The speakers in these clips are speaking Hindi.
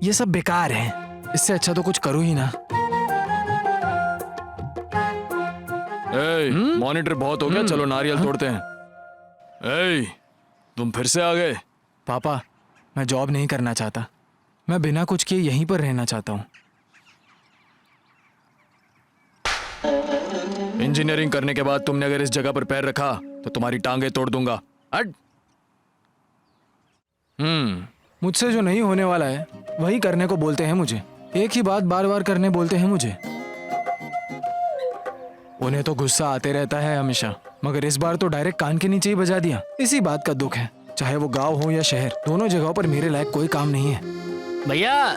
ये सब बेकार है, इससे अच्छा तो कुछ करूँ ही ना। मॉनिटर बहुत हो गया, चलो नारियल तोड़ते हैं। तुम फिर से आ गए। पापा, मैं जॉब नहीं करना चाहता, मैं बिना कुछ किए यहीं पर रहना चाहता हूँ। इंजीनियरिंग करने के बाद तुमने अगर इस जगह पर पैर रखा तो तुम्हारी टांगे तोड़ दूंगा। हट। मुझसे जो नहीं होने वाला है वही करने को बोलते हैं मुझे, एक ही बात बार बार करने बोलते हैं मुझे। उन्हें तो गुस्सा आते रहता है हमेशा, मगर इस बार तो डायरेक्ट कान के नीचे ही बजा दिया। इसी बात का दुख है, चाहे वो गांव हो या शहर, दोनों जगहों पर मेरे लायक कोई काम नहीं है। भैया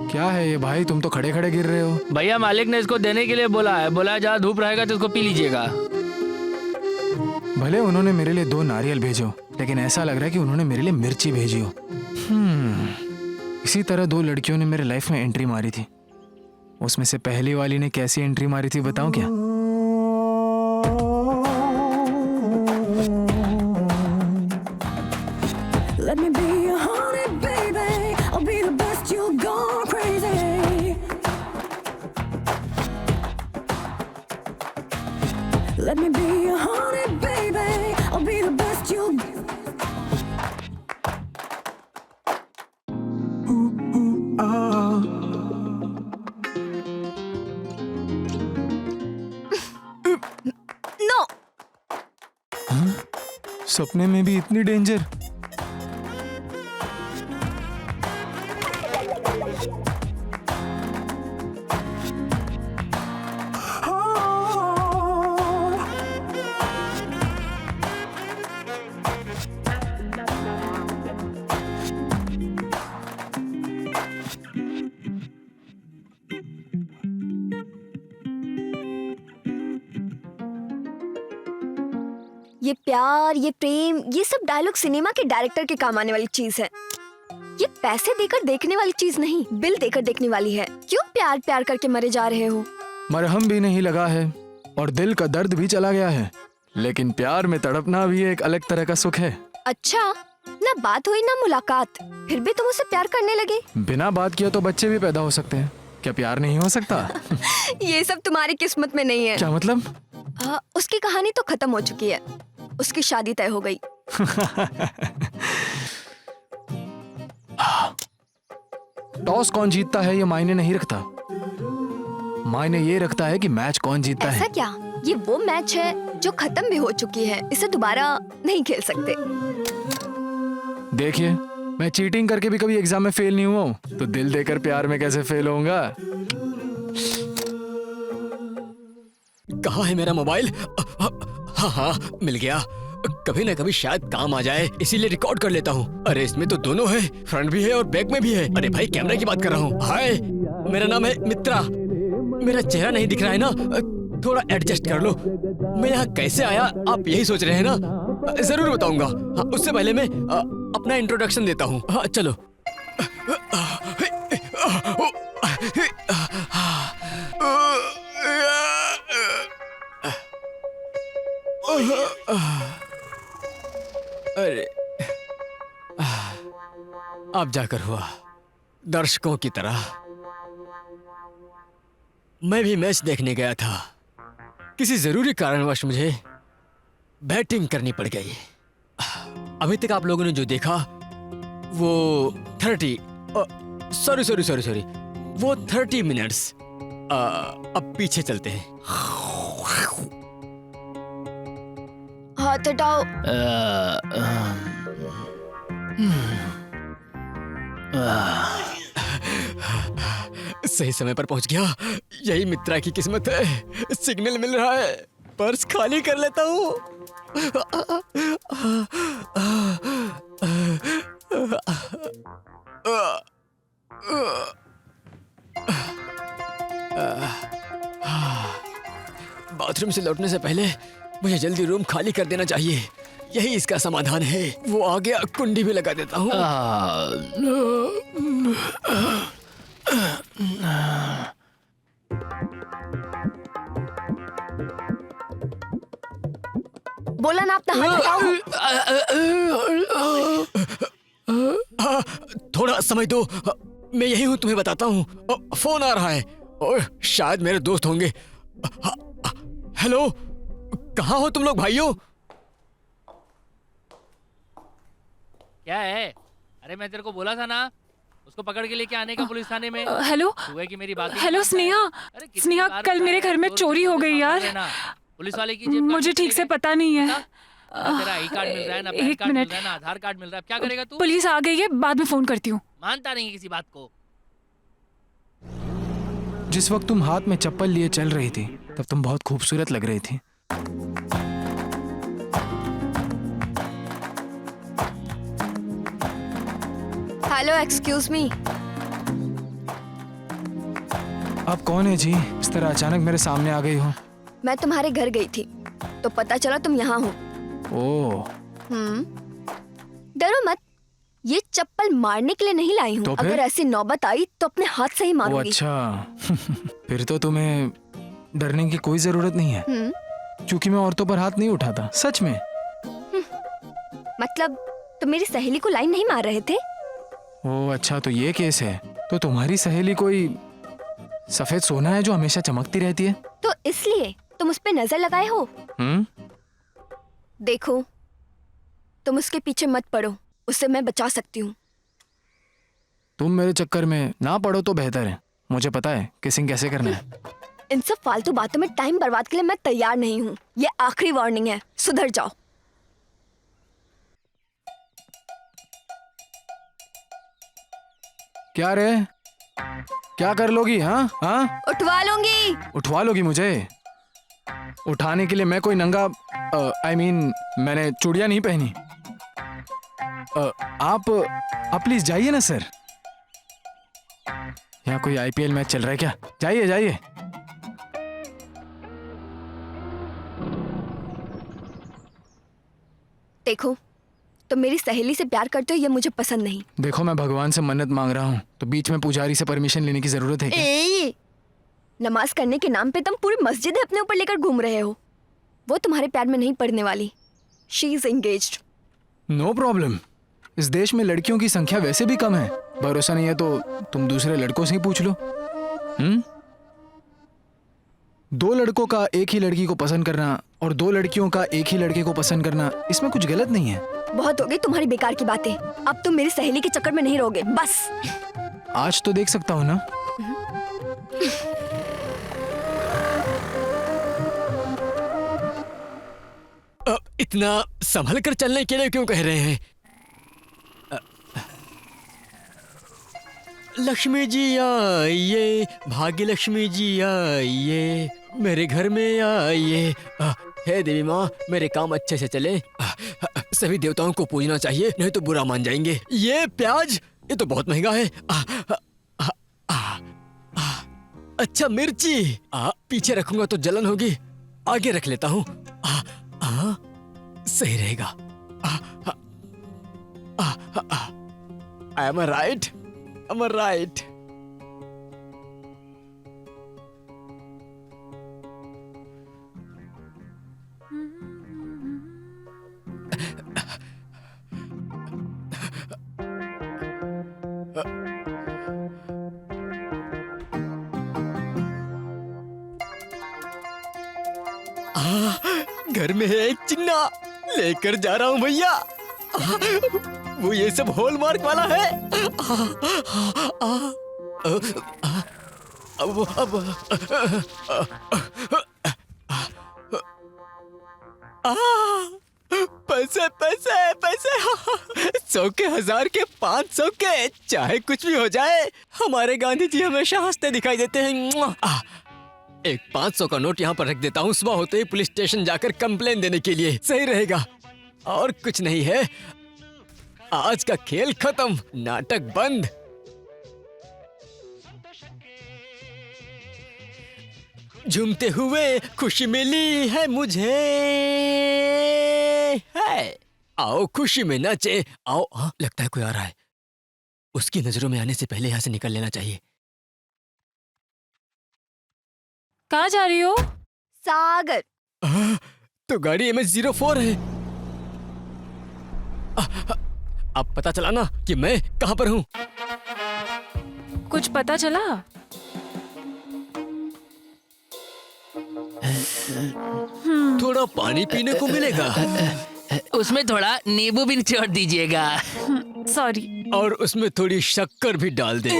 क्या है ये भाई, तुम तो खड़े खड़े गिर रहे हो। भैया मालिक ने इसको देने के लिए बोला है, बोला जहाँ धूप रहेगा तो इसको पी लीजिएगा। भले उन्होंने मेरे लिए 2 नारियल भेजो, लेकिन ऐसा लग रहा है कि उन्होंने मेरे लिए मिर्ची भेजी हो। इसी तरह 2 लड़कियों ने मेरे लाइफ में एंट्री मारी थी। उसमें से पहली वाली ने कैसी एंट्री मारी थी बताऊं क्या? Let me be your honey, baby. I'll be the best. You'll go crazy. Let me be your honey, baby. I'll be the best. You'll. Know. सपने में भी इतनी डेंजर? ये प्यार, ये प्रेम, ये सब डायलॉग सिनेमा के डायरेक्टर के काम आने वाली चीज है। ये पैसे देकर देखने वाली चीज नहीं, बिल देकर देखने वाली है। क्यों प्यार प्यार करके मरे जा रहे हो? मरहम भी नहीं लगा है और दिल का दर्द भी चला गया है, लेकिन प्यार में तड़पना भी एक अलग तरह का सुख है। अच्छा, ना बात हुई ना मुलाकात, फिर भी तुम उससे प्यार करने लगे? बिना बात किया तो बच्चे भी पैदा हो सकते हैं, क्या प्यार नहीं हो सकता? ये सब तुम्हारी किस्मत में नहीं है। क्या मतलब? उसकी कहानी तो खत्म हो चुकी है, उसकी शादी तय हो गई। टॉस कौन जीतता है ये मायने नहीं रखता, मायने ये रखता है कि मैच कौन जीतता है। ऐसा क्या? ये वो मैच है जो खत्म भी हो चुकी है, इसे दोबारा नहीं खेल सकते। देखिए, मैं चीटिंग करके भी कभी एग्जाम में फेल नहीं हुआ हूँ, तो दिल देकर प्यार में कैसे फेल होऊंगा? कहाँ है मेरा मोबाइल? हाँ हाँ, मिल गया। कभी ना कभी शायद काम आ जाए, इसीलिए रिकॉर्ड कर लेता हूँ। अरे इसमें तो दोनों है, फ्रंट भी है और बैक में भी है। अरे भाई, कैमरे की बात कर रहा हूँ। हाय, मेरा नाम है मित्रा। मेरा चेहरा नहीं दिख रहा है ना, थोड़ा एडजस्ट कर लो। मैं यहाँ कैसे आया आप यही सोच रहे हैं ना? जरूर बताऊंगा। हाँ, उससे पहले मैं अपना इंट्रोडक्शन देता हूँ। हाँ चलो। अरे अब जाकर हुआ दर्शकों की तरह। मैं भी मैच देखने गया था, किसी जरूरी कारणवश मुझे बैटिंग करनी पड़ गई। अभी तक आप लोगों ने जो देखा वो 30 वो 30 मिनट्स। अब पीछे चलते हैं। हाथ हटाओ। सही समय पर पहुंच गया, यही मित्रा की किस्मत है। सिग्नल मिल रहा है, पर्स खाली कर लेता हूँ। बाथरूम से लौटने से पहले मुझे जल्दी रूम खाली कर देना चाहिए, यही इसका समाधान है। वो आ गया, कुंडी भी लगा देता हूँ। बोला ना अपना हाथ हटाओ। थोड़ा समय दो, मैं यही हूँ, तुम्हें बताता हूँ। फोन आ रहा है और शायद मेरे दोस्त होंगे। हेलो, कहाँ हो तुम लोग भाइयों? क्या है? अरे मैं तेरे को बोला था ना उसको पकड़ के लेके आने का पुलिस थाने में। हेलो तू है कि मेरी बात हेलो स्नेहा, स्नेहा कल मेरे घर में चोरी हो गई यार। पुलिस वाले की जेब मुझे ठीक से पता नहीं है। ना तेरा आई कार्ड मिल रहा है, ना पैन एक कार्ड मिल मिनट। रहा है, ना आधार कार्ड मिल रहा है। क्या करेगा तू? पुलिस आ गई है, बाद में फोन करती हूँ। मानता नहीं है किसी बात को। जिस वक्त तुम हाथ में चप्पल लिए चल रही थी तब तुम बहुत खूबसूरत लग रही थी। Hello, excuse me. आप कौन है जी? इस तरह अचानक मेरे सामने आ गई हो। मैं तुम्हारे घर गई थी तो पता चला तुम यहाँ हो। ओह, डरो मत, ये चप्पल मारने के लिए नहीं लाई हूँ। तो फिर? अगर ऐसी नौबत आई तो अपने हाथ से ही ओ मारूंगी। अच्छा। फिर तो तुम्हें डरने की कोई जरूरत नहीं है, क्योंकि मैं औरतों पर हाथ नहीं उठाता, सच में। मतलब तुम मेरी सहेली को लाइन नहीं मार रहे थे? ओह अच्छा, तो ये केस है। तो तुम्हारी सहेली कोई सफेद सोना है जो हमेशा चमकती रहती है? तो इसलिए तुम उस पे नजर लगाए हो? देखो, तुम उसके पीछे मत पड़ो, उससे मैं बचा सकती हूँ। तुम मेरे चक्कर में ना पड़ो तो बेहतर है। मुझे पता है किसिंग कैसे करना है। इन सब फालतू बातों में टाइम बर्बाद के लिए मैं तैयार नहीं हूँ। ये आखिरी वार्निंग है, सुधर जाओ। क्या रे, क्या कर लोगी? हाँ, उठवा लूंगी। उठवा लोगी मुझे? उठाने के लिए मैं कोई नंगा मैंने चूड़ियां नहीं पहनी। आप प्लीज जाइए ना सर। यहाँ कोई आईपीएल मैच चल रहा है क्या? जाइए जाइए। देखो, तुम मेरी सहेली से प्यार करते हो, ये मुझे पसंद नहीं। देखो, मैं भगवान से मन्नत मांग रहा हूँ, तो बीच में पुजारी से परमिशन लेने की जरूरत है क्या? नमाज करने के नाम पे तुम पूरी मस्जिद अपने ऊपर लेकर घूम रहे हो। वो तुम्हारे प्यार में नहीं पड़ने वाली। She is engaged. No problem. इस देश में लड़कियों की संख्या वैसे भी कम है। भरोसा नहीं है तो तुम दूसरे लड़कों से ही पूछ लो। दो लड़कों का एक ही लड़की को पसंद करना और दो लड़कियों का एक ही लड़के को पसंद करना, इसमें कुछ गलत नहीं है। बहुत हो गई तुम्हारी बेकार की बातें। अब तुम मेरी सहेली के चक्कर में नहीं रहोगे, बस। आज तो देख सकता हूँ ना। इतना संभल कर चलने के लिए क्यों कह रहे हैं? लक्ष्मी जी आइए, भाग्य लक्ष्मी जी आइए, मेरे घर में आइए। हे देवी माँ, मेरे काम अच्छे से चले। सभी देवताओं को पूजना चाहिए, नहीं तो बुरा मान जाएंगे। ये प्याज, ये तो बहुत महंगा है। अच्छा मिर्ची, पीछे रखूंगा तो जलन होगी, आगे रख लेता हूँ। सही रहेगा। Am I right? Am I right? घर में है एक चिन्ना, लेकर जा रहा हूं भैया। वो ये सब हॉलमार्क वाला है। पैसे पैसे पैसे, 100 के, 1000 के, 500 के, चाहे कुछ भी हो जाए, हमारे गांधी जी हमेशा हंसते दिखाई देते हैं। एक 500 का नोट यहाँ पर रख देता हूँ, सुबह होते ही पुलिस स्टेशन जाकर कंप्लेन देने के लिए। सही रहेगा। और कुछ नहीं है, आज का खेल खत्म, नाटक बंद। झूमते हुए खुशी मिली है मुझे, है। आओ खुशी में नाचे, आओ। लगता है कोई आ रहा है। उसकी नजरों में आने से पहले यहाँ से निकल लेना चाहिए। कहाँ जा रही हो? सागर। तो गाड़ी MS-04 है। अब पता चला ना कि मैं कहाँ पर हूँ। कुछ पता चला? थोड़ा पानी पीने को मिलेगा उसमें थोड़ा नींबू भी निचोड़ दीजिएगा। सॉरी। और उसमें थोड़ी शक्कर भी डाल दे।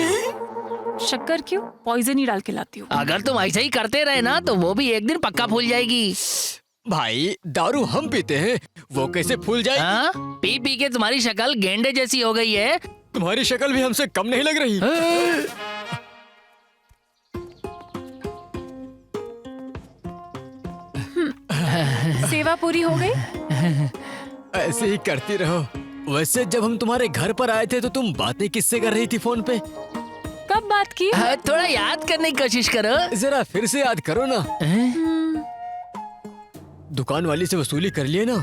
शक्कर क्यों? पॉइजन ही डाल के लाती हूँ। अगर तुम ऐसा ही करते रहे ना तो वो भी एक दिन पक्का फूल जाएगी। भाई दारू हम पीते हैं, वो कैसे फूल जाए? हाँ? पी पी के तुम्हारी शक्ल गेंडे जैसी हो गई है। तुम्हारी शक्ल भी हमसे कम नहीं लग रही। सेवा पूरी हो गई? ऐसे ही करती रहो। वैसे जब हम तुम्हारे घर पर आए थे तो तुम बातें किससे कर रही थी फोन पे? कब बात की? थोड़ा याद करने की कोशिश करो। जरा फिर से याद करो ना। दुकान वाली से वसूली कर लिए ना,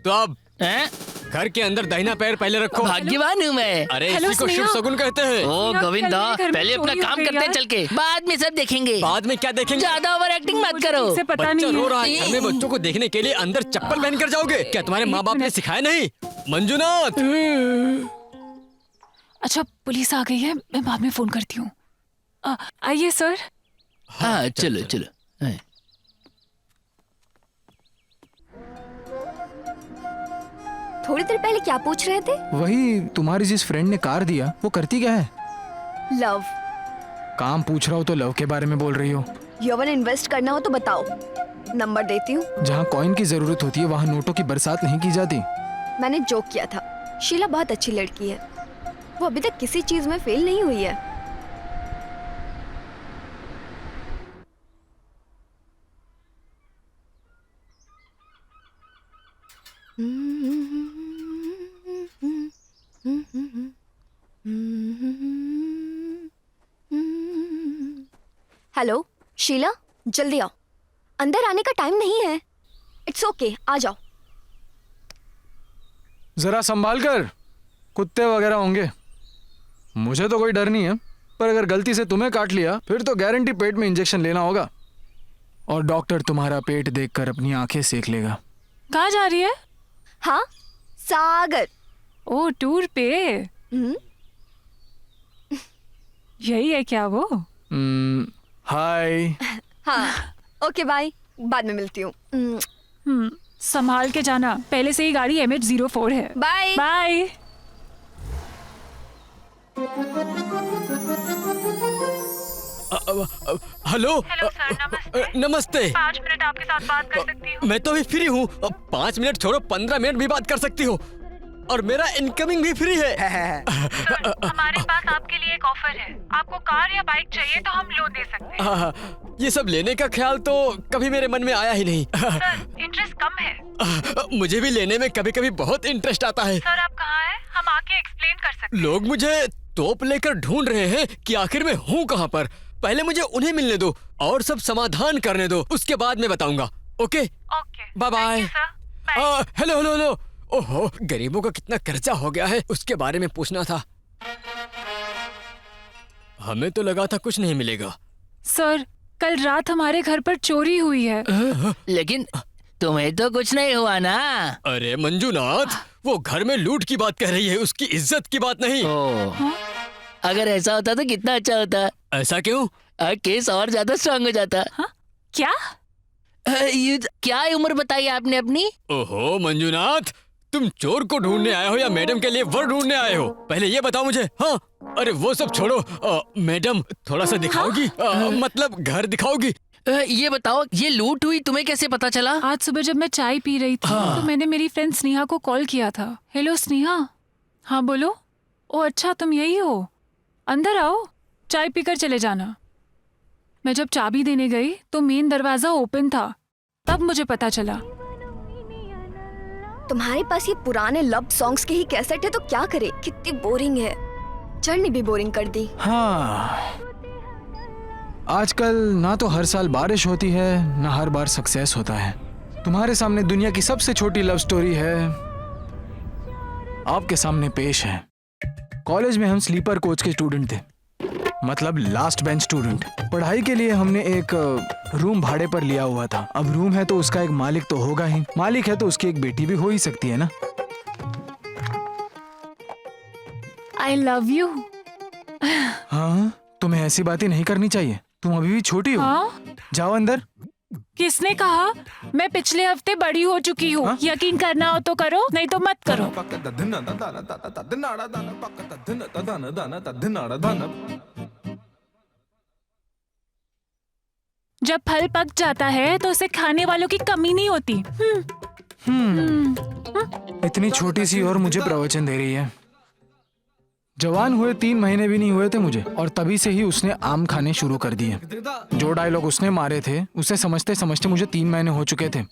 तो अब हैं? घर के अंदर दाहिना पैर पहले रखो। भाग्यवान हूँ मैं। अरे हेलो, इसी को शुभ स्नेहा। शगुन कहते हैं। ओ स्नेहा, गोविंदा, कल मेरे घर में पहले अपना चोरी हो काम गई करते हैं यार। चल के, बाद में सब देखेंगे। बाद में क्या देखेंगे? ज्यादा ओवर एक्टिंग मत मुझे करो। ठीक से पता बच्चा नहीं रो है। रहा है, घर में बच्चों को देखने के लिए अंदर चप्पल पहन कर जाओगे क्या? तुम्हारे माँ बाप ने सिखाया नहीं? मंजुनाथ, अच्छा पुलिस आ गई है, मैं बाद में फोन करती हूँ। आइए सर। हाँ चलो चलो। हाँ। थोड़ी देर पहले क्या पूछ रहे थे? वही तुम्हारी जिस फ्रेंड ने कार दिया वो करती क्या है? लव। काम पूछ रहा हो तो लव के बारे में बोल रही हो। यौवन इन्वेस्ट करना हो तो बताओ, नंबर देती हूँ। जहाँ कॉइन की जरूरत होती है वहाँ नोटों की बरसात नहीं की जाती। मैंने जोक किया था। शीला बहुत अच्छी लड़की है, वो अभी तक किसी चीज में फेल नहीं हुई है। हेलो शीला, जल्दी आओ, अंदर आने का टाइम नहीं है। इट्स ओके, आ जाओ। जरा संभाल कर, कुत्ते वगैरह होंगे। मुझे तो कोई डर नहीं है, पर अगर गलती से तुम्हें काट लिया फिर तो गारंटी पेट में इंजेक्शन लेना होगा और डॉक्टर तुम्हारा पेट देखकर अपनी आंखें सेक लेगा। कहाँ जा रही है? हाँ, सागर। ओ टूर पे। हम्म, यही है क्या वो? हाय। हाँ ओके बाय, बाद में मिलती हूँ। संभाल के जाना, पहले से ही गाड़ी MH04 है। Bye. Bye. Hello. Hello sir, नमस्ते। नमस्ते। 5 मिनट आपके साथ बात कर सकती हूँ? मैं तो अभी फ्री हूँ। 5 मिनट छोड़ो, 15 मिनट भी बात कर सकती हो। और मेरा इनकमिंग भी फ्री है। हमारे पास आपके लिए एक ऑफर है। आपको कार या बाइक चाहिए तो हम लोन दे सकते हैं। ये सब लेने का ख्याल तो कभी मेरे मन में आया ही नहीं। सर इंटरेस्ट कम है। मुझे भी लेने में कभी कभी बहुत इंटरेस्ट आता है। सर आप कहाँ हैं? हम आके एक्सप्लेन कर सकते हैं। लोग मुझे तोप लेकर ढूंढ रहे हैं कि आखिर मैं हूँ कहाँ पर। पहले मुझे उन्हें मिलने दो और सब समाधान करने दो, उसके बाद मैं बताऊंगा। Okay okay, bye bye. Thank you sir. Bye. Hello hello hello. ओहो, गरीबों का कितना कर्जा हो गया है, उसके बारे में पूछना था। हमें तो लगा था कुछ नहीं मिलेगा। सर कल रात हमारे घर पर चोरी हुई है। लेकिन तुम्हें तो कुछ नहीं हुआ ना? अरे मंजूनाथ, वो घर में लूट की बात कह रही है, उसकी इज्जत की बात नहीं। ओ, अगर ऐसा होता तो कितना अच्छा होता। ऐसा क्यों? केस और ज्यादा स्ट्रांग हो जाता। क्या? क्या उम्र बताई आपने अपनी? ओहो मंजूनाथ, तुम चोर को ढूंढने आए हो या मैडम के लिए वर ढूंढने आए हो? पहले ये बताओ मुझे। हाँ, अरे वो सब छोड़ो। मैडम थोड़ा सा दिखाओगी? मतलब घर दिखाओगी? ये बताओ, ये लूट हुई तुम्हें कैसे पता चला? आज सुबह जब मैं चाय पी रही थी तो मैंने मेरी फ्रेंड स्नेहा को कॉल किया था। हेलो स्नेहा। हाँ बोलो। ओ अच्छा, तुम यही हो? अंदर आओ, चाय पीकर चले जाना। मैं जब चाबी देने गई तो मेन दरवाजा ओपन था, तब मुझे पता चला। तुम्हारे पास ये पुराने लव सॉन्ग्स के ही कैसेट है तो क्या करे? कितनी बोरिंग है। चढ़ ने भी बोरिंग कर दी। हाँ, आजकल ना तो हर साल बारिश होती है ना हर बार सक्सेस होता है। तुम्हारे सामने दुनिया की सबसे छोटी लव स्टोरी है, आपके सामने पेश है। कॉलेज में हम स्लीपर कोच के स्टूडेंट थे, मतलब लास्ट बेंच स्टूडेंट। पढ़ाई के लिए हमने एक रूम भाड़े पर लिया हुआ था। अब रूम है तो उसका एक मालिक तो होगा ही, मालिक है तो उसकी एक बेटी भी हो ही सकती है ना। I love you. हाँ, तुम्हें ऐसी बातें नहीं करनी चाहिए। तुम अभी भी छोटी हो। हाँ? जाओ अंदर। किसने कहा? मैं पिछले हफ्ते बड़ी हो चुकी हूँ। हाँ? यकीन करना हो तो करो, नहीं तो मत करो। जब फल पक जाता है तो उसे खाने वालों की कमी नहीं होती। इतनी छोटी सी और मुझे प्रवचन दे रही है। जवान हुए 3 महीने भी नहीं हुए थे मुझे, और तभी से ही उसने आम खाने शुरू कर दिए। जो डायलॉग उसने मारे थे उसे समझते समझते मुझे 3 महीने हो चुके थे।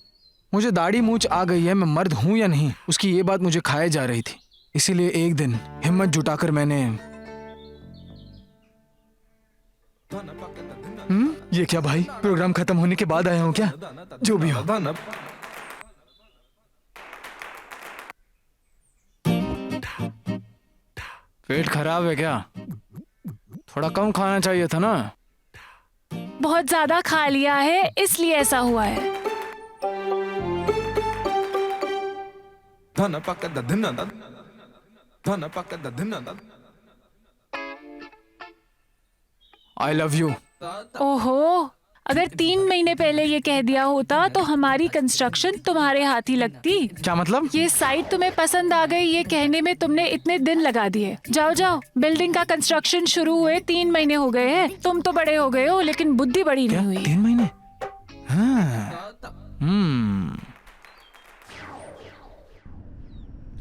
मुझे दाढ़ी मूंछ आ गई है, मैं मर्द हूं या नहीं, उसकी ये बात मुझे खाए जा रही थी। इसीलिए एक दिन हिम्मत जुटाकर मैंने ये क्या भाई, प्रोग्राम खत्म होने के बाद आया हूँ क्या? जो भी हो। पेट खराब है क्या? थोड़ा कम खाना चाहिए था ना। बहुत ज्यादा खा लिया है इसलिए ऐसा हुआ है। I love you. ओहो, अगर 3 महीने पहले ये कह दिया होता तो हमारी कंस्ट्रक्शन तुम्हारे हाथ ही लगती। क्या मतलब? ये साइट तुम्हें पसंद आ गई ये कहने में तुमने इतने दिन लगा दिए। जाओ जाओ, बिल्डिंग का कंस्ट्रक्शन शुरू हुए 3 महीने हो गए हैं। तुम तो बड़े हो गए हो लेकिन बुद्धि बड़ी क्या? नहीं हुई। 3 महीने? हाँ।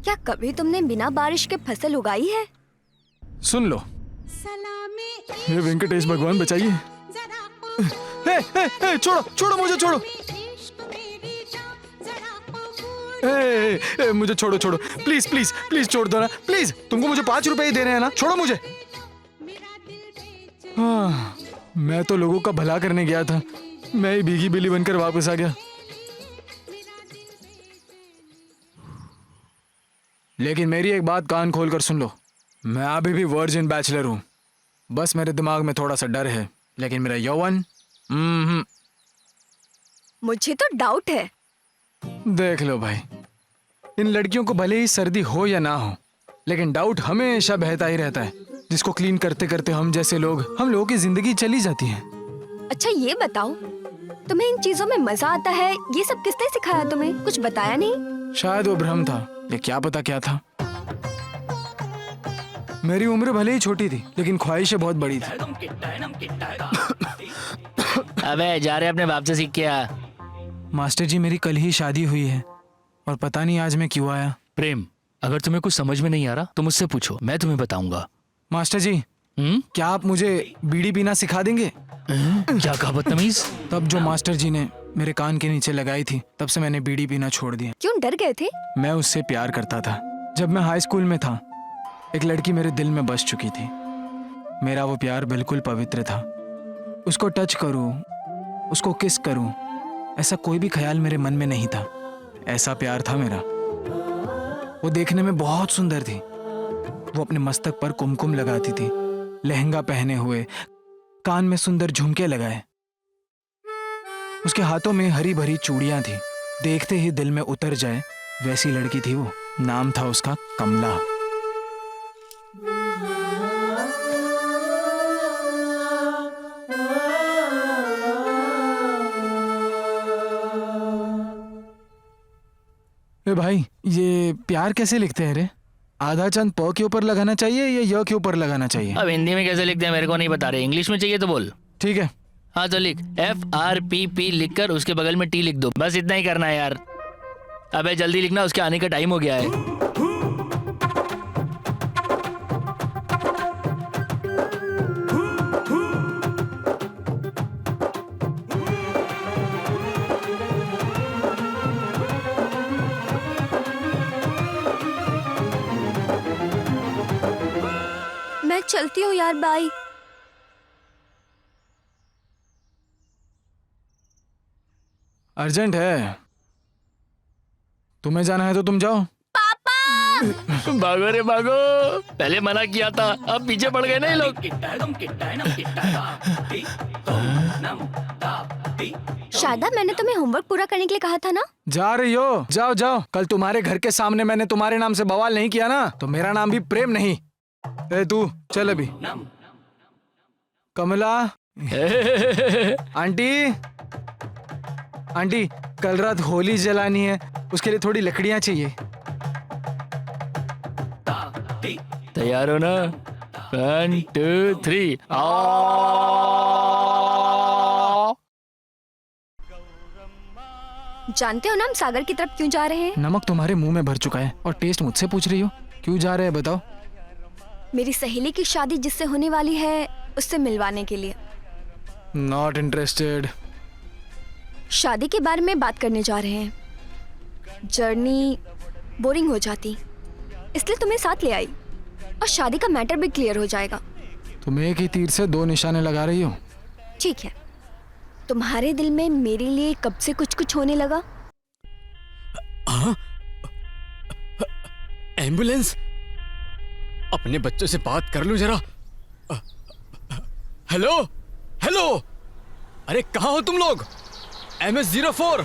क्या कभी तुमने बिना बारिश के फसल उगाई है? सुन लो, हे वेंकटेश भगवान बचाइए। हे, हे, हे, छोड़ो छोड़ो, मुझे छोड़ो। हे, मुझे छोड़ो छोड़ो, प्लीज प्लीज प्लीज छोड़ दो ना प्लीज। तुमको मुझे 5 रुपए ही देने हैं ना, छोड़ो मुझे। हाँ, मैं तो लोगों का भला करने गया था, मैं ही भीगी बिल्ली बनकर वापस आ गया। लेकिन मेरी एक बात कान खोलकर सुन लो, मैं अभी भी वर्जिन बैचलर हूँ। बस मेरे दिमाग में थोड़ा सा डर है, लेकिन मेरा यौवन मुझे तो डाउट है। देख लो भाई, इन लड़कियों को भले ही सर्दी हो या ना हो, लेकिन डाउट हमेशा बहता ही रहता है, जिसको क्लीन करते करते हम जैसे लोग, हम लोगों की जिंदगी चली जाती है। अच्छा ये बताओ, तुम्हें इन चीजों में मजा आता है? ये सब किसने सिखाया तुम्हें? कुछ बताया नहीं? शायद वो भ्रम था, ये क्या पता क्या था। मेरी उम्र भले ही छोटी थी, लेकिन ख्वाहिशें बहुत बड़ी थी। अबे जा रहे अपने बाप से सीख के आ। मास्टर जी, मेरी कल ही शादी हुई है और पता नहीं आज मैं क्यों आया। प्रेम, अगर तुम्हें कुछ समझ में नहीं आ रहा तो मुझसे पूछो, मैं तुम्हें बताऊंगा। मास्टर जी, क्या आप मुझे बीड़ी पीना सिखा देंगे? क्या कहा बदतमीज? तब जो मास्टर जी ने मेरे कान के नीचे लगाई थी, तब से मैंने बीड़ी पीना छोड़ दिया। क्यों, डर गए थे? मैं उससे प्यार करता था। जब मैं हाई स्कूल में था, एक लड़की मेरे दिल में बस चुकी थी। मेरा वो प्यार बिल्कुल पवित्र था। उसको टच करूं, उसको किस करूं, ऐसा कोई भी ख्याल मेरे मन में नहीं था। ऐसा प्यार था मेरा। वो देखने में बहुत सुंदर थी। वो अपने मस्तक पर कुमकुम लगाती थी, लहंगा पहने हुए, कान में सुंदर झुमके लगाए। उसके हाथों में हरी भरी चूड़ियां थी, देखते ही दिल में उतर जाए वैसी लड़की थी वो। नाम था उसका कमला। ए भाई, ये प्यार कैसे लिखते हैं रे? आधा चंद प के ऊपर लगाना चाहिए या य के ऊपर लगाना चाहिए? अब हिंदी में कैसे लिखते हैं मेरे को नहीं बता रहे, इंग्लिश में चाहिए तो बोल। ठीक है। हाँ तो लिख FRPP लिखकर उसके बगल में T लिख दो, बस इतना ही करना है यार। अबे जल्दी लिखना, उसके आने का टाइम हो गया है। मैं चलती हूँ यार, बाय। अर्जेंट है, तुम्हें जाना है तो तुम जाओ। भागो रे भागो, पहले मना किया था, अब पीछे पड़ गए ना ये लोग। शारदा, मैंने तुम्हें होमवर्क पूरा करने के लिए कहा था ना? जा रही हो? जाओ जाओ। कल तुम्हारे घर के सामने मैंने तुम्हारे नाम से बवाल नहीं किया ना, तो मेरा नाम भी प्रेम नहीं। ए तू चल अभी। कमला आंटी, आंटी कल रात होली जलानी है, उसके लिए थोड़ी लकड़ियां चाहिए। तैयार हो ना? 1 2 3 जानते हो ना हम सागर की तरफ क्यों जा रहे हैं? नमक तुम्हारे मुंह में भर चुका है और टेस्ट मुझसे पूछ रही हो क्यों जा रहे हैं, बताओ। मेरी सहेली की शादी जिससे होने वाली है उससे मिलवाने के लिए। Not interested. शादी के बारे में बात करने जा रहे हैं। जर्नी बोरिंग हो जाती, इसलिए तुम्हें साथ ले आई और शादी का मैटर भी क्लियर हो जाएगा। तुम एक ही तीर से 2 निशाने लगा रही हो। ठीक है, तुम्हारे दिल में मेरे लिए कब से कुछ कुछ होने लगा? एम्बुलेंस, अपने बच्चों से बात कर लूं जरा। हेलो हेलो, अरे कहाँ हो तुम लोग? MS-04,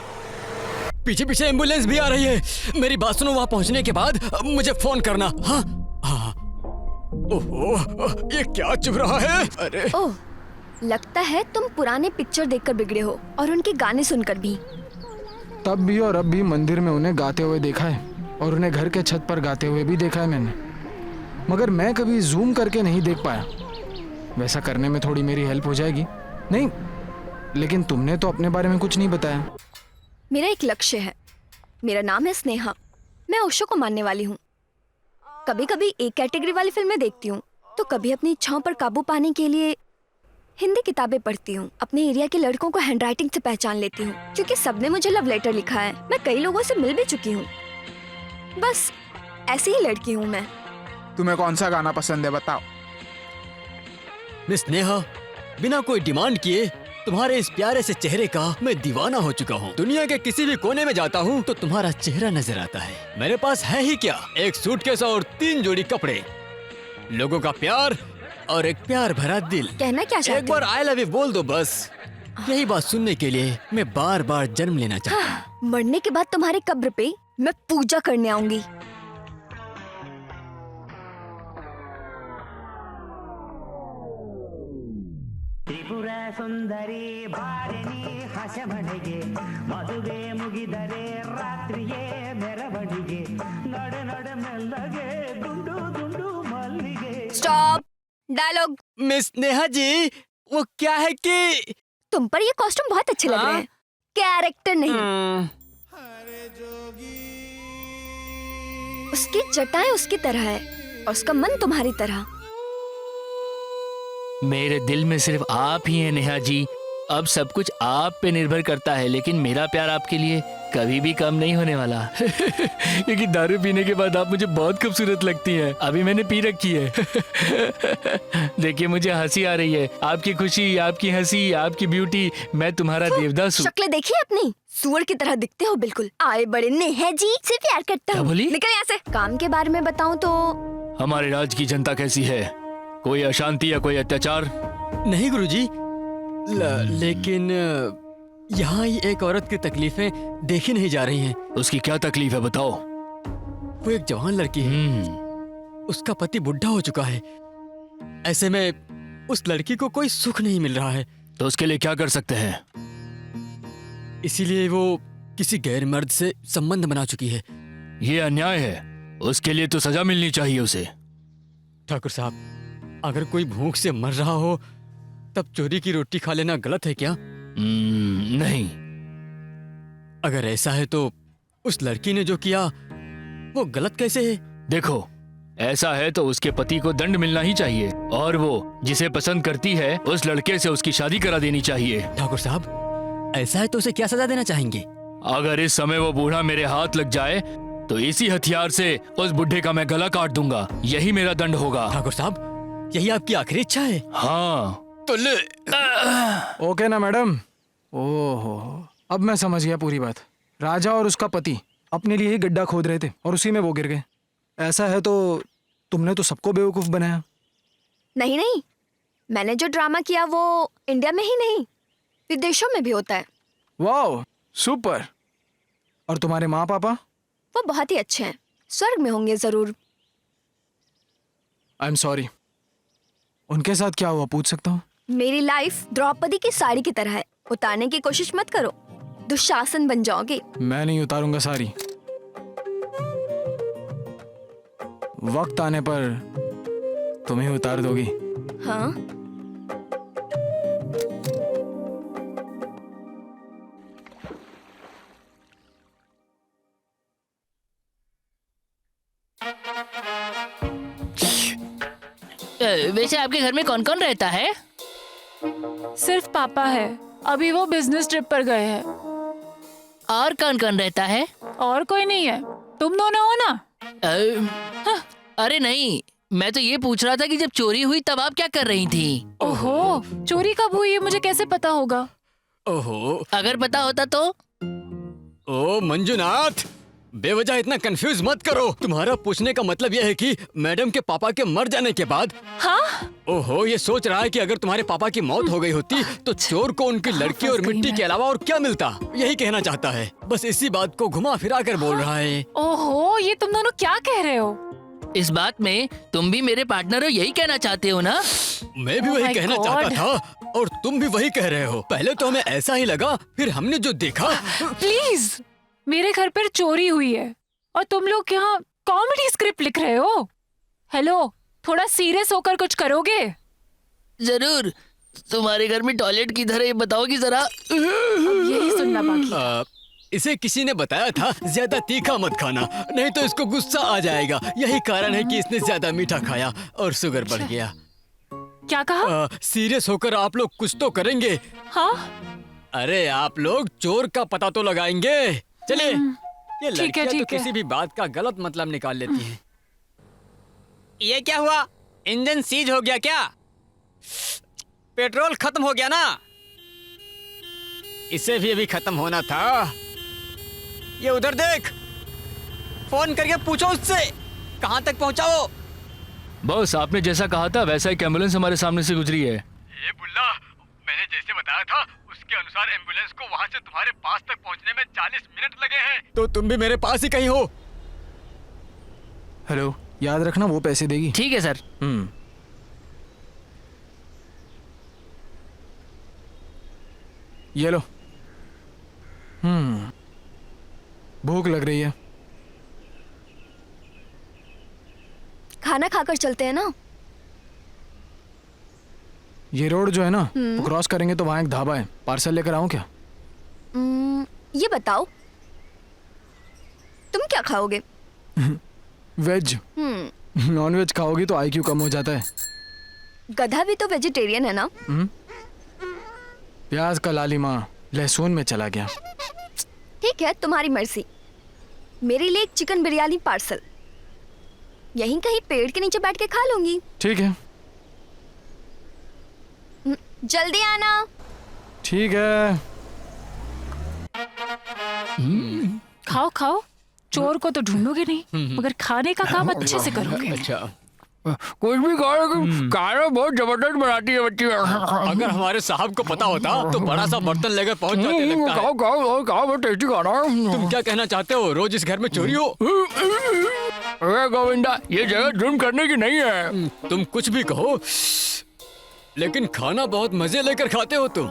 पीछे पीछे एम्बुलेंस भी आ रही है। मेरी बात सुनो, वहां पहुंचने के बाद मुझे फोन करना। हाँ हाँ। ओहो, ये क्या चुभ रहा है? अरे ओह, लगता है तुम पुराने पिक्चर देखकर बिगड़े हो और उनके गाने सुनकर भी। तब भी और अब भी मंदिर में उन्हें गाते हुए देखा है और उन्हें घर के छत पर गाते हुए भी देखा है मैंने, मगर मैं कभी जूम करके नहीं देख पाया। वैसा करने में थोड़ी मेरी हेल्प हो जाएगी? नहीं, लेकिन तुमने तो अपने बारे में कुछ नहीं बताया। मेरा एक लक्ष्य है, मेरा नाम है स्नेहा। मैं ओशो को मानने वाली हूँ। कभी कभी एक कैटेगरी वाली फिल्में देखती हूँ तो कभी अपनी इच्छाओं पर काबू पाने के लिए हिंदी किताबें पढ़ती हूँ। अपने एरिया के लड़कों को हैंडराइटिंग से पहचान लेती हूँ क्योंकि सबने मुझे लव लेटर लिखा है। मैं कई लोगों से मिल भी चुकी हूँ। बस ऐसी ही लड़की हूँ मैं। तुम्हें कौन सा गाना पसंद है बताओ। मिस स्नेहा, बिना कोई डिमांड किए तुम्हारे इस प्यारे से चेहरे का मैं दीवाना हो चुका हूँ। दुनिया के किसी भी कोने में जाता हूँ तो तुम्हारा चेहरा नजर आता है। मेरे पास है ही क्या, एक सूटकेस और 3 जोड़ी कपड़े, लोगों का प्यार और एक प्यार भरा दिल। कहना क्या चाहते एक बार आई लव यू बोल दो बस। यही बात सुनने के लिए मैं बार बार जन्म लेना चाहता हूँ। मरने के बाद तुम्हारे कब्र पे मैं पूजा करने आऊंगी। ತ್ರಿಪುರ ಸುಂದರಿ ಬಾರಿಣಿ ಹಸಮಣಿಗೆ ಮದುವೆ ಮುಗಿದರೆ ರಾತ್ರಿಯೇ ಮೆರವಣಿಗೆ ನಡೆ ನಡೆ ಮೆಲ್ಲಗೆ ದುಂಡು ದುಂಡು ಮಲ್ಲಿಗೆ। Stop dialogue. Miss Sneha ji, वो क्या है कि तुम पर ये कॉस्ट्यूम बहुत अच्छे लग रहे हैं, कैरेक्टर नहीं। उसकी जटाएं उसकी तरह है और उसका मन तुम्हारी तरह। मेरे दिल में सिर्फ आप ही हैं नेहा जी। अब सब कुछ आप पे निर्भर करता है, लेकिन मेरा प्यार आपके लिए कभी भी कम नहीं होने वाला। क्योंकि दारू पीने के बाद आप मुझे बहुत खूबसूरत लगती हैं। अभी मैंने पी रखी है। देखिए मुझे हंसी आ रही है। आपकी खुशी, आपकी हंसी, आपकी ब्यूटी, मैं तुम्हारा देवदास हूँ। शक्ल देखिए अपनी, सुअर की तरह दिखते हो बिल्कुल। आए बड़े नेहा जी से प्यार करता क्या हूँ। बोली? निकल यहाँ से। काम के बारे में बताऊँ तो हमारे राज्य की जनता कैसी है? कोई अशांति या कोई अत्याचार? नहीं गुरुजी, लेकिन यहाँ ही एक औरत की तकलीफें देखी नहीं जा रही हैं। उसकी क्या तकलीफ है बताओ। वो एक जवान लड़की है, उसका पति बुढ़ा हो चुका है। ऐसे में उस लड़की को कोई सुख नहीं मिल रहा है। तो उसके लिए क्या कर सकते हैं? इसीलिए वो किसी गैर मर्द से संबंध बना चुकी है। ये अन्याय है। उसके लिए तो सजा मिलनी चाहिए उसे। ठाकुर साहब, अगर कोई भूख से मर रहा हो तब चोरी की रोटी खा लेना गलत है क्या? नहीं। अगर ऐसा है तो उस लड़की ने जो किया वो गलत कैसे है? देखो, ऐसा है तो उसके पति को दंड मिलना ही चाहिए और वो जिसे पसंद करती है उस लड़के से उसकी शादी करा देनी चाहिए। ठाकुर साहब, ऐसा है तो उसे क्या सजा देना चाहेंगे? अगर इस समय वो बूढ़ा मेरे हाथ लग जाए तो इसी हथियार से उस बुढ़े का मैं गला काट दूंगा। यही मेरा दंड होगा। ठाकुर साहब, यही आपकी आखिरी इच्छा है? हाँ। तो ले। ओके ना मैडम? ओहो, अब मैं समझ गया पूरी बात। राजा और उसका पति अपने लिए ही गड्ढा खोद रहे थे और उसी में वो गिर गए। ऐसा है तो तुमने तो सबको बेवकूफ बनाया। नहीं नहीं, मैंने जो ड्रामा किया वो इंडिया में ही नहीं विदेशों में भी होता है। वाह, सुपर। और तुम्हारे माँ पापा? वो बहुत ही अच्छे हैं, स्वर्ग में होंगे जरूर। I am sorry. उनके साथ क्या हुआ पूछ सकता हूँ? मेरी लाइफ द्रौपदी की साड़ी की तरह है, उतारने की कोशिश मत करो, दुशासन बन जाओगे। मैं नहीं उतारूंगा सारी। वक्त आने पर तुम ही उतार दोगी। हाँ, वैसे आपके घर में कौन कौन रहता है? सिर्फ पापा है, अभी वो बिजनेस ट्रिप पर गए हैं। और कौन कौन रहता है? और कोई नहीं है, तुम दोनों हो ना। अरे नहीं, मैं तो ये पूछ रहा था कि जब चोरी हुई तब आप क्या कर रही थी? ओहो, चोरी कब हुई है मुझे कैसे पता होगा? ओहो, अगर पता होता तो? ओ मंजुनाथ, बेवजह इतना कंफ्यूज मत करो। तुम्हारा पूछने का मतलब यह है कि मैडम के पापा के मर जाने के बाद। हाँ? ओहो, ये सोच रहा है कि अगर तुम्हारे पापा की मौत हो गई होती तो चोर को उनकी लड़की और मिट्टी के अलावा और क्या मिलता, यही कहना चाहता है। बस इसी बात को घुमा फिरा कर बोल रहा है। ओहो, ये तुम दोनों क्या कह रहे हो? इस बात में तुम भी मेरे पार्टनर हो, यही कहना चाहते हो ना? मैं भी Oh वही my कहना God. चाहता था और तुम भी वही कह रहे हो। पहले तो हमें ऐसा ही लगा, फिर हमने जो देखा। प्लीज, मेरे घर पर चोरी हुई है और तुम लोग यहाँ कॉमेडी स्क्रिप्ट लिख रहे हो। हेलो, थोड़ा सीरियस होकर कुछ करोगे? जरूर। तुम्हारे घर में टॉयलेट किधर है ये बताओगी जरा। अब यही सुनना बाकी। इसे किसी ने बताया था ज्यादा तीखा मत खाना, नहीं तो इसको गुस्सा आ जाएगा। यही कारण है कि इसने ज्यादा मीठा खाया और शुगर बढ़ गया। क्या कहा? सीरियस होकर आप लोग कुछ तो करेंगे। हाँ? अरे आप लोग चोर का पता तो लगाएंगे। चलिए, ये ठीक है, लड़कियां तो ठीक है। किसी भी बात का गलत मतलब निकाल लेती हैं। ये क्या हुआ? इंजन सीज हो गया क्या? पेट्रोल खत्म हो गया ना? इसे भी अभी खत्म होना था। ये उधर देख, फोन करके पूछो उससे कहाँ तक पहुँचा वो। बस आपने जैसा कहा था वैसा एक एम्बुलेंस हमारे सामने से गुजरी है। ये बुल्ला, मैंने जैसे बताया था उसके अनुसार एम्बुलेंस को वहाँ से तुम्हारे पास तक पहुँचने में 40 मिनट लगे हैं। तो तुम भी मेरे पास ही कहीं हो। हेलो, याद रखना वो पैसे देगी। ठीक है सर। ये लो। भूख लग रही है। खाना खाकर चलते हैं ना। ये रोड जो है ना, वो क्रॉस करेंगे तो वहाँ एक ढाबा है, पार्सल लेकर आऊँ क्या? ये बताओ, तुम क्या खाओगे? वेज। नॉन वेज खाओगी तो IQ कम हो जाता है। गधा भी तो वेजिटेरियन है ना। प्याज का लालिमा लहसुन में चला गया। ठीक है, तुम्हारी मर्जी। मेरे लिए एक चिकन बिरयानी पार्सल। यहीं कहीं पेड़ के नीचे बैठ के खा लूंगी। ठीक है। जल्दी आना। ठीक है। खाओ खाओ, चोर को तो ढूंढोगे नहीं, मगर खाने का काम अच्छे से करोगे। अच्छा, कुछ भी खाना बहुत जबरदस्त बनाती है बच्ची। अगर हमारे साहब को पता होता तो बड़ा सा बर्तन लेकर पहुंच जाते लगता है। खाओ बहुत टेस्टी खाना। तुम क्या कहना चाहते हो? रोज इस घर में चोरी हो? अरे गोविंदा, ये जगह जुर्म करने की नहीं है। तुम कुछ भी कहो, लेकिन खाना बहुत मजे लेकर खाते हो तुम।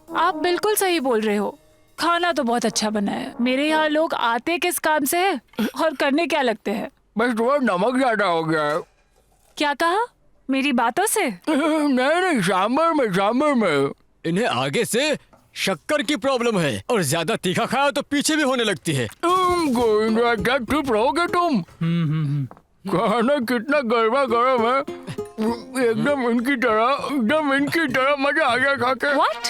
आप बिल्कुल सही बोल रहे हो, खाना तो बहुत अच्छा बना है। मेरे यहाँ लोग आते किस काम से है और करने क्या लगते हैं? बस थोड़ा नमक ज्यादा हो गया है। क्या कहा? मेरी बातों से? नहीं, सांबर में। इन्हें आगे से शक्कर की प्रॉब्लम है और ज्यादा तीखा खाया तो पीछे भी होने लगती है। गोविंदा, क्या चुप रहोगे तुम? खाना कितना गर्मा गर्म है, एकदम इनकी तरह मजा आ गया खा के। What?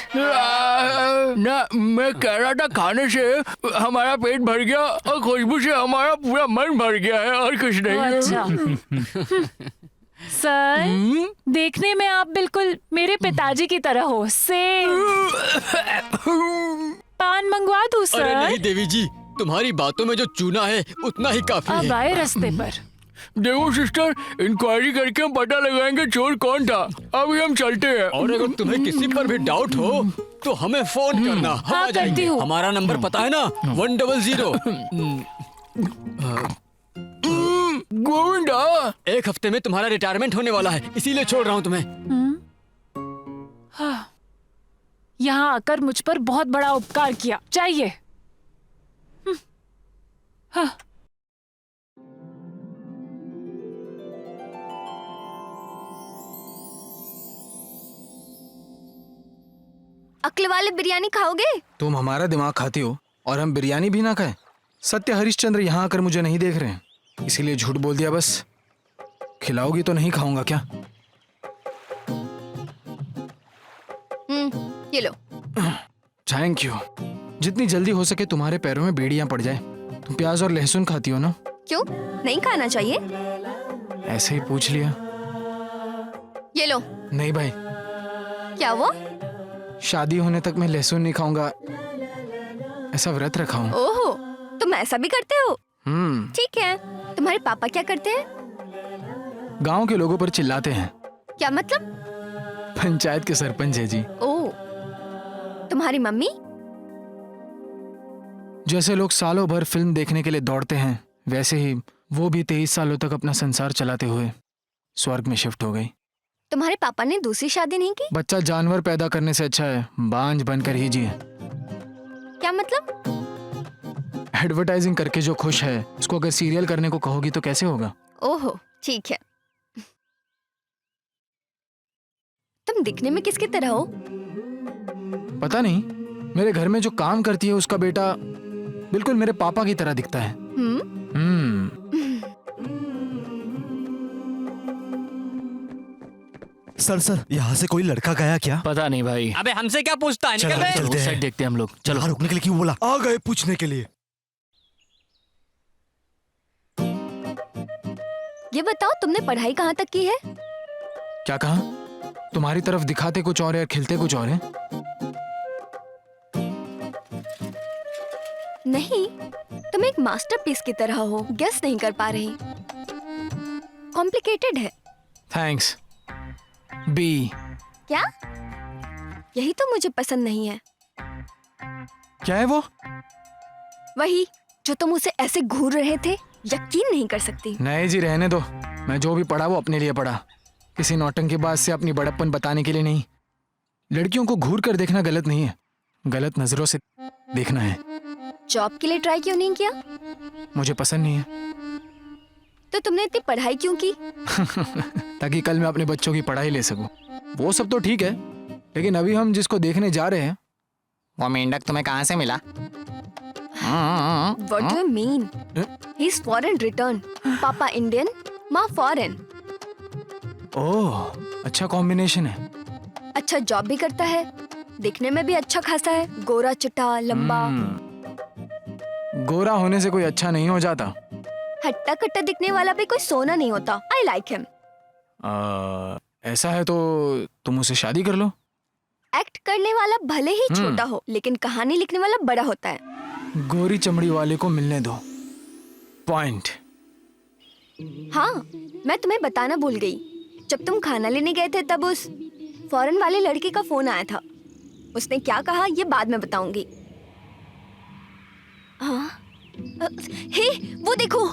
ना, मैं कह रहा था खाने से हमारा पेट भर गया और खुशबू से हमारा पूरा मन भर गया है, और कुछ नहीं है। अच्छा। सर, देखने में आप बिल्कुल मेरे पिताजी की तरह हो। पान मंगवा दूं सर? अरे नहीं देवी जी, तुम्हारी बातों में जो चूना है उतना ही काफी अब है। आए रास्ते पर। देखो सिस्टर, इंक्वायरी करके हम पता लगाएंगे चोर कौन था। अभी हम चलते हैं। और अगर तुम्हें किसी पर भी डाउट हो तो हमें फोन करना, हम हाँ, आ जाएंगे। करती हूँ। हमारा नंबर पता है ना, 100। गोविंदा, एक हफ्ते में तुम्हारा रिटायरमेंट होने वाला है, इसीलिए छोड़ रहा हूँ तुम्हें। हाँ, यहाँ आकर मुझ पर बहुत बड़ा उपकार किया, चाहिए। हाँ। अक्ल वाले बिरयानी खाओगे? तुम हमारा दिमाग खाती हो और हम बिरयानी भी ना खाएं। सत्य हरिश्चंद्र यहाँ आकर मुझे नहीं देख रहे हैं, इसीलिए झूठ बोल दिया बस। खिलाओगी तो नहीं खाऊंगा क्या? ये लो। Thank you. जितनी जल्दी हो सके तुम्हारे पैरों में बेड़ियां पड़ जाए। तुम प्याज और लहसुन खाती हो ना? क्यों नहीं खाना चाहिए? ऐसे ही पूछ लिया। ये लो। नहीं भाई, क्या वो? शादी होने तक मैं लहसुन नहीं खाऊंगा, ऐसा व्रत रखा हूँ। ओहो, तुम ऐसा भी करते हो? हम्म। ठीक है। तुम्हारे पापा क्या करते हैं? गांव के लोगों पर चिल्लाते हैं। क्या मतलब? पंचायत के सरपंच है जी। ओह, तुम्हारी मम्मी? जैसे लोग सालों भर फिल्म देखने के लिए दौड़ते हैं, वैसे ही वो भी 23 सालों तक अपना संसार चलाते हुए स्वर्ग में शिफ्ट हो गई। तुम्हारे पापा ने दूसरी शादी नहीं की? बच्चा जानवर पैदा करने से अच्छा है बांझ बनकर ही जिए। क्या मतलब? एडवर्टाइजिंग करके जो खुश है, उसको अगर सीरियल करने को कहोगी तो कैसे होगा? ओहो, ठीक है। तुम दिखने में किसकी तरह हो? पता नहीं, मेरे घर में जो काम करती है उसका बेटा बिल्कुल मेरे पापा की तरह दिखता है। सर यहाँ से कोई लड़का गया क्या? पता नहीं भाई। अबे हमसे क्या पूछता है? निकल बे। चलते उस हैं। साइड देखते हैं हम लोग। चलो। यहाँ रुकने के लिए क्यों बोला? आ गए पूछने के लिए। ये बताओ, तुमने पढ़ाई कहाँ तक की है? क्या कहा? तुम्हारी तरफ दिखाते कुछ और है और खिलते कुछ और है। नहीं, तुम एक मास्टरपीस की तरह हो, गेस नहीं कर पा रही। कॉम्प्लिकेटेड है। थैंक्स। बी। क्या? यही तो मुझे पसंद नहीं है। क्या है वो? वही जो तुम उसे ऐसे घूर रहे थे, यकीन नहीं कर सकती। नहीं जी, रहने दो। मैं जो भी पढ़ा वो अपने लिए पढ़ा, किसी नौटंकीबाज से अपनी बड़प्पन बताने के लिए नहीं। लड़कियों को घूर कर देखना गलत नहीं है, गलत नजरों से देखना है। जॉब के लिए ट्राई क्यों नहीं किया? मुझे पसंद नहीं है। तो तुमने इतनी पढ़ाई क्यों की? ताकि कल मैं अपने बच्चों की पढ़ाई ले सकूं। वो सब तो ठीक है, लेकिन अभी हम जिसको देखने जा रहे हैं, वो मेंढक तुम्हें कहाँ से मिला? What do you mean? He's foreign return. पापा इंडियन, माँ फॉरेन। ओह, अच्छा कॉम्बिनेशन है। अच्छा जॉब भी करता है, दिखने में भी अच्छा खासा है, गोरा चिट्टा लंबा। गोरा होने से कोई अच्छा नहीं हो जाता। हट्टा कट्टा दिखने वाला भी कोई सोना नहीं होता। I like him. ऐसा है तो तुम उससे शादी कर लो। एक्ट करने वाला भले ही छोटा हो, लेकिन कहानी लिखने वाला बड़ा होता है। गोरी चमड़ी वाले को मिलने दो। पॉइंट। हाँ, मैं तुम्हें बताना भूल गई। जब तुम खाना लेने गए थे तब उस फॉरेन वाले लड़के का फोन आया था। उसने क्या कहा ये बाद में बताऊंगी। हाँ, हे वो देखो।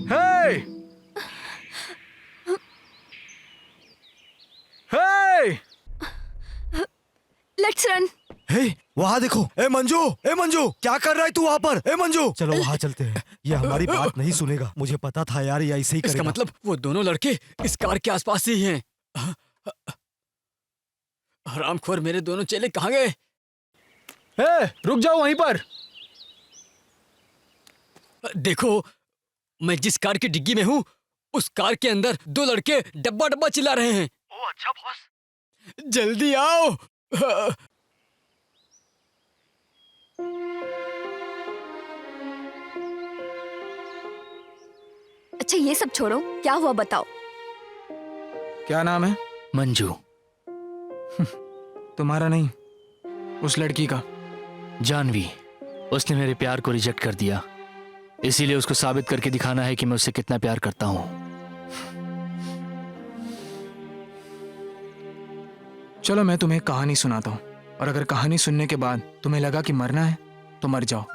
हे! हे! Let's run. हे, वहाँ देखो। ए मंजू, क्या कर रहा है तू वहाँ पर? ए मंजू, चलो वहाँ चलते हैं। ये हमारी बात नहीं सुनेगा। मुझे पता था यार, ये ऐसे ही इसका करेगा। मतलब वो दोनों लड़के इस कार के आसपास ही हैं। हरामखोर मेरे दोनों चेले कहाँ गए? हे, रुक जाओ वहीं पर। देखो, मैं जिस कार की डिग्गी में हूँ, उस कार के अंदर दो लड़के डब्बा डब्बा चिल्ला रहे हैं। ओ अच्छा बॉस, जल्दी आओ। अच्छा ये सब छोड़ो, क्या हुआ बताओ। क्या नाम है? मंजू। तुम्हारा नहीं, उस लड़की का। जानवी। उसने मेरे प्यार को रिजेक्ट कर दिया, इसीलिए उसको साबित करके दिखाना है कि मैं उससे कितना प्यार करता हूँ। चलो मैं तुम्हें एक कहानी सुनाता हूँ, और अगर कहानी सुनने के बाद तुम्हें लगा कि मरना है तो मर जाओ।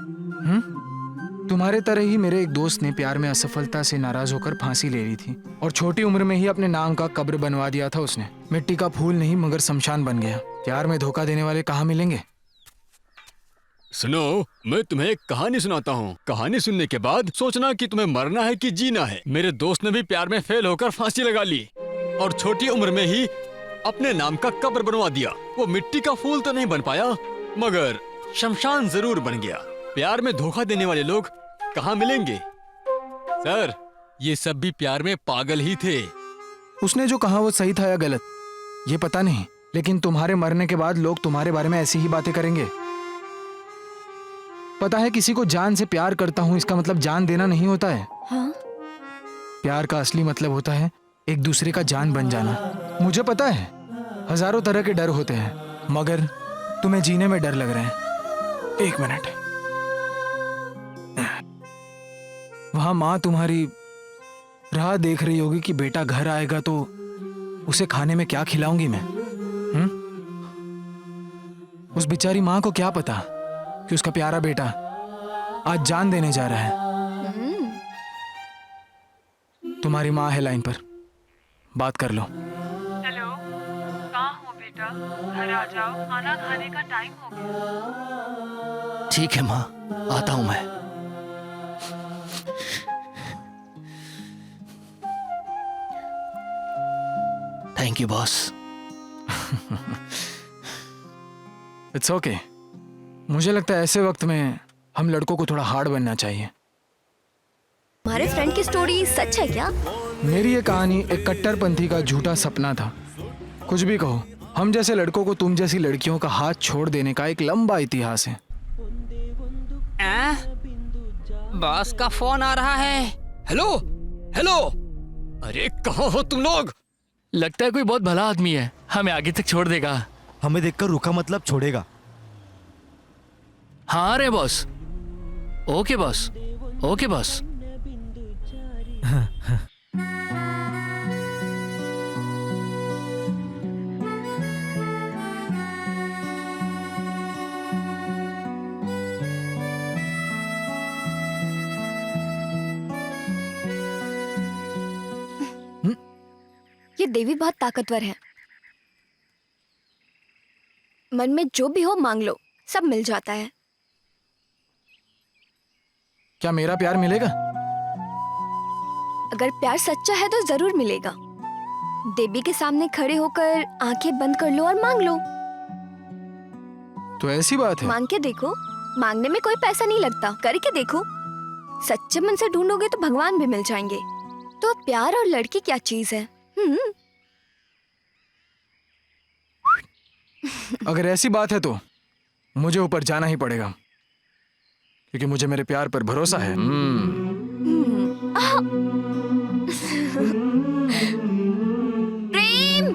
तुम्हारे तरह ही मेरे एक दोस्त ने प्यार में असफलता से नाराज होकर फांसी ले ली थी और छोटी उम्र में ही अपने नाम का कब्र बनवा दिया था उसने। मिट्टी का फूल नहीं मगर शमशान बन गया। प्यार में धोखा देने वाले कहाँ मिलेंगे? सुनो, मैं तुम्हें एक कहानी सुनाता हूँ। कहानी सुनने के बाद सोचना कि तुम्हें मरना है कि जीना है। मेरे दोस्त ने भी प्यार में फेल होकर फांसी लगा ली और छोटी उम्र में ही अपने नाम का कब्र बनवा दिया। वो मिट्टी का फूल तो नहीं बन पाया मगर शमशान जरूर बन गया। प्यार में धोखा देने वाले लोग कहाँ मिलेंगे? सर, ये सब भी प्यार में पागल ही थे। उसने जो कहा वो सही था या गलत ये पता नहीं, लेकिन तुम्हारे मरने के बाद लोग तुम्हारे बारे में ऐसी ही बातें करेंगे। पता है, किसी को जान से प्यार करता हूँ इसका मतलब जान देना नहीं होता है। हाँ? प्यार का असली मतलब होता है एक दूसरे का जान बन जाना। मुझे पता है हजारों तरह के डर होते हैं मगर तुम्हें जीने में डर लग रहा है। एक मिनट, वहां माँ तुम्हारी राह देख रही होगी कि बेटा घर आएगा तो उसे खाने में क्या खिलाऊंगी मैं। उस बेचारी माँ को क्या पता कि उसका प्यारा बेटा आज जान देने जा रहा है। तुम्हारी माँ है लाइन पर, बात कर लो। हेलो, कहाँ हो बेटा? घर आ जाओ, खाना खाने का टाइम हो गया। ठीक है माँ, आता हूँ मैं। Thank you boss. It's okay. मुझे लगता है ऐसे वक्त में हम लड़कों को थोड़ा हार्ड बनना चाहिए। तुम्हारे फ्रेंड की स्टोरी सच है क्या? मेरी ये कहानी एक कट्टरपंथी का झूठा सपना था। कुछ भी कहो, हम जैसे लड़कों को तुम जैसी लड़कियों का हाथ छोड़ देने का एक लंबा इतिहास है। बॉस का फोन आ रहा है। हेलो हेलो, अरे कहाँ हो तुम लोग? लगता है कोई बहुत भला आदमी है, हमें आगे तक छोड़ देगा। हमें देखकर रुका मतलब छोड़ेगा। हाँ रे boss. Okay boss, okay boss. ये देवी बहुत ताकतवर है। मन में जो भी हो मांग लो, सब मिल जाता है। क्या मेरा प्यार मिलेगा? अगर प्यार सच्चा है तो जरूर मिलेगा। देवी के सामने खड़े होकर आंखें बंद कर लो और मांग लो। तो ऐसी बात है। मांग के देखो, मांगने में कोई पैसा नहीं लगता। करके देखो, सच्चे मन से ढूंढोगे तो भगवान भी मिल जाएंगे। तो प्यार और लड़की क्या चीज है? अगर ऐसी बात है तो मुझे ऊपर जाना ही पड़ेगा क्योंकि मुझे मेरे प्यार पर भरोसा है। प्रेम,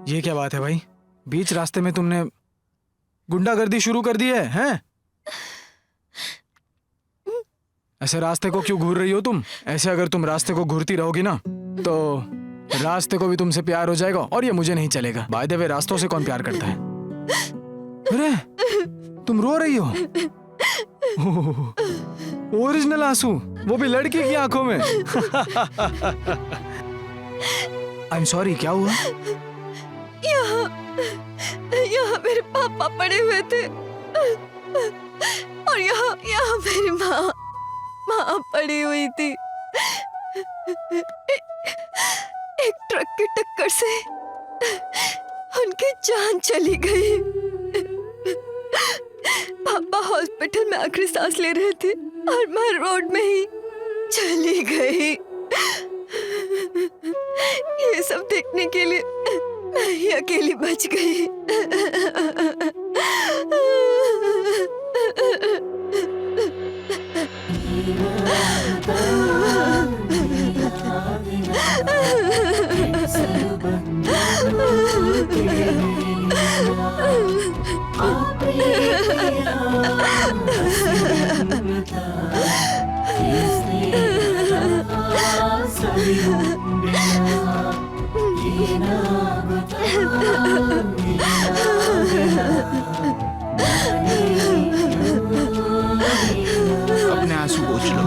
ये क्या बात है भाई? बीच रास्ते में तुमने गुंडागर्दी शुरू कर दी है, हैं? ऐसे रास्ते को क्यों घूर रही हो तुम? ऐसे अगर तुम रास्ते को घूरती रहोगी ना तो रास्ते को भी तुमसे प्यार हो जाएगा और ये मुझे नहीं चलेगा। बाय द वे, रास्तों से कौन प्यार करता है? अरे तुम रो रही हो? ओरिजिनल आंसू, वो भी लड़की की आंखों में। आई एम सॉरी, क्या हुआ? यहाँ मेरे पापा पड़े हुए थे और यहाँ मेरी माँ पड़ी हुई थी। एक ट्रक की टक्कर से उनकी जान चली गई। पापा हॉस्पिटल में आखिरी सांस ले रहे थे और मैं रोड में ही चली गई। ये सब देखने के लिए मैं ही अकेली बच गई। अपने आंसू पोंछ लो।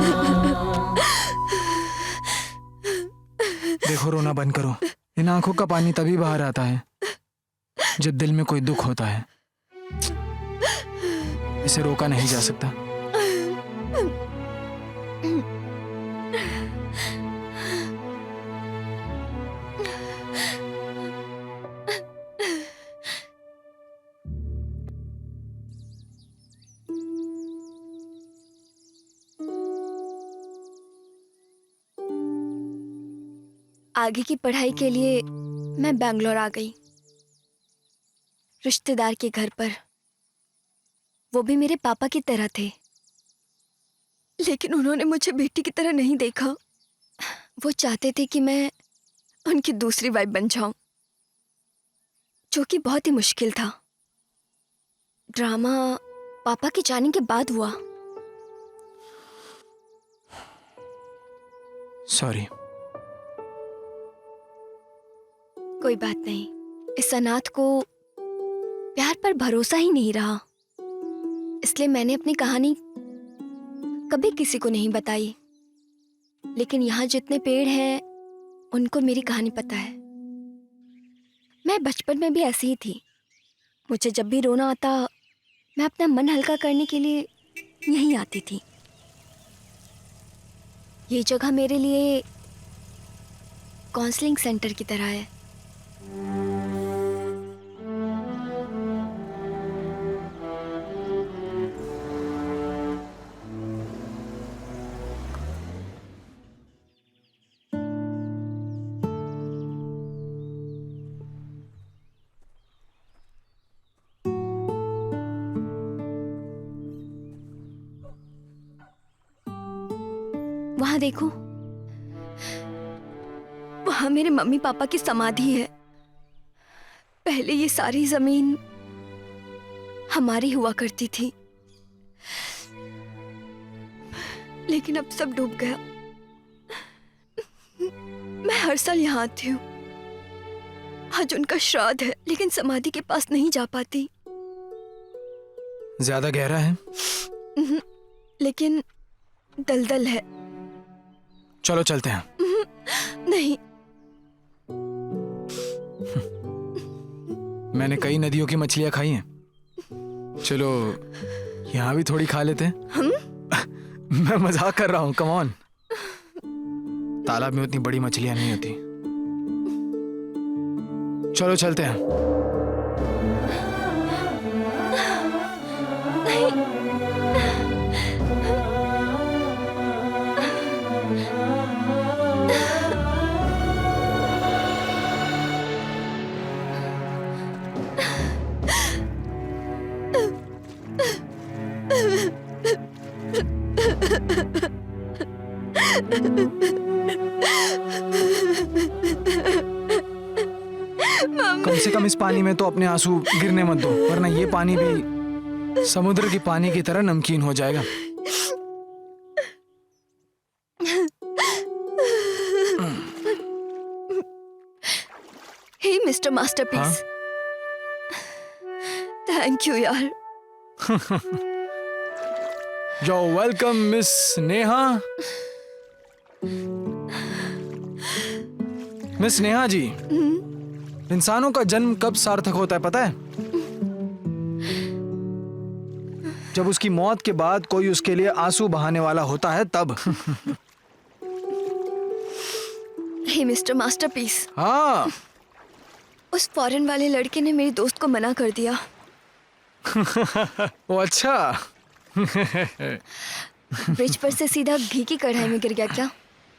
देखो, रोना बंद करो। इन आंखों का पानी तभी बाहर आता है जब दिल में कोई दुख होता है। इसे रोका नहीं जा सकता। आगे की पढ़ाई के लिए मैं बैंगलोर आ गई, रिश्तेदार के घर पर। वो भी मेरे पापा की तरह थे, लेकिन उन्होंने मुझे बेटी की तरह नहीं देखा। वो चाहते थे कि मैं उनकी दूसरी वाइफ बन जाऊं, जो कि बहुत ही मुश्किल था। ड्रामा पापा के जाने के बाद हुआ। सॉरी। कोई बात नहीं। इस अनाथ को प्यार पर भरोसा ही नहीं रहा, इसलिए मैंने अपनी कहानी कभी किसी को नहीं बताई। लेकिन यहाँ जितने पेड़ हैं उनको मेरी कहानी पता है। मैं बचपन में भी ऐसी ही थी। मुझे जब भी रोना आता, मैं अपना मन हल्का करने के लिए यहीं आती थी। ये जगह मेरे लिए काउंसलिंग सेंटर की तरह है। वहां देखो, वहां मेरे मम्मी पापा की समाधि है। पहले ये सारी जमीन हमारी हुआ करती थी, लेकिन अब सब डूब गया। मैं हर साल यहाँ आती हूँ। आज उनका श्राद्ध है, लेकिन समाधि के पास नहीं जा पाती। ज्यादा गहरा है? लेकिन दलदल है। चलो चलते हैं। नहीं। मैंने कई नदियों की मछलियां खाई हैं। चलो यहाँ भी थोड़ी खा लेते हैं। मैं मजाक कर रहा हूँ, कम ऑन। तालाब में उतनी बड़ी मछलियां नहीं होती। चलो चलते हैं। कम से कम इस पानी में तो अपने आंसू गिरने मत दो, वरना ये पानी भी समुद्र के पानी की तरह नमकीन हो जाएगा। Hey mister masterpiece, thank you यार। Yo welcome miss Neha. Miss Neha ji, इंसानों का जन्म कब सार्थक होता है पता है? जब उसकी मौत के बाद कोई उसके लिए आंसू बहाने वाला होता है तब। हे मिस्टर मास्टरपीस, हाँ। उस फॉरेन वाले लड़के ने मेरी दोस्त को मना कर दिया। वो अच्छा। ब्रिज पर से सीधा घी की कढ़ाई में गिर गया क्या?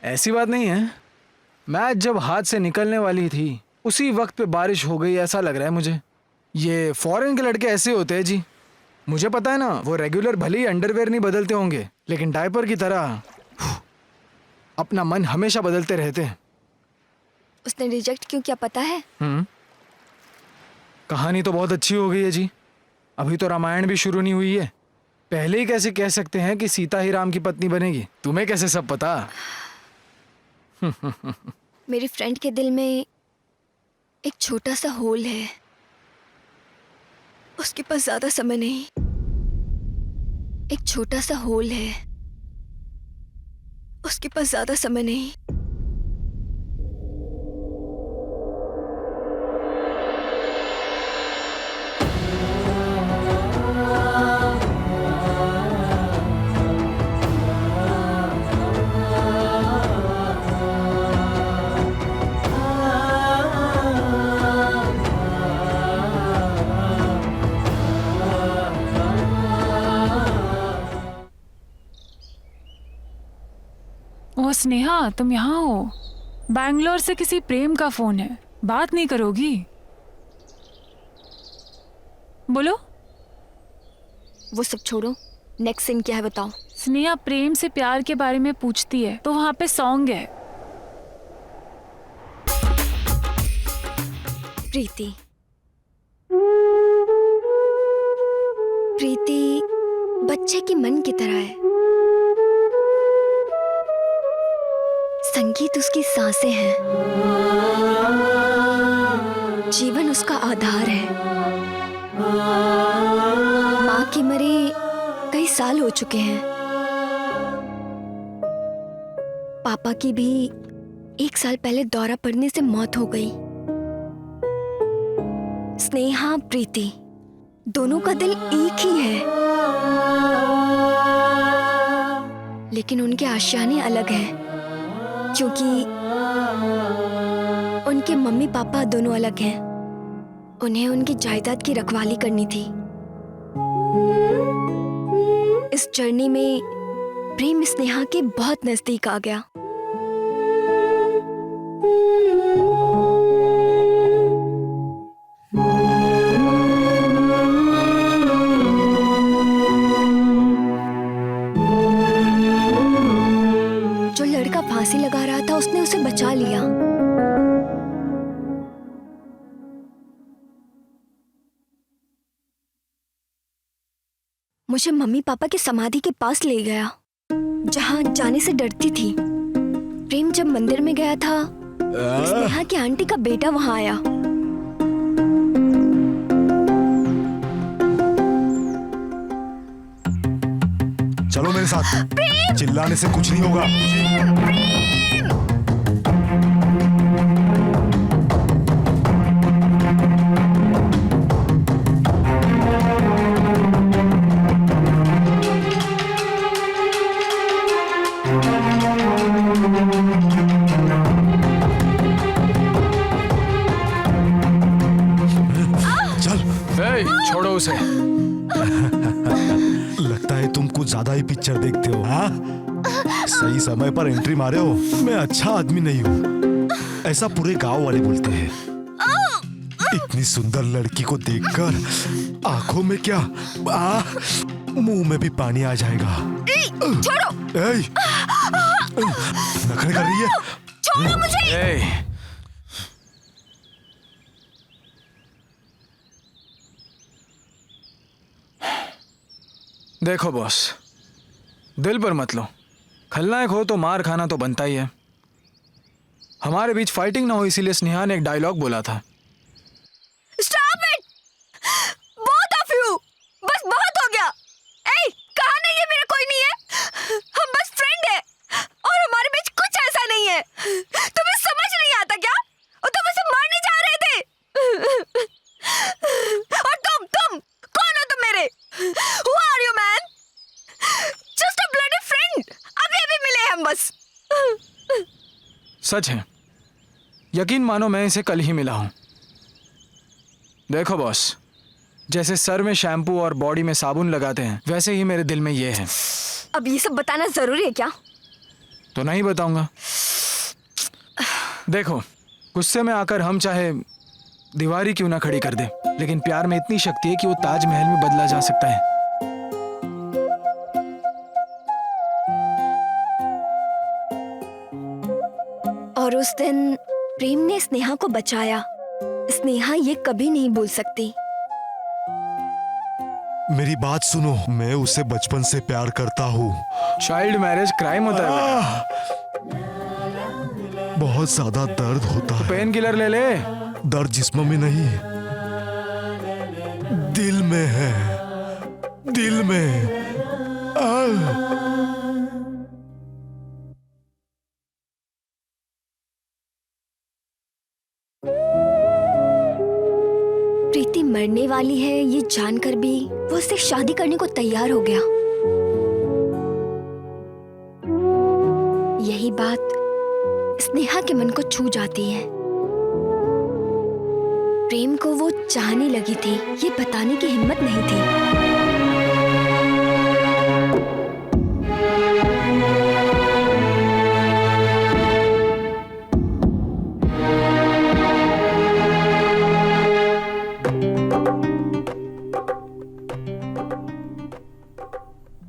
ऐसी बात नहीं है। मैच जब हाथ से निकलने वाली थी उसी वक्त पे बारिश हो गई, ऐसा लग रहा है मुझे। ये फॉरेन के लड़के ऐसे होते हैं जी। मुझे पता है ना, वो रेगुलर भले ही अंडरवेयर नहीं बदलते होंगे, लेकिन डायपर की तरह अपना मन हमेशा बदलते रहते हैं। उसने रिजेक्ट क्यों किया पता है? कहानी तो बहुत अच्छी हो गई है जी। अभी तो रामायण भी शुरू नहीं हुई है, पहले ही कैसे कह सकते हैं कि सीता ही राम की पत्नी बनेगी? तुम्हें कैसे सब पता? मेरी फ्रेंड के दिल में एक छोटा सा होल है। उसके पास ज्यादा समय नहीं। एक छोटा सा होल है, उसके पास ज्यादा समय नहीं। ओ स्नेहा, तुम यहाँ हो? बैंगलोर से किसी प्रेम का फोन है, बात नहीं करोगी? बोलो। वो सब छोड़ो, नेक्स्ट सीन क्या है बताओ। स्नेहा प्रेम से प्यार के बारे में पूछती है तो वहां पे सॉन्ग है। प्रीति, प्रीति बच्चे की मन की तरह है। संगीत उसकी सांसें हैं, जीवन उसका आधार है। माँ के मरे कई साल हो चुके हैं। पापा की भी 1 साल पहले दौरा पड़ने से मौत हो गई। स्नेहा प्रीति दोनों का दिल एक ही है, लेकिन उनके आशियाने अलग हैं, क्योंकि उनके मम्मी पापा दोनों अलग हैं। उन्हें उनकी जायदाद की रखवाली करनी थी। इस जर्नी में प्रेम स्नेहा के बहुत नजदीक आ गया। जो लड़का फांसी लगा रहा था उसने उसे बचा लिया। मुझे मम्मी पापा की समाधि के पास ले गया, जहां जाने से डरती थी। प्रेम जब मंदिर में गया था, स्नेहा की आंटी का बेटा वहां आया। चलो मेरे साथ, चिल्लाने से कुछ नहीं होगा। छोड़ो उसे। लगता है तुम कुछ ज्यादा ही पिक्चर देखते हो। हाँ, सही समय पर एंट्री मारे हो। मैं अच्छा आदमी नहीं हूँ, ऐसा पूरे गांव वाले बोलते हैं। इतनी सुंदर लड़की को देखकर आंखों में क्या, मुंह में भी पानी आ जाएगा। छोड़ो। नखरे कर रही है। छोड़ो मुझे। देखो बॉस, दिल पर मत लो। खलनायक हो तो मार खाना तो बनता ही है। हमारे बीच फाइटिंग ना हो, इसीलिए स्नेहा ने एक डायलॉग बोला था। Stop it! Both of you! बस बहुत हो गया। कहा नहीं है मेरा कोई नहीं है। हम बस फ्रेंड है और हमारे बीच कुछ ऐसा नहीं है। तुम्हें समझ नहीं आता क्या? और तुम उसे मारने जा रहे थे। सच है। यकीन मानो मैं इसे कल ही मिला हूँ। देखो बॉस, जैसे सर में शैम्पू और बॉडी में साबुन लगाते हैं वैसे ही मेरे दिल में ये है। अब ये सब बताना जरूरी है क्या? तो नहीं बताऊंगा। देखो, गुस्से में आकर हम चाहे दीवारी क्यों ना खड़ी कर दे, लेकिन प्यार में इतनी शक्ति है कि वो ताजमहल में बदला जा सकता है। और उस दिन प्रेम ने स्नेहा को बचाया। स्नेहा ये कभी नहीं भूल सकती। मेरी बात सुनो, मैं उसे बचपन से प्यार करता हूँ। चाइल्ड मैरिज क्राइम होता है बेटा। बहुत ज्यादा दर्द होता है। पेन किलर ले ले। दर्द जिस्म में नहीं, दिल में है, दिल में। प्रीति मरने वाली है ये जानकर भी वो उससे शादी करने को तैयार हो गया। यही बात स्नेहा के मन को छू जाती है। प्रेम को वो चाहने लगी थी, ये बताने की हिम्मत नहीं थी।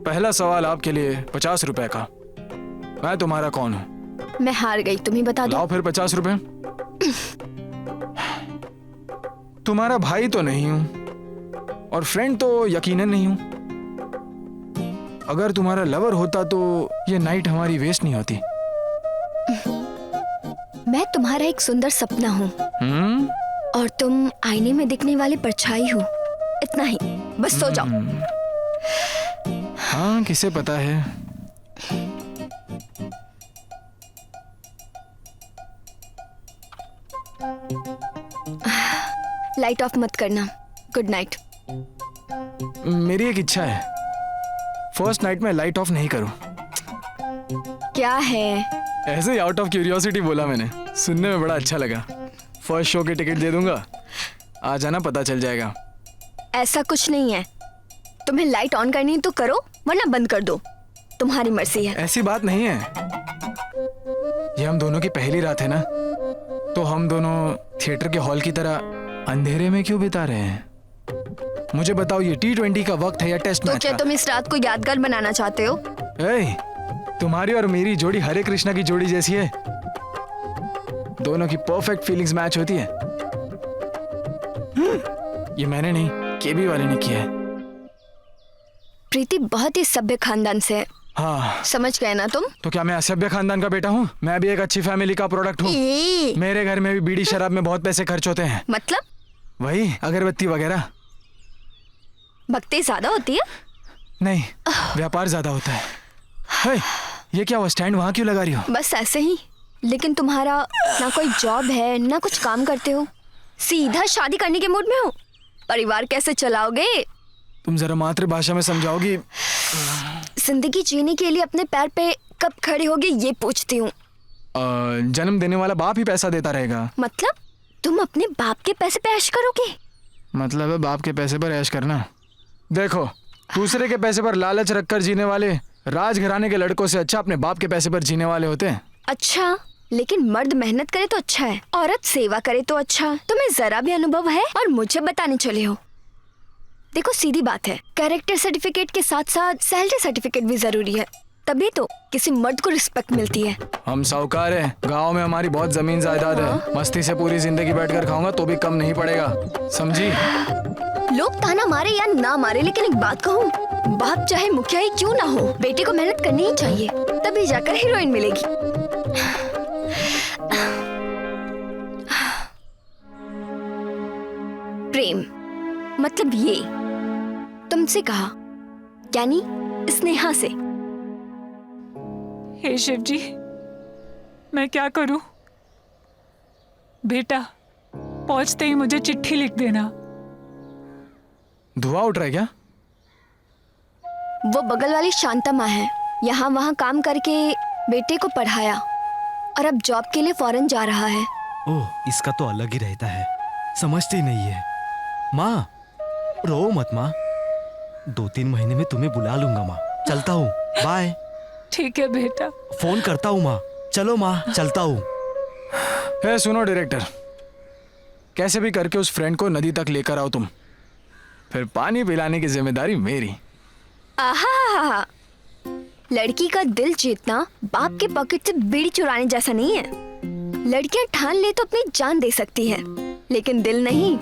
पहला सवाल आपके लिए 50 रुपए का। मैं तुम्हारा कौन हूँ? मैं हार गई, तुम ही बता दो। लाओ फिर 50 रुपए। तुम्हारा भाई तो नहीं हूं और फ्रेंड तो यकीनन नहीं हूं। अगर तुम्हारा लवर होता तो ये नाइट हमारी वेस्ट नहीं होती। मैं तुम्हारा एक सुंदर सपना हूँ और तुम आईने में दिखने वाली परछाई हो। इतना ही, बस सो जाओ। हाँ, किसे पता है। लाइट ऑफ मत करना। Good night. मेरी एक इच्छा है, फर्स्ट नाइट में लाइट ऑफ नहीं करूं। क्या है? ऐसे ही आउट ऑफ क्यूरियोसिटी बोला मैंने, सुनने में बड़ा अच्छा लगा। फर्स्ट शो के टिकट दे दूंगा, आ जाना, पता चल जाएगा। ऐसा कुछ नहीं है, तुम्हें लाइट ऑन करनी है तो करो वरना बंद कर दो, तुम्हारी मर्जी है। ऐसी बात नहीं है, ये हम दोनों की पहली रात है ना, तो हम दोनों थिएटर के हॉल की तरह अंधेरे में क्यों बिता रहे हैं? मुझे बताओ, ये T20 का वक्त है या टेस्ट तो मैच क्या का? तुम इस रात को यादगार बनाना चाहते हो? तुम्हारी और मेरी जोड़ी हरे कृष्णा की जोड़ी जैसी है। दोनों की परफेक्ट फीलिंग्स मैच होती है। ये मैंने नहीं, केबी वाले ने किया है। प्रीति बहुत ही सभ्य खानदान से है। हाँ, समझ गए ना तुम? तो क्या मैं असभ्य खानदान का बेटा हूँ? मैं भी एक अच्छी फैमिली का प्रोडक्ट हूँ। मेरे घर में भी बीड़ी शराब में बहुत पैसे खर्च होते हैं। मतलब? वही अगरबत्ती वगैरह। भक्ति ज्यादा होती है? नहीं, व्यापार ज्यादा होता है। हे, ये क्या, वो स्टैंड वहाँ क्यों लगा रही हो? बस ऐसे ही। लेकिन तुम्हारा ना कोई जॉब है ना कुछ काम करते हो, सीधा शादी करने के मूड में हो। परिवार कैसे चलाओगे? तुम जरा मातृभाषा में समझाओगी? जिंदगी जीने के लिए अपने पैर पे कब खड़े होगे ये पूछती हूँ। जन्म देने वाला बाप ही पैसा देता रहेगा। मतलब तुम अपने बाप के पैसे पे ऐश करोगे? मतलब है बाप के पैसे पर ऐश करना। देखो, दूसरे के पैसे पर लालच रखकर जीने वाले राजघराने के लड़कों से अच्छा अपने बाप के पैसे पर जीने वाले होते हैं। अच्छा, लेकिन मर्द मेहनत करे तो अच्छा है, औरत सेवा करे तो अच्छा। तुम्हें जरा भी अनुभव है और मुझे बताने चले हो। देखो, सीधी बात है, कैरेक्टर सर्टिफिकेट के साथ साथ सैलरी सर्टिफिकेट भी जरूरी है, तभी तो किसी मर्द को रिस्पेक्ट मिलती है। हम साहूकार हैं, गांव में हमारी बहुत जमीन जायदाद है। मस्ती से पूरी जिंदगी बैठकर खाऊंगा तो भी कम नहीं पड़ेगा, समझी? लोग ताना मारे या ना मारे, लेकिन एक बात कहूँ, बाप चाहे मुखिया ही क्यों ना हो, बेटे को मेहनत करनी ही चाहिए, तभी जाकर हीरोइन मिलेगी। प्रेम मतलब ये तुमसे कहा, यानी स्नेहा से। हे शिव जी, मैं क्या करूं? बेटा, पहुंचते ही मुझे चिट्ठी लिख देना। धुआं उठ रहा है क्या? वो बगल वाली शांता माँ है, यहाँ वहाँ काम करके बेटे को पढ़ाया। और अब जॉब के लिए फॉरेन जा रहा है। ओह, इसका तो अलग ही रहता है, समझती ही नहीं है। माँ, रो मत माँ, 2-3 महीने में तुम्हें बुला लूंगा माँ। चलता हूँ, बाय। ठीक है बेटा। फोन करता हूँ माँ। चलो माँ, चलता हूँ। है सुनो डायरेक्टर, कैसे भी करके उस फ्रेंड को नदी तक लेकर आओ तुम, फिर पानी पिलाने की जिम्मेदारी मेरी। आहा, लड़की का दिल जीतना बाप के पॉकेट से बीड़ी चुराने जैसा नहीं है। लड़कियां ठान ले तो अपनी जान दे सकती है, लेकिन दिल नहीं।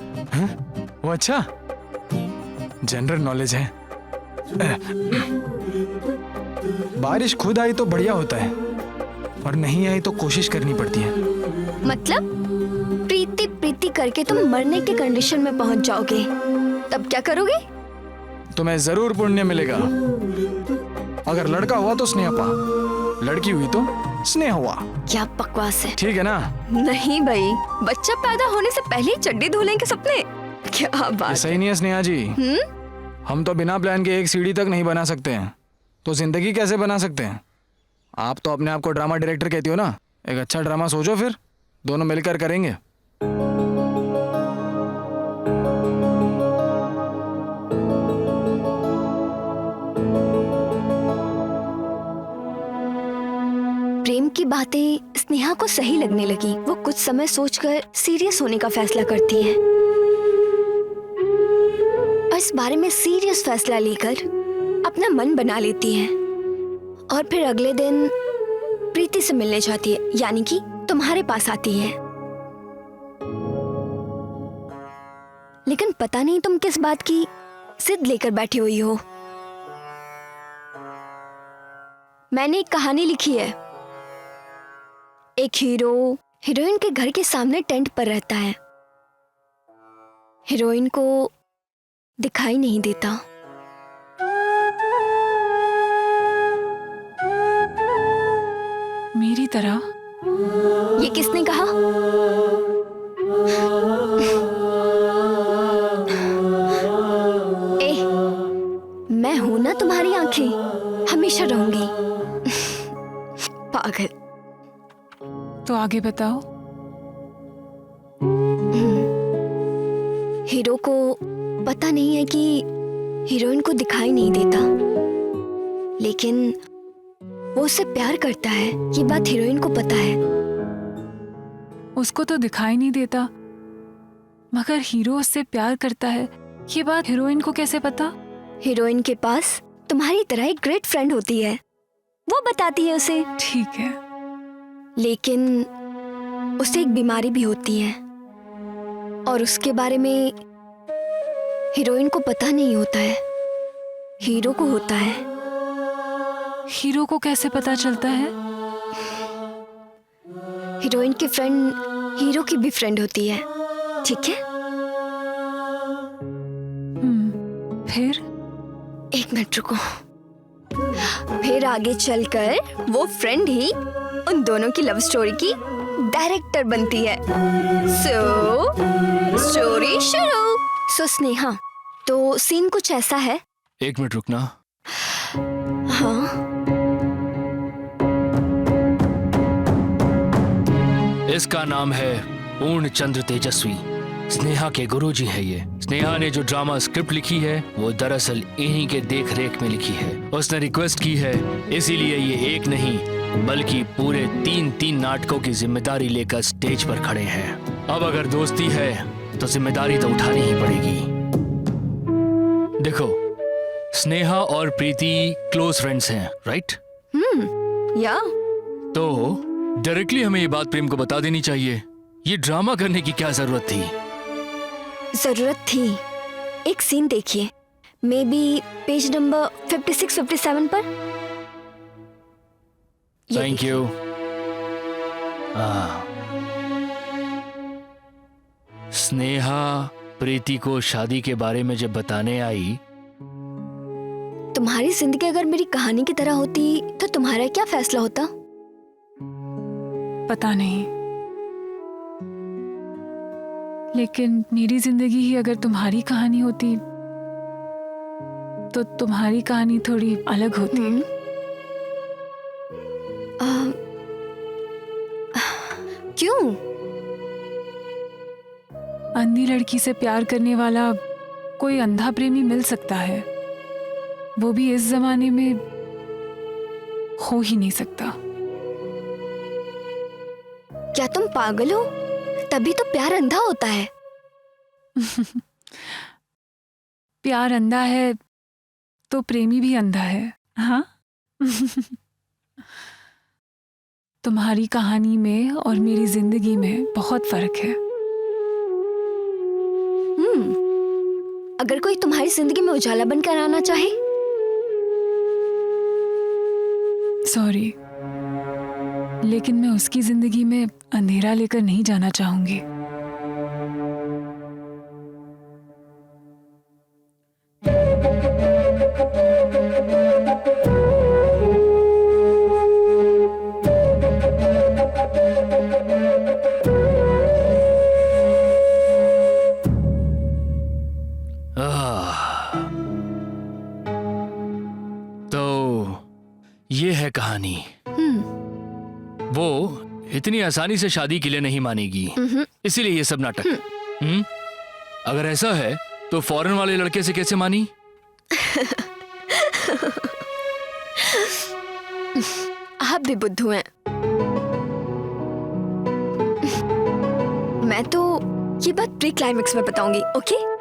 वो अच्छा जनरल नॉलेज है। बारिश खुद आई तो बढ़िया होता है, और नहीं आई तो कोशिश करनी पड़ती है। मतलब प्रीति प्रीति करके तुम मरने के कंडीशन में पहुंच जाओगे, तब क्या करोगे? तुम्हें जरूर पुण्य मिलेगा। अगर लड़का हुआ तो स्नेह पा, लड़की हुई तो स्नेह हुआ। क्या बकवास है। ठीक है ना? नहीं भाई, बच्चा पैदा होने से पहले ही चड्डी धुलने के सपने, क्या ये बात। सही नहीं है स्नेहा जी। हम तो बिना प्लान के एक सीढ़ी तक नहीं बना सकते हैं, तो जिंदगी कैसे बना सकते हैं? आप तो अपने आप को ड्रामा डायरेक्टर कहती हो ना। एक अच्छा ड्रामा सोचो, फिर दोनों मिलकर करेंगे। प्रेम की बातें स्नेहा को सही लगने लगी। वो कुछ समय सोचकर सीरियस होने का फैसला करती है, और इस बारे में सीरियस फैसला लेकर अपना मन बना लेती है, और फिर अगले दिन प्रीति से मिलने जाती है, यानी कि तुम्हारे पास आती है। लेकिन पता नहीं तुम किस बात की जिद लेकर बैठी हुई हो। मैंने एक कहानी लिखी है। एक हीरो हीरोइन के घर के सामने टेंट पर रहता है। हीरोइन को दिखाई नहीं देता। मेरी तरह? ये किसने कहा? ए, मैं हूं ना तुम्हारी आंखें, हमेशा रहूंगी। पागल। तो आगे बताओ। हीरो को पता नहीं है कि हीरोइन को दिखाई नहीं देता, लेकिन वो उससे प्यार करता है, ये बात हीरोइन को पता है। उसको तो दिखाई नहीं देता, मगर हीरो उससे प्यार करता है, ये बात हीरोइन को कैसे पता? हीरोइन के पास तुम्हारी तरह एक ग्रेट फ्रेंड होती है, वो बताती है उसे। ठीक है। लेकिन उसे एक बीमारी भी होती है, और उसके बारे में हीरोइन को पता नहीं होता है, हीरो को होता है। हीरो को कैसे पता चलता है? हीरोइन की फ्रेंड हीरो की भी फ्रेंड होती है, ठीक है? फिर? एक मिनट रुको। फिर आगे चलकर वो फ्रेंड ही उन दोनों की लव स्टोरी की डायरेक्टर बनती है। स्टोरी शुरू। स्नेहा, तो सीन कुछ ऐसा है। एक मिनट रुकना। हाँ। इसका नाम है पूर्ण चंद्र तेजस्वी। स्नेहा के गुरुजी है ये। स्नेहा ने जो ड्रामा स्क्रिप्ट लिखी है वो दरअसल इन्हीं के देख रेख में लिखी है। उसने रिक्वेस्ट की है, इसीलिए ये एक नहीं बल्कि पूरे 3 नाटकों की जिम्मेदारी लेकर स्टेज पर खड़े हैं। अब अगर दोस्ती है तो जिम्मेदारी तो उठानी ही पड़ेगी। देखो, स्नेहा और प्रीति क्लोज फ्रेंड्स हैं, राइट? या तो डायरेक्टली हमें ये बात प्रेम को बता देनी चाहिए। ये ड्रामा करने की क्या जरूरत थी? जरूरत थी। एक सीन देखिए, मे बी पेज नंबर 56-57 पर। Thank you. स्नेहा प्रीति को शादी के बारे में जब बताने आई, तुम्हारी जिंदगी अगर मेरी कहानी की तरह होती तो तुम्हारा क्या फैसला होता? पता नहीं, लेकिन मेरी जिंदगी ही अगर तुम्हारी कहानी होती तो तुम्हारी कहानी थोड़ी अलग होती। अंधी लड़की से प्यार करने वाला कोई अंधा प्रेमी मिल सकता है, वो भी इस जमाने में हो ही नहीं सकता। क्या तुम पागल हो? तभी तो प्यार अंधा होता है। प्यार अंधा है तो प्रेमी भी अंधा है। हाँ। तुम्हारी कहानी में और मेरी जिंदगी में बहुत फर्क है। अगर कोई तुम्हारी जिंदगी में उजाला बनकर आना चाहे? सॉरी, लेकिन मैं उसकी जिंदगी में अंधेरा लेकर नहीं जाना चाहूंगी। ये है कहानी। वो इतनी आसानी से शादी के लिए नहीं मानेगी, इसीलिए ये सब नाटक। अगर ऐसा है तो फॉरेन वाले लड़के से कैसे मानी? आप भी बुद्धू हैं। मैं तो ये बात प्री क्लाइमेक्स में बताऊंगी, ओके?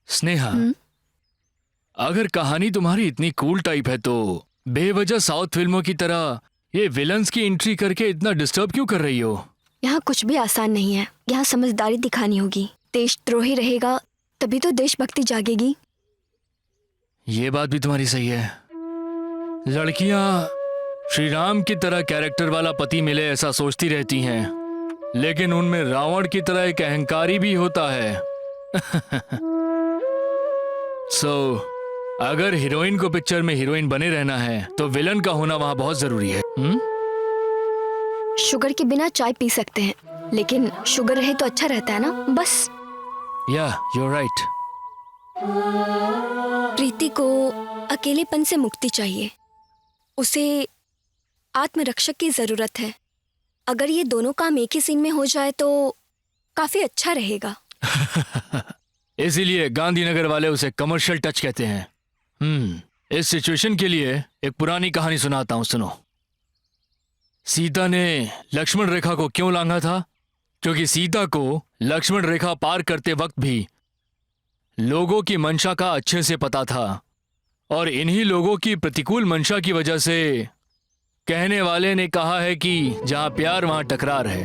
स्नेहा, अगर कहानी तुम्हारी इतनी कूल टाइप है तो बेवजह साउथ फिल्मों की तरह ये विलन्स की एंट्री करके इतना डिस्टर्ब क्यों कर रही हो? यहाँ कुछ भी आसान नहीं है। यहाँ समझदारी दिखानी होगी। देशद्रोही रहेगा तभी तो देशभक्ति जागेगी। ये बात भी तुम्हारी सही है। लड़कियां श्री राम की तरह कैरेक्टर वाला पति मिले ऐसा सोचती रहती हैं, लेकिन उनमें रावण की तरह एक अहंकारी भी होता है। अगर हीरोइन को पिक्चर में हीरोइन बने रहना है तो विलन का होना वहां बहुत जरूरी है। शुगर के बिना चाय पी सकते हैं, लेकिन शुगर रहे तो अच्छा रहता है ना, बस। you're right। प्रीति को अकेलेपन से मुक्ति चाहिए। उसे आत्मरक्षक की जरूरत है। अगर ये दोनों काम एक ही सीन में हो जाए तो काफी अच्छा रहेगा। इसीलिए गांधीनगर वाले उसे कमर्शियल टच कहते हैं। इस सिचुएशन के लिए एक पुरानी कहानी सुनाता हूं, सुनो। सीता ने लक्ष्मण रेखा को क्यों लांघा था? क्योंकि सीता को लक्ष्मण रेखा पार करते वक्त भी लोगों की मंशा का अच्छे से पता था, और इन्हीं लोगों की प्रतिकूल मंशा की वजह से कहने वाले ने कहा है कि जहां प्यार वहां टकरार है।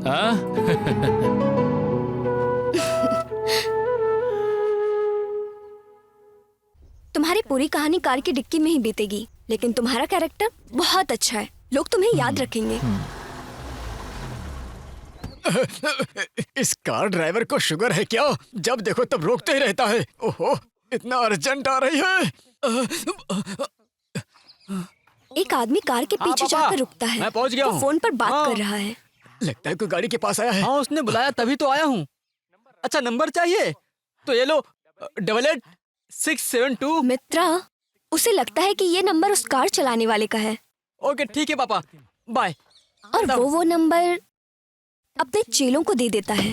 तुम्हारी पूरी कहानी कार की डिक्की में ही बीतेगी, लेकिन तुम्हारा कैरेक्टर बहुत अच्छा है। लोग तुम्हें याद रखेंगे। इस कार ड्राइवर को शुगर है क्या? जब देखो तब रोकते ही रहता है। ओहो, इतना अर्जेंट आ रही है। एक आदमी कार के पीछे जाकर रुकता है। मैं पहुंच गया हूँ। फोन पर बात कर रहा है। लगता है कोई गाड़ी के पास आया है। हाँ, उसने बुलाया तभी तो आया हूँ। अच्छा, नंबर चाहिए तो ये लो, 88-672। मित्रा, उसे लगता है कि ये नंबर उस कार चलाने वाले का है। ओके, ठीक है पापा, बाय। और वो नंबर अपने चेलों को दे देता है।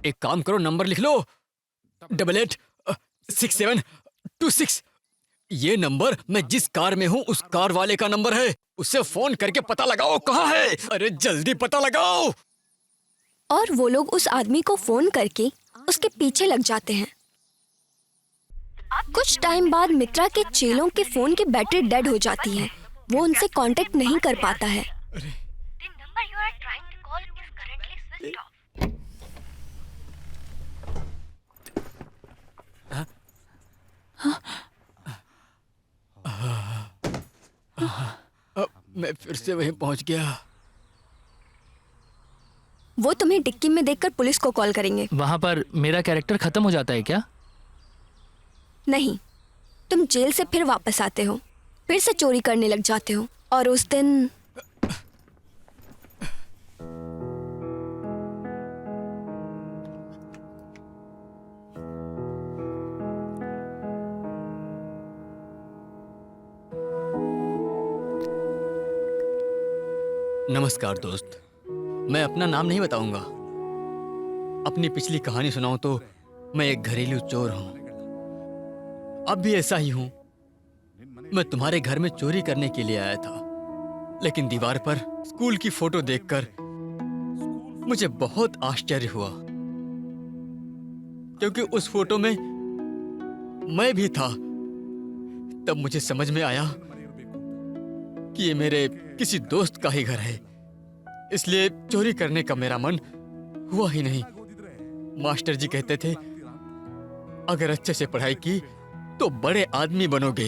एक काम करो, नंबर लिख लो, 88-6726। ये नंबर मैं जिस कार में हूँ उस कार वाले का नंबर है। उससे फोन करके पता लगाओ कहाँ है। अरे जल्दी पता लगाओ। और वो लोग उस आदमी को फोन करके उसके पीछे लग जाते हैं। कुछ टाइम बाद मित्रा के चेलों के फोन की बैटरी डेड हो जाती है। वो उनसे कांटेक्ट नहीं कर पाता है। मैं फिर से वहीं पहुंच गया। वो तुम्हें डिक्की में देखकर पुलिस को कॉल करेंगे। वहां पर मेरा कैरेक्टर खत्म हो जाता है क्या? नहीं, तुम जेल से फिर वापस आते हो, फिर से चोरी करने लग जाते हो, और उस दिन नमस्कार दोस्त। मैं अपना नाम नहीं बताऊंगा। अपनी पिछली कहानी सुनाऊं तो मैं एक घरेलू चोर हूं। अब भी ऐसा ही हूं। मैं तुम्हारे घर में चोरी करने के लिए आया था, लेकिन दीवार पर स्कूल की फोटो देखकर मुझे बहुत आश्चर्य हुआ, क्योंकि उस फोटो में मैं भी था। तब मुझे समझ में आया कि ये मेरे किसी दोस्त का ही घर है, इसलिए चोरी करने का मेरा मन हुआ ही नहीं। मास्टर जी कहते थे, अगर अच्छे से पढ़ाई की तो बड़े आदमी बनोगे,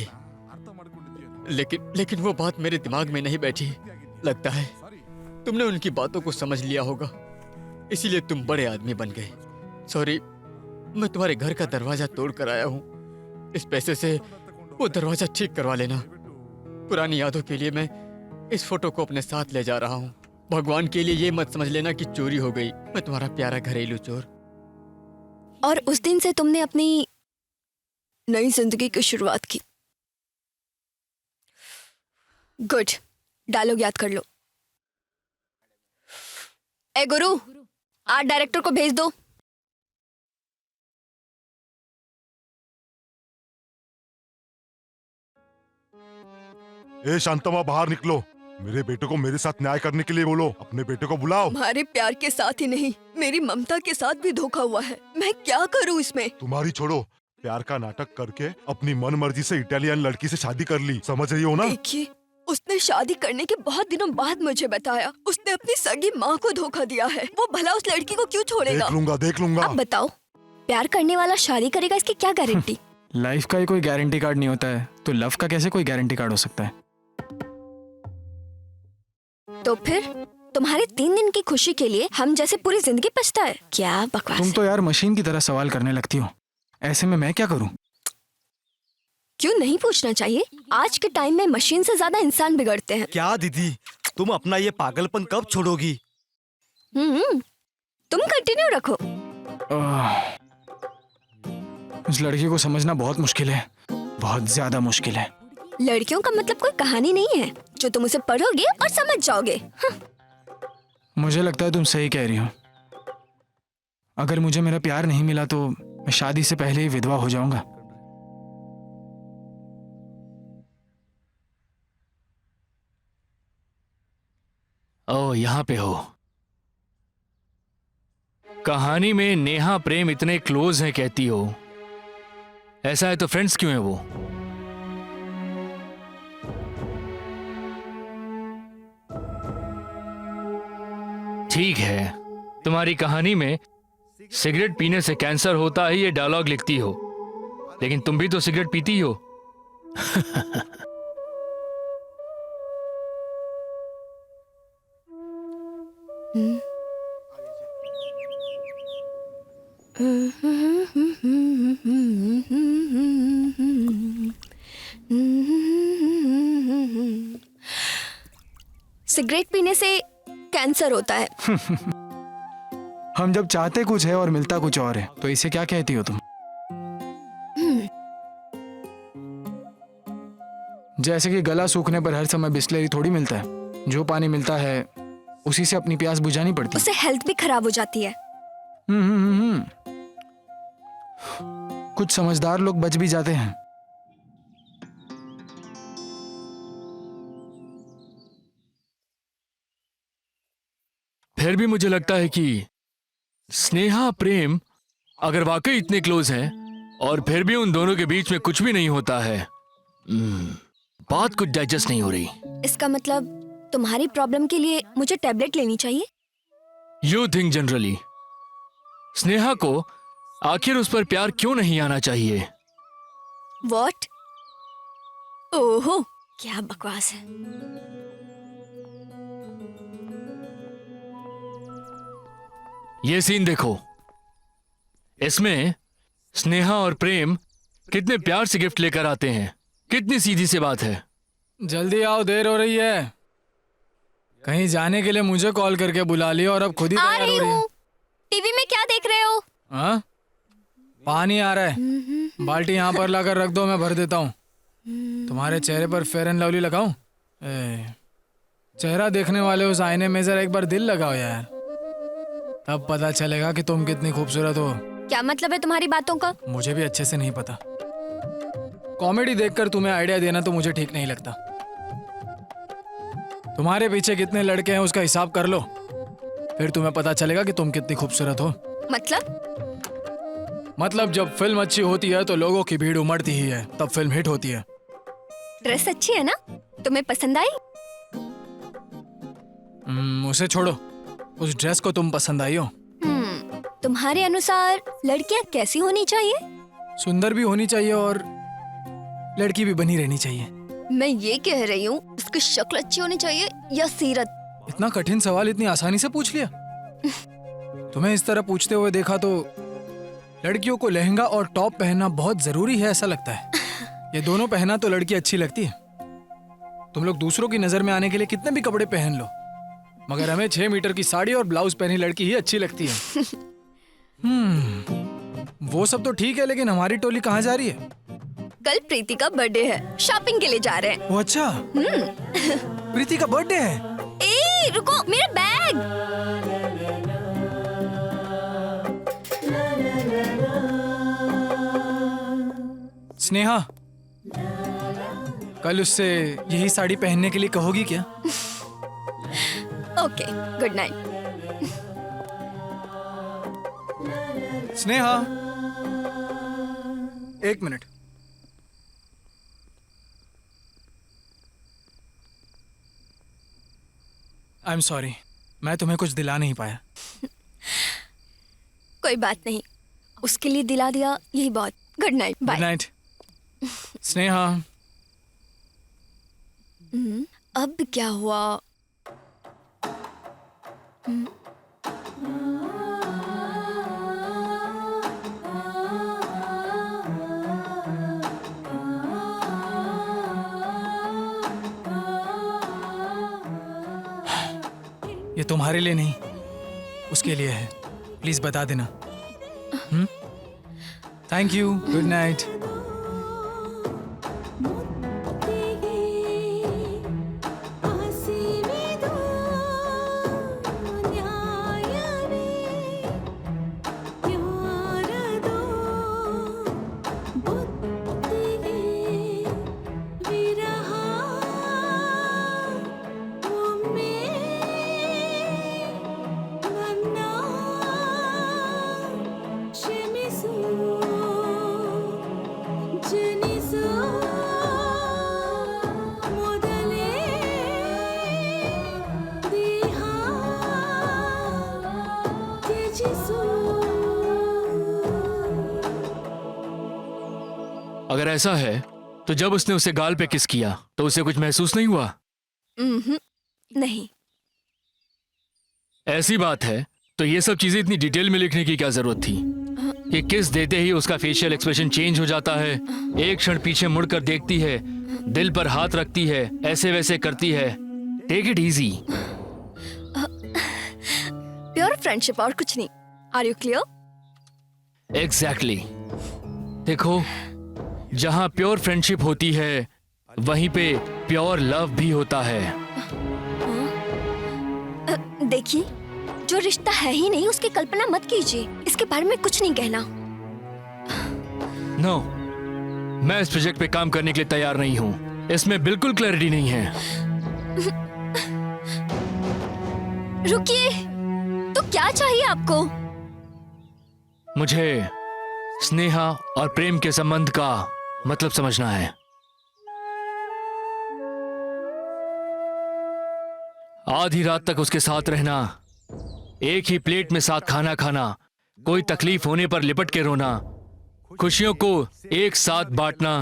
लेकिन वो बात मेरे दिमाग में नहीं बैठी। लगता है तुमने उनकी बातों को समझ लिया होगा, इसीलिए तुम बड़े आदमी बन गए। सॉरी, मैं तुम्हारे घर का दरवाजा तोड़ कर आया हूँ। इस पैसे से वो दरवाजा ठीक करवा लेना। पुरानी यादों के लिए मैं इस फोटो को अपने साथ ले जा रहा हूँ। भगवान के लिए ये मत समझ लेना कि चोरी हो गई। मैं तुम्हारा प्यारा घरेलू चोर। और उस दिन से तुमने अपनी नई जिंदगी की शुरुआत की। गुड, डायलॉग याद कर लो। ए गुरु, आज डायरेक्टर को भेज दो। ए शांतमा, बाहर निकलो। मेरे बेटे को मेरे साथ न्याय करने के लिए बोलो। अपने बेटे को बुलाओ। तुम्हारे प्यार के साथ ही नहीं, मेरी ममता के साथ भी धोखा हुआ है। मैं क्या करूं इसमें? तुम्हारी छोड़ो, प्यार का नाटक करके अपनी मन मर्जी से इटालियन लड़की से शादी कर ली। समझ रही हो ना? देखिए, उसने शादी करने के बहुत दिनों बाद मुझे बताया उसने अपनी सगी माँ को धोखा दिया है। वो भला उस लड़की को क्यों छोड़ेगा? देख लूंगा। अब बताओ, प्यार करने वाला शादी करेगा, इसकी क्या गारंटी? लाइफ का ही कोई गारंटी कार्ड नहीं होता है, तो लव का कैसे कोई गारंटी कार्ड हो सकता है? तो फिर तुम्हारे 3 दिन की खुशी के लिए हम जैसे पूरी जिंदगी पछताए? क्या बकवास तुम तो यार मशीन की तरह सवाल करने लगती हो। ऐसे में मैं क्या करूं? क्यों नहीं पूछना चाहिए? आज के टाइम में मशीन से ज्यादा इंसान बिगड़ते हैं। क्या दीदी, तुम अपना ये पागलपन कब छोड़ोगी? तुम कंटिन्यू रखो। उस लड़की को समझना बहुत मुश्किल है, बहुत ज्यादा मुश्किल है। लड़कियों का मतलब कोई कहानी नहीं है जो तुम उसे पढ़ोगे और समझ जाओगे। मुझे लगता है तुम सही कह रही हो। अगर मुझे मेरा प्यार नहीं मिला तो मैं शादी से पहले ही विधवा हो जाऊंगा। ओह, यहाँ पे हो। कहानी में नेहा प्रेम इतने क्लोज हैं कहती हो। ऐसा है तो फ्रेंड्स क्यों है वो? ठीक है, तुम्हारी कहानी में सिगरेट पीने से कैंसर होता है ये डायलॉग लिखती हो, लेकिन तुम भी तो सिगरेट पीती हो। सिगरेट पीने से कैंसर होता है। हम जब चाहते कुछ है और मिलता कुछ और है, तो इसे क्या कहती हो तुम? जैसे कि गला सूखने पर हर समय बिस्लेरी थोड़ी मिलता है। जो पानी मिलता है उसी से अपनी प्यास बुझानी पड़ती है। उससे हेल्थ भी खराब हो जाती है। कुछ समझदार लोग बच भी जाते हैं। फिर भी मुझे लगता है कि स्नेहा प्रेम अगर वाकई इतने क्लोज हैं और फिर भी उन दोनों के बीच में कुछ भी नहीं होता है, बात कुछ डाइजेस्ट नहीं हो रही। इसका मतलब तुम्हारी प्रॉब्लम के लिए मुझे टैबलेट लेनी चाहिए? यू थिंक जनरली स्नेहा को आखिर उस पर प्यार क्यों नहीं आना चाहिए? What? ओहो, क्या बकवास है। ये सीन देखो, इसमें स्नेहा और प्रेम कितने प्यार से गिफ्ट लेकर आते हैं। कितनी सीधी सी बात है। जल्दी आओ, देर हो रही है। कहीं जाने के लिए मुझे कॉल करके बुला लिया और अब खुद ही आ तैयार रही हो रही है। हूँ। टीवी में क्या देख रहे हो? हाँ? पानी आ रहा है, बाल्टी यहाँ पर लाकर रख दो, मैं भर देता हूँ। तुम्हारे चेहरे पर फेयर एंड लवली लगाऊं? चेहरा देखने वाले उस आईने में जरा एक बार दिल लगाओ यार, तब पता चलेगा कि तुम कितनी खूबसूरत हो। क्या मतलब है तुम्हारी बातों का? मुझे भी अच्छे से नहीं पता। कॉमेडी देखकर तुम्हें आइडिया देना तो मुझे ठीक नहीं लगता। तुम्हारे पीछे कितने लड़के हैं उसका हिसाब कर लो, फिर तुम्हें पता चलेगा कि तुम कितनी खूबसूरत हो। मतलब जब फिल्म अच्छी होती है तो लोगों की भीड़ उमड़ती ही है, तब फिल्म हिट होती है। ड्रेस अच्छी है ना? तुम्हें पसंद आई? उसे छोड़ो, उस ड्रेस को तुम पसंद आई हो। तुम्हारे अनुसार लड़कियां कैसी होनी चाहिए? सुंदर भी होनी चाहिए और लड़की भी बनी रहनी चाहिए। मैं ये कह रही हूँ, उसकी शक्ल अच्छी होनी चाहिए या सीरत? इतना कठिन सवाल इतनी आसानी से पूछ लिया। तुम्हें इस तरह पूछते हुए देखा तो लड़कियों को लहंगा और टॉप पहनना बहुत जरूरी है ऐसा लगता है। ये दोनों पहना तो लड़की अच्छी लगती है। तुम लोग दूसरों की नजर में आने के लिए कितने भी कपड़े पहन लो, मगर हमें 6 मीटर की साड़ी और ब्लाउज पहनी लड़की ही अच्छी लगती है। वो सब तो ठीक है, लेकिन हमारी टोली कहाँ जा रही है? कल प्रीति का बर्थडे है, शॉपिंग के लिए जा रहे हैं। वो अच्छा, प्रीति का बर्थडे है। ए, रुको, मेरा बैग। स्नेहा, कल उससे यही साड़ी पहनने के लिए कहोगी क्या? Okay, good night. Sneha, 1 minute. I am sorry, मैं तुम्हें कुछ दिला नहीं पाया। कोई बात नहीं, उसके लिए दिला दिया यही बहुत। Good night, bye. Good night Sneha. अब क्या हुआ? ये तुम्हारे लिए नहीं, उसके लिए है। प्लीज बता देना। Thank you, good night. अगर ऐसा है तो जब उसने उसे गाल पे किस किया तो उसे कुछ महसूस नहीं हुआ? नहीं। ऐसी बात है तो ये सब चीजें इतनी डिटेल में लिखने की क्या जरूरत थी कि किस देते ही उसका फेशियल एक्सप्रेशन चेंज हो जाता है, एक क्षण पीछे मुड़कर देखती है, दिल पर हाथ रखती है, ऐसे वैसे करती है। Take it easy. Pure friendship और कुछ नहीं। Are you clear? एग्जैक्टली। देखो, जहां प्योर फ्रेंडशिप होती है वहीं पे प्योर लव भी होता है। देखिए, जो रिश्ता है ही नहीं उसकी कल्पना मत कीजिए। इसके बारे में कुछ नहीं कहना। नो, मैं इस प्रोजेक्ट पे काम करने के लिए तैयार नहीं हूं। इसमें बिल्कुल क्लैरिटी नहीं है। रुकिए, तो क्या चाहिए आपको? मुझे स्नेहा और प्रेम के संबंध का मतलब समझना है। आधी रात तक उसके साथ रहना, एक ही प्लेट में साथ खाना खाना, कोई तकलीफ होने पर लिपट के रोना, खुशियों को एक साथ बांटना,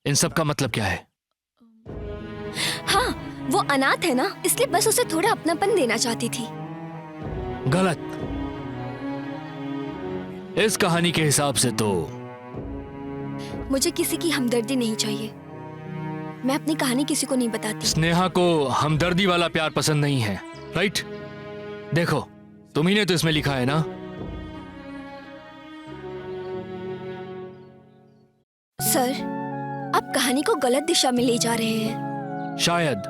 इन सब का मतलब क्या है? हाँ, वो अनाथ है ना, इसलिए बस उसे थोड़ा अपनापन देना चाहती थी। गलत। इस कहानी के हिसाब से तो मुझे किसी की हमदर्दी नहीं चाहिए। मैं अपनी कहानी किसी को नहीं बताती। स्नेहा को हमदर्दी वाला प्यार पसंद नहीं है, राइट? देखो, तुम्ही ने तो इसमें लिखा है ना। सर, आप कहानी को गलत दिशा में ले जा रहे हैं। शायद,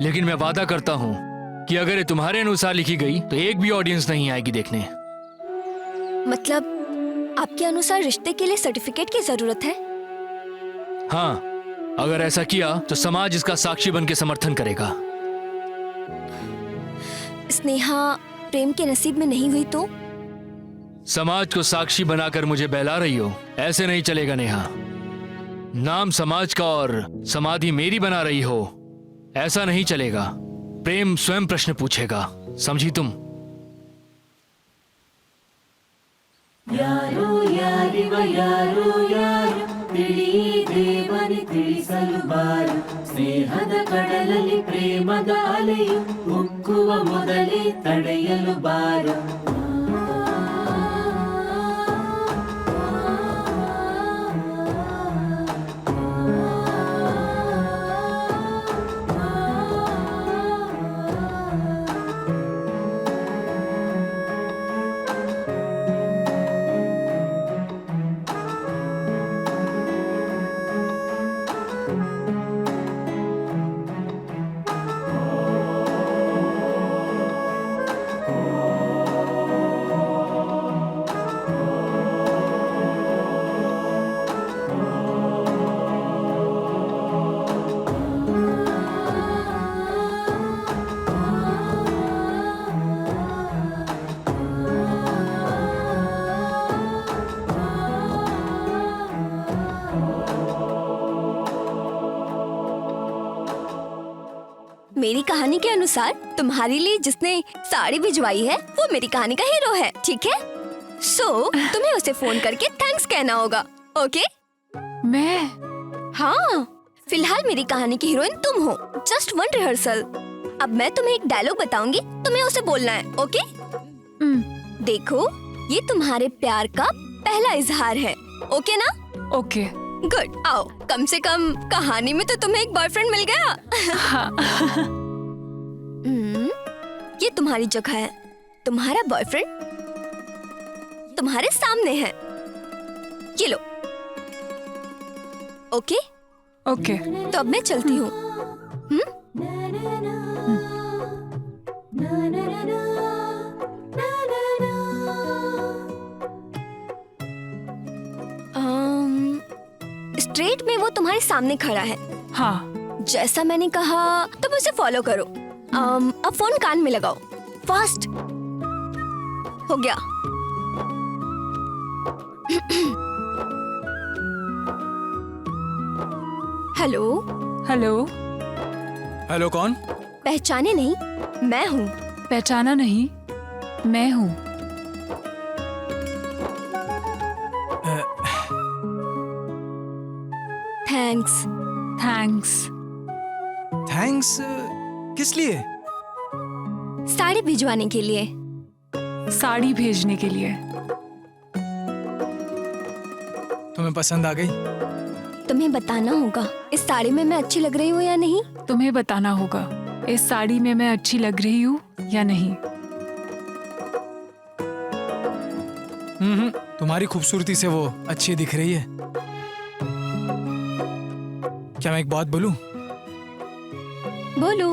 लेकिन मैं वादा करता हूं कि अगर ये तुम्हारे अनुसार लिखी गई तो एक भी ऑडियंस नहीं आएगी देखने। मतलब आपके अनुसार रिश्ते के लिए सर्टिफिकेट की जरूरत है? हाँ, अगर ऐसा किया तो समाज इसका साक्षी बन के समर्थन करेगा। स्नेहा प्रेम के नसीब में नहीं हुई तो? समाज को साक्षी बनाकर मुझे बहला रही हो, ऐसे नहीं चलेगा नेहा। नाम समाज का और समाधि मेरी बना रही हो, ऐसा नहीं चलेगा। प्रेम स्वयं प्रश्न पूछेगा, समझी तुम? ಯಾರು ಯಾರಿವ ಯಾರು ಯಾರು ತಿಳಿದೇವನಿ ತಿಳಿಸಲು ಬಾರು ಸ್ನೇಹದ ಕಡಲಲ್ಲಿ ಪ್ರೇಮದ ಅಲೆಯು ಉಕ್ಕುವ ಮೊದಲೇ ತಡೆಯಲು ಬಾರು मेरी कहानी के अनुसार तुम्हारे लिए जिसने साड़ी भिजवाई है वो मेरी कहानी का हीरो है, ठीक है? सो तुम्हें उसे फोन करके थैंक्स कहना होगा, ओके? मैं? हाँ, फिलहाल मेरी कहानी की हीरोइन तुम हो। Just one rehearsal. अब मैं तुम्हें एक डायलॉग बताऊंगी, तुम्हें उसे बोलना है, ओके? देखो, ये तुम्हारे प्यार का पहला इजहार है, ओके ना? ओके। गुड, आओ। कम से कम कहानी में तो तुम्हें एक बॉयफ्रेंड मिल गया। ये तुम्हारी जगह है। तुम्हारा बॉयफ्रेंड तुम्हारे सामने है। ये लो, ओके? ओके। तो अब मैं चलती हूँ। स्ट्रेट में वो तुम्हारे सामने खड़ा है। हाँ। जैसा मैंने कहा तुम उसे फॉलो करो। अब फोन कान में लगाओ, फास्ट। हो गया। हेलो। हेलो। हेलो, कौन? पहचाने नहीं? मैं हूँ। पहचाना नहीं? मैं हूँ। थैंक्स। थैंक्स। थैंक्स किस लिए? साड़ी भिजवाने के लिए। साड़ी भेजने के लिए। तुम्हें पसंद आ गई? तुम्हें बताना होगा इस साड़ी में मैं अच्छी लग रही हूँ या नहीं। तुम्हें बताना होगा इस साड़ी में मैं अच्छी लग रही हूँ या नहीं। तुम्हारी खूबसूरती से वो अच्छी दिख रही है। क्या मैं एक बात बोलूं? बोलो।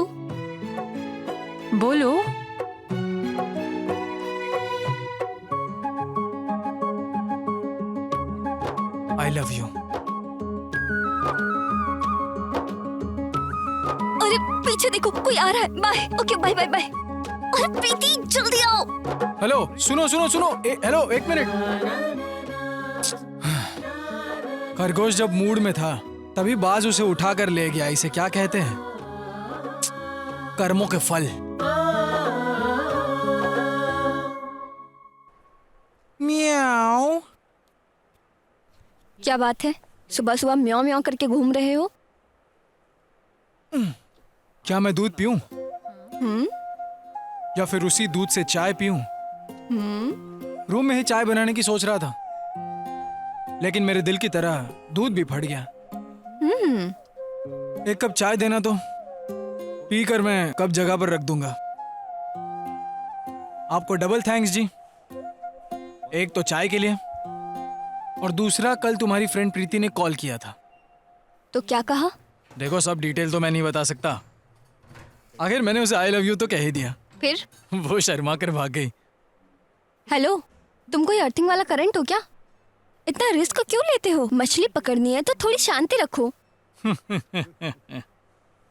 बोलो। I love you. अरे पीछे देखो, कोई आ रहा है। Bye. Okay, bye bye bye. अरे प्रीति जल्दी आओ। हेलो, सुनो सुनो सुनो। हेलो, एक मिनट। खरगोश जब मूड में था तभी बाज उसे उठा कर ले गया। इसे क्या कहते हैं? कर्मों के फल। म्याऊ। क्या बात है, सुबह सुबह म्याऊ म्याऊ करके घूम रहे हो? क्या मैं दूध पीऊं? या फिर उसी दूध से चाय पीऊं? रूम में ही चाय बनाने की सोच रहा था। लेकिन मेरे दिल की तरह दूध भी फट गया। एक कप चाय देना तो पी कर मैं कप जगह पर रख दूंगा। आपको डबल थैंक्स जी, एक तो चाय के लिए और दूसरा कल तुम्हारी फ्रेंड प्रीति ने कॉल किया था। तो क्या कहा? देखो सब डिटेल तो मैं नहीं बता सकता, आखिर मैंने उसे आई लव यू तो कह ही दिया। फिर? वो शर्मा कर भाग गई। हेलो, तुम कोई अर्थिंग वाला करंट हो क्या? इतना रिस्क क्यों लेते हो? मछली पकड़नी है तो थोड़ी शांति रखो।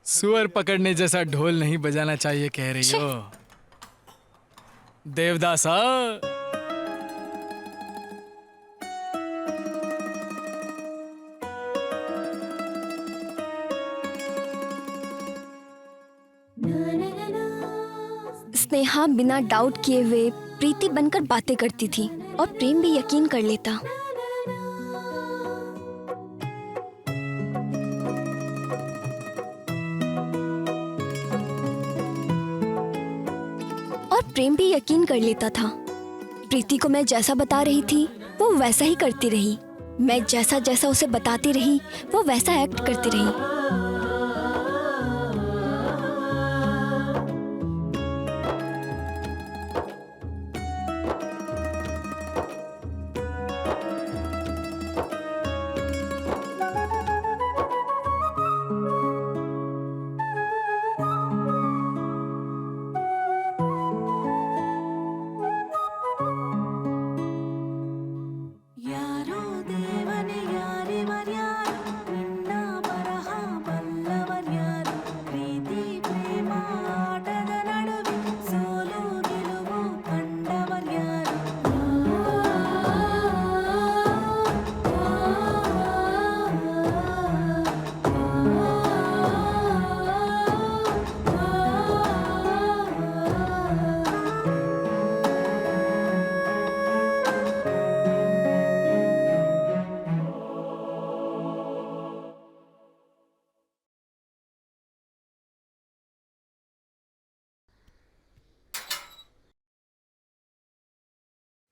सुअर पकड़ने जैसा ढोल नहीं बजाना चाहिए कह रही हो देवदासा। स्नेहा बिना डाउट किए हुए प्रीति बनकर बातें करती थी और प्रेम भी यकीन कर लेता। और प्रेम भी यकीन कर लेता था। प्रीति को मैं जैसा बता रही थी वो वैसा ही करती रही। मैं जैसा जैसा उसे बताती रही वो वैसा एक्ट करती रही।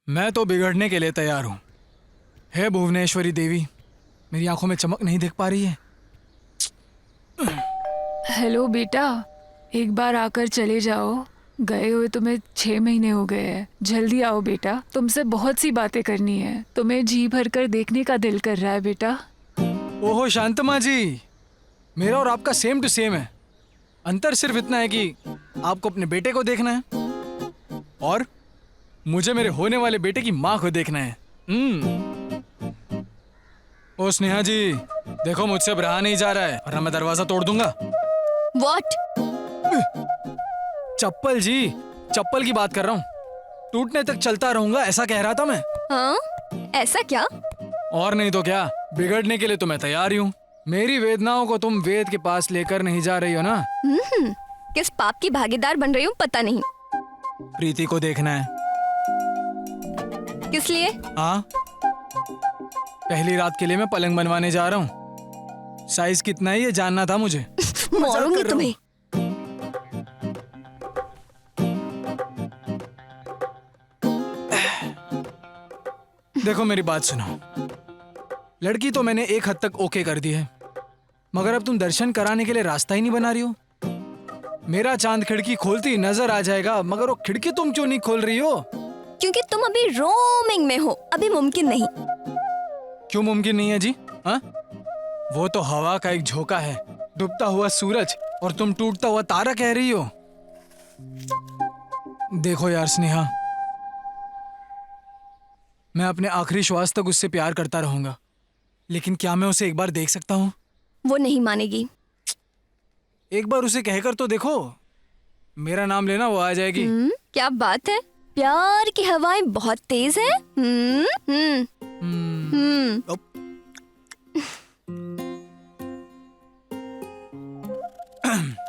मैं तो बिगड़ने के लिए तैयार हूं। हे भुवनेश्वरी देवी, मेरी आंखों में चमक नहीं दिख पा रही है। हेलो बेटा, एक बार आकर चले जाओ। गए हुए तुम्हें 6 महीने हो गए हैं। जल्दी आओ बेटा, तुमसे बहुत सी बातें करनी है। तुम्हें जी भर कर देखने का दिल कर रहा है बेटा। ओहो शांतमा जी, मेरा और आपका सेम टू सेम है। अंतर सिर्फ इतना है कि आपको अपने बेटे को देखना है और मुझे मेरे होने वाले बेटे की माँ को देखना है। ओ स्नेहा जी, देखो मुझसे अब रहा नहीं जा रहा है वरना मैं दरवाजा तोड़ दूंगा। What? चप्पल जी, चप्पल की बात कर रहा हूँ। टूटने तक चलता रहूंगा ऐसा कह रहा था मैं। हाँ? ऐसा क्या? और नहीं तो क्या, बिगड़ने के लिए तो मैं तैयार ही हूँ। मेरी वेदनाओं को तुम वेद के पास लेकर नहीं जा रही हो ना? किस पाप की भागीदार बन रही हूँ पता नहीं। प्रीति को देखना है। किस लिए? हाँ, पहली रात के लिए मैं पलंग बनवाने जा रहा हूँ। साइज कितना है ये जानना था मुझे। मारूंगी तुम्हें। देखो मेरी बात सुनो, लड़की तो मैंने एक हद तक ओके कर दी है, मगर अब तुम दर्शन कराने के लिए रास्ता ही नहीं बना रही हो। मेरा चांद खिड़की खोलती नजर आ जाएगा, मगर वो खिड़की तुम क्यों नहीं खोल रही हो? क्योंकि तुम अभी रोमिंग में हो, अभी मुमकिन नहीं। क्यों मुमकिन नहीं है जी? हाँ, वो तो हवा का एक झोंका है, डूबता हुआ सूरज, और तुम टूटता हुआ तारा कह रही हो। देखो यार स्नेहा, मैं अपने आखिरी श्वास तक उससे प्यार करता रहूंगा, लेकिन क्या मैं उसे एक बार देख सकता हूँ? वो नहीं मानेगी। एक बार उसे कहकर तो देखो, मेरा नाम लेना वो आ जाएगी। क्या बात है, प्यार की हवाएं बहुत तेज है।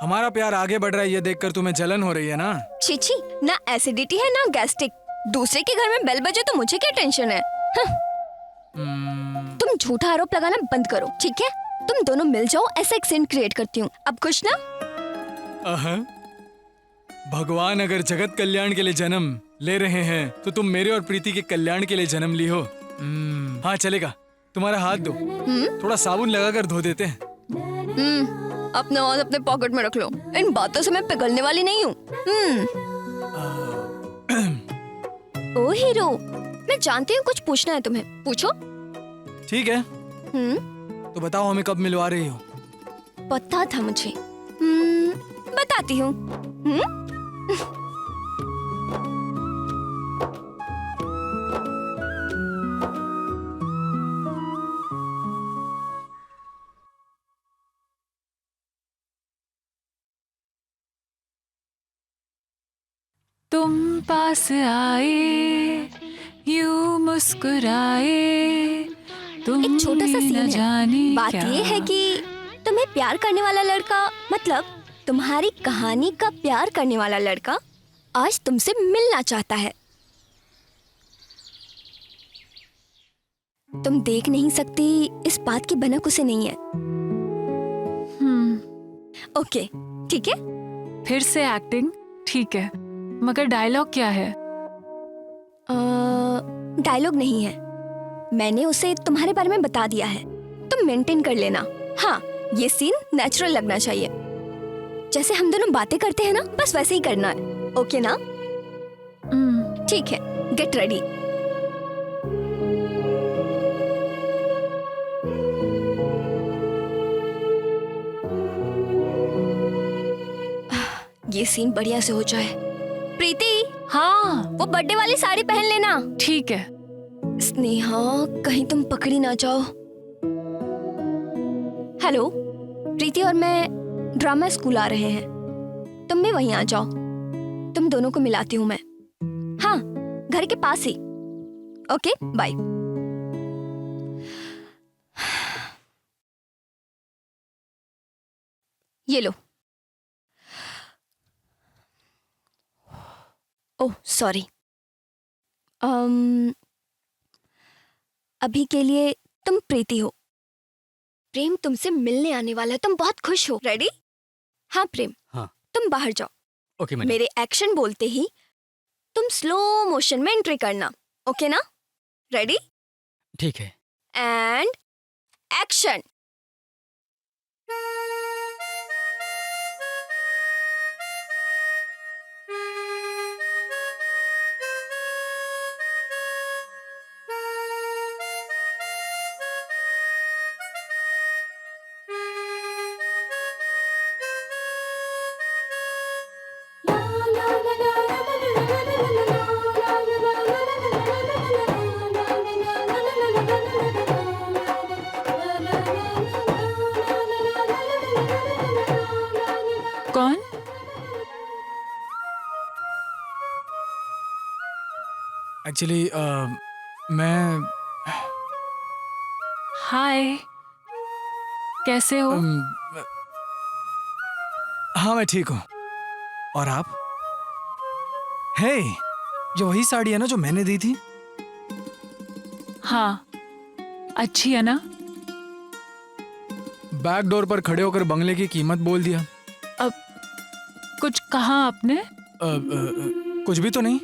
हमारा प्यार आगे बढ़ रहा है ये देखकर तुम्हें जलन हो रही है ना? छी, ना एसिडिटी है ना गैस्ट्रिक। दूसरे के घर में बेल बजे तो मुझे क्या टेंशन है? तुम झूठा आरोप लगाना बंद करो, ठीक है? तुम दोनों मिल जाओ, ऐसा एक सीन क्रिएट करती हूँ। अब खुश ना? भगवान अगर जगत कल्याण के लिए जन्म ले रहे हैं तो तुम मेरे और प्रीति के कल्याण के लिए जन्म ली हो। हाँ चलेगा, तुम्हारा हाथ दो, थोड़ा साबुन लगाकर धो देते हैं। अपने हाथ अपने पॉकेट में रख लो, इन बातों से मैं पिघलने वाली नहीं हूँ। ओ हीरो, मैं जानती हूँ कुछ पूछना है तुम्हें, पूछो। ठीक है, तो बताओ हमें कब मिलवा रही हो? पता था मुझे। बताती हूँ। तुम पास आए यूं मुस्कुराए, तुम एक छोटा सा सीन न है। जाने बात क्या। ये है कि तुम्हें प्यार करने वाला लड़का, मतलब तुम्हारी कहानी का प्यार करने वाला लड़का आज तुमसे मिलना चाहता है। तुम देख नहीं सकती, इस बात की भनक उसे नहीं है। ओके, ठीक है। फिर से एक्टिंग ठीक है, मगर डायलॉग क्या है? डायलॉग नहीं है, मैंने उसे तुम्हारे बारे में बता दिया है, तुम मेंटेन कर लेना। हाँ, ये सीन नेचुरल लगना चाहिए, जैसे हम दोनों बातें करते हैं ना, बस वैसे ही करना है। ओके ना? ठीक है, गेट रेडी। ये सीन बढ़िया से हो जाए। प्रीति, हाँ, वो बर्थडे वाली साड़ी पहन लेना। ठीक है। स्नेहा, कहीं तुम पकड़ी ना जाओ। हेलो, प्रीति और मैं ड्रामा स्कूल आ रहे हैं, तुम भी वहीं आ जाओ, तुम दोनों को मिलाती हूँ मैं। हाँ, घर के पास ही। Okay, bye. ये लो। Oh sorry. अभी के लिए तुम प्रीति हो, प्रेम तुमसे मिलने आने वाला है, तुम बहुत खुश हो। रेडी? हाँ प्रेम, हाँ। तुम बाहर जाओ। Okay madam. मेरे एक्शन बोलते ही तुम स्लो मोशन में एंट्री करना। ओके ना? रेडी? ठीक है। And action. कौन? एक्चुअली मैं हाय, कैसे हो? हाँ मैं ठीक हूँ, और आप? हे, ये वही साड़ी है ना जो मैंने दी थी? हाँ, अच्छी है ना? बैक डोर पर खड़े होकर बंगले की कीमत बोल दिया। अब कुछ कहा आपने? कुछ भी तो नहीं,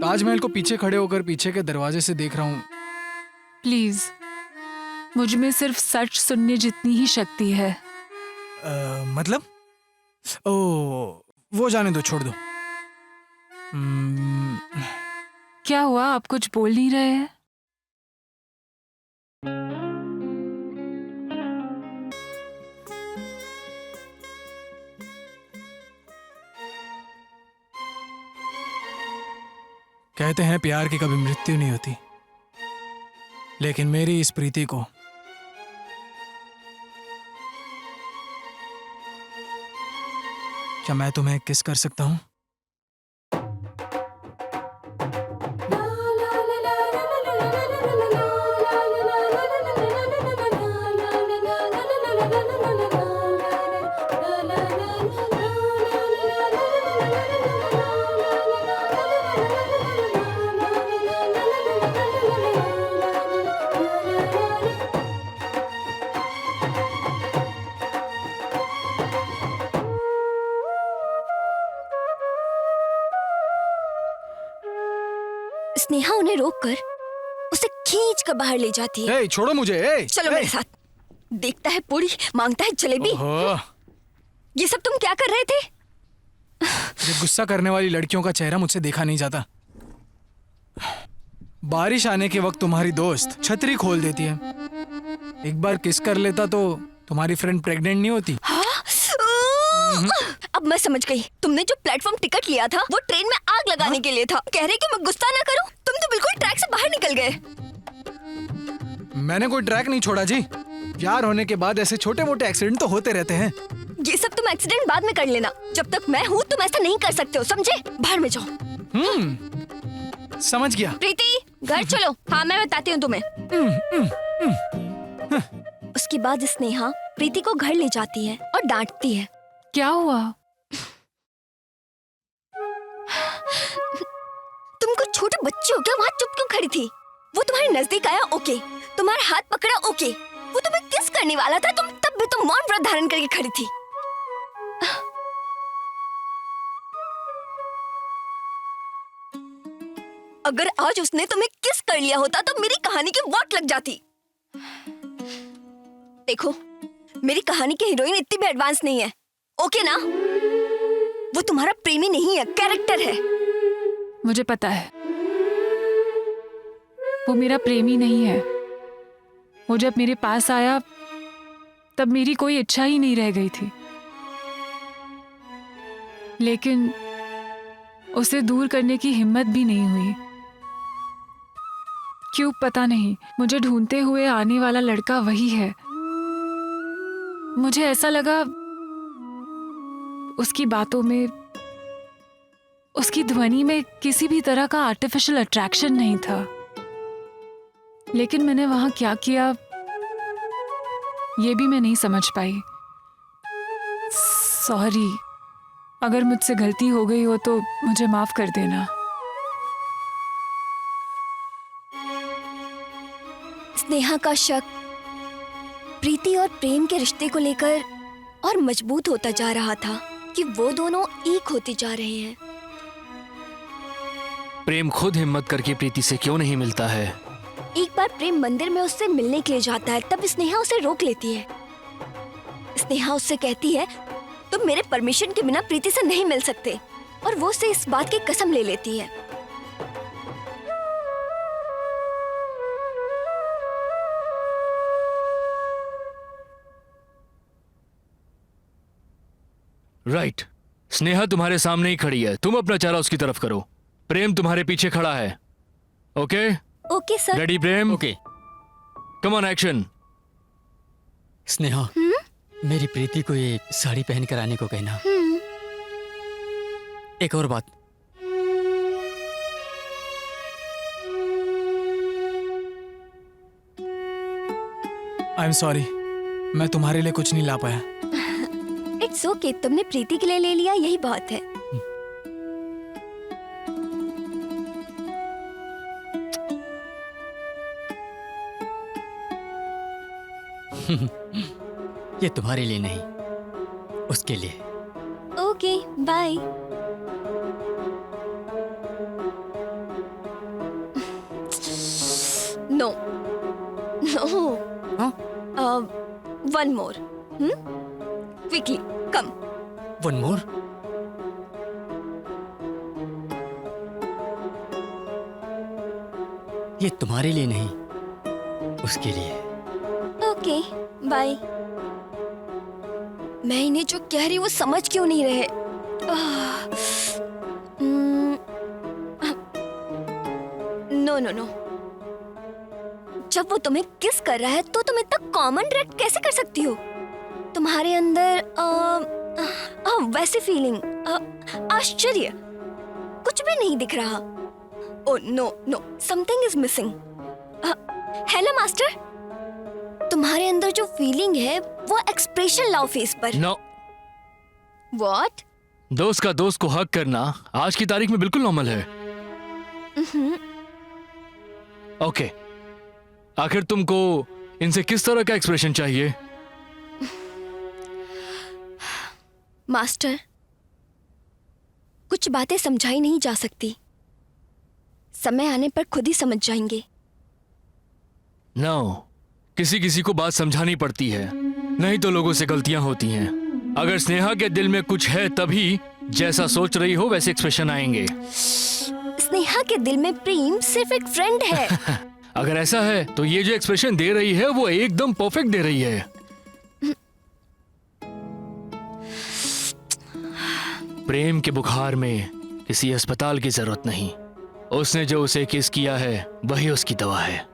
ताजमहल को पीछे खड़े होकर पीछे के दरवाजे से देख रहा हूँ। प्लीज, मुझ में सिर्फ सच सुनने जितनी ही शक्ति है। मतलब? वो जाने दो, छोड़ दो। क्या हुआ, आप कुछ बोल नहीं रहे हैं? कहते हैं प्यार की कभी मृत्यु नहीं होती, लेकिन मेरी इस प्रीति को क्या मैं तुम्हें किस कर सकता हूं? स्नेहा उन्हें रोककर उसे खींच कर बाहर ले जाती है। ए, छोड़ो मुझे। ए, चलो ए। मेरे साथ। देखता है पूरी, मांगता है जलेबी। ओहो, ये सब तुम क्या कर रहे थे? ये गुस्सा करने वाली लड़कियों का चेहरा मुझसे देखा नहीं जाता। बारिश आने के वक्त तुम्हारी दोस्त छतरी खोल देती है। एक बार किस कर लेता तो तुम्हारी फ्रेंड प्रेग्नेंट नहीं होती। अब मैं समझ गई। तुमने जो प्लेटफॉर्म टिकट लिया था वो ट्रेन में आग लगाने के लिए था। कह रहे कि मैं गुस्सा ना करूं। तुम तो बिल्कुल ट्रैक से बाहर निकल गए। मैंने कोई ट्रैक नहीं छोड़ा जी। प्यार होने के बाद ऐसे छोटे मोटे एक्सीडेंट तो होते रहते हैं। ये सब तुम एक्सीडेंट बाद में कर लेना। जब तक मैं हूँ तुम ऐसा नहीं कर सकते हो, समझे? बाहर में जाओ। समझ गया। प्रीति, घर चलो। हाँ, मैं बताती हूँ तुम्हें। उसके बाद स्नेहा प्रीति को घर ले जाती है और डांटती है। क्या हुआ? तुम कुछ छोटे बच्चे हो क्या? वहाँ चुप क्यों खड़ी थी? वो तुम्हारे नजदीक आया, ओके। तुम्हारा हाथ पकड़ा, ओके। वो तुम्हें किस करने वाला था, तब भी तुम मौन व्रत धारण करके खड़ी थी। अगर आज उसने तुम्हें किस कर लिया होता तो मेरी कहानी की वाट लग जाती। देखो, मेरी कहानी की हीरोइन इतनी भी एडवांस नहीं है, ओके ना? वो तुम्हारा प्रेमी नहीं है, कैरेक्टर है। मुझे पता है वो मेरा प्रेमी नहीं है। वो जब मेरे पास आया तब मेरी कोई इच्छा ही नहीं रह गई थी, लेकिन उसे दूर करने की हिम्मत भी नहीं हुई। क्यों पता नहीं, मुझे ढूंढते हुए आने वाला लड़का वही है। मुझे ऐसा लगा उसकी बातों में, उसकी ध्वनि में किसी भी तरह का आर्टिफिशियल अट्रैक्शन नहीं था। लेकिन मैंने वहां क्या किया ये भी मैं नहीं समझ पाई। सॉरी, अगर मुझसे गलती हो गई हो तो मुझे माफ कर देना। स्नेहा का शक प्रीति और प्रेम के रिश्ते को लेकर और मजबूत होता जा रहा था कि वो दोनों एक होते जा रहे हैं। प्रेम खुद हिम्मत करके प्रीति से क्यों नहीं मिलता है? एक बार प्रेम मंदिर में उससे मिलने के लिए जाता है, तब स्नेहा उसे रोक लेती है। स्नेहा उससे कहती है तुम मेरे परमिशन के बिना प्रीति से नहीं मिल सकते, और वो उससे इस बात की कसम ले लेती है। राइट, स्नेहा तुम्हारे सामने ही खड़ी है, तुम अपना चेहरा उसकी तरफ करो। प्रेम तुम्हारे पीछे खड़ा है। Okay? Okay sir. Ready Prem? Okay. Come on, action. Sneha, मेरी प्रीति को ये साड़ी पहन कर आने को कहना। एक और बात, आई एम सॉरी, मैं तुम्हारे लिए कुछ नहीं ला पाया। इट्स ओके, तुमने प्रीति के लिए ले लिया, यही बहुत है। ये तुम्हारे लिए नहीं, उसके लिए। Okay, bye. No no, one more. Quickly come. One more? ये तुम्हारे लिए नहीं, उसके लिए। Okay, bye. मैं इन्हें जो कह रही वो समझ क्यों नहीं रहे? नो नो नो, जब वो तुम्हें किस कर रहा है तो तुम इतना कॉमन रिएक्ट कैसे कर सकती हो? तुम्हारे अंदर वैसी फीलिंग, आश्चर्य कुछ भी नहीं दिख रहा। Oh no no, something is missing. Hello master, तुम्हारे अंदर जो फीलिंग है वो एक्सप्रेशन लाओ फेस पर। नो। व्हाट? दोस्त का दोस्त को हक करना आज की तारीख में बिल्कुल नॉर्मल है। ओके, आखिर तुमको इनसे किस तरह का एक्सप्रेशन चाहिए? मास्टर, कुछ बातें समझाई नहीं जा सकती, समय आने पर खुद ही समझ जाएंगे। नो, किसी किसी को बात समझानी पड़ती है, नहीं तो लोगों से गलतियां होती हैं। अगर स्नेहा के दिल में कुछ है तभी जैसा सोच रही हो वैसे एक्सप्रेशन आएंगे। स्नेहा के दिल में प्रेम सिर्फ एक फ्रेंड है। अगर ऐसा है तो ये जो एक्सप्रेशन दे रही है वो एकदम परफेक्ट दे रही है। प्रेम के बुखार में किसी अस्पताल की जरूरत नहीं। उसने जो उसे किस किया है वही उसकी दवा है।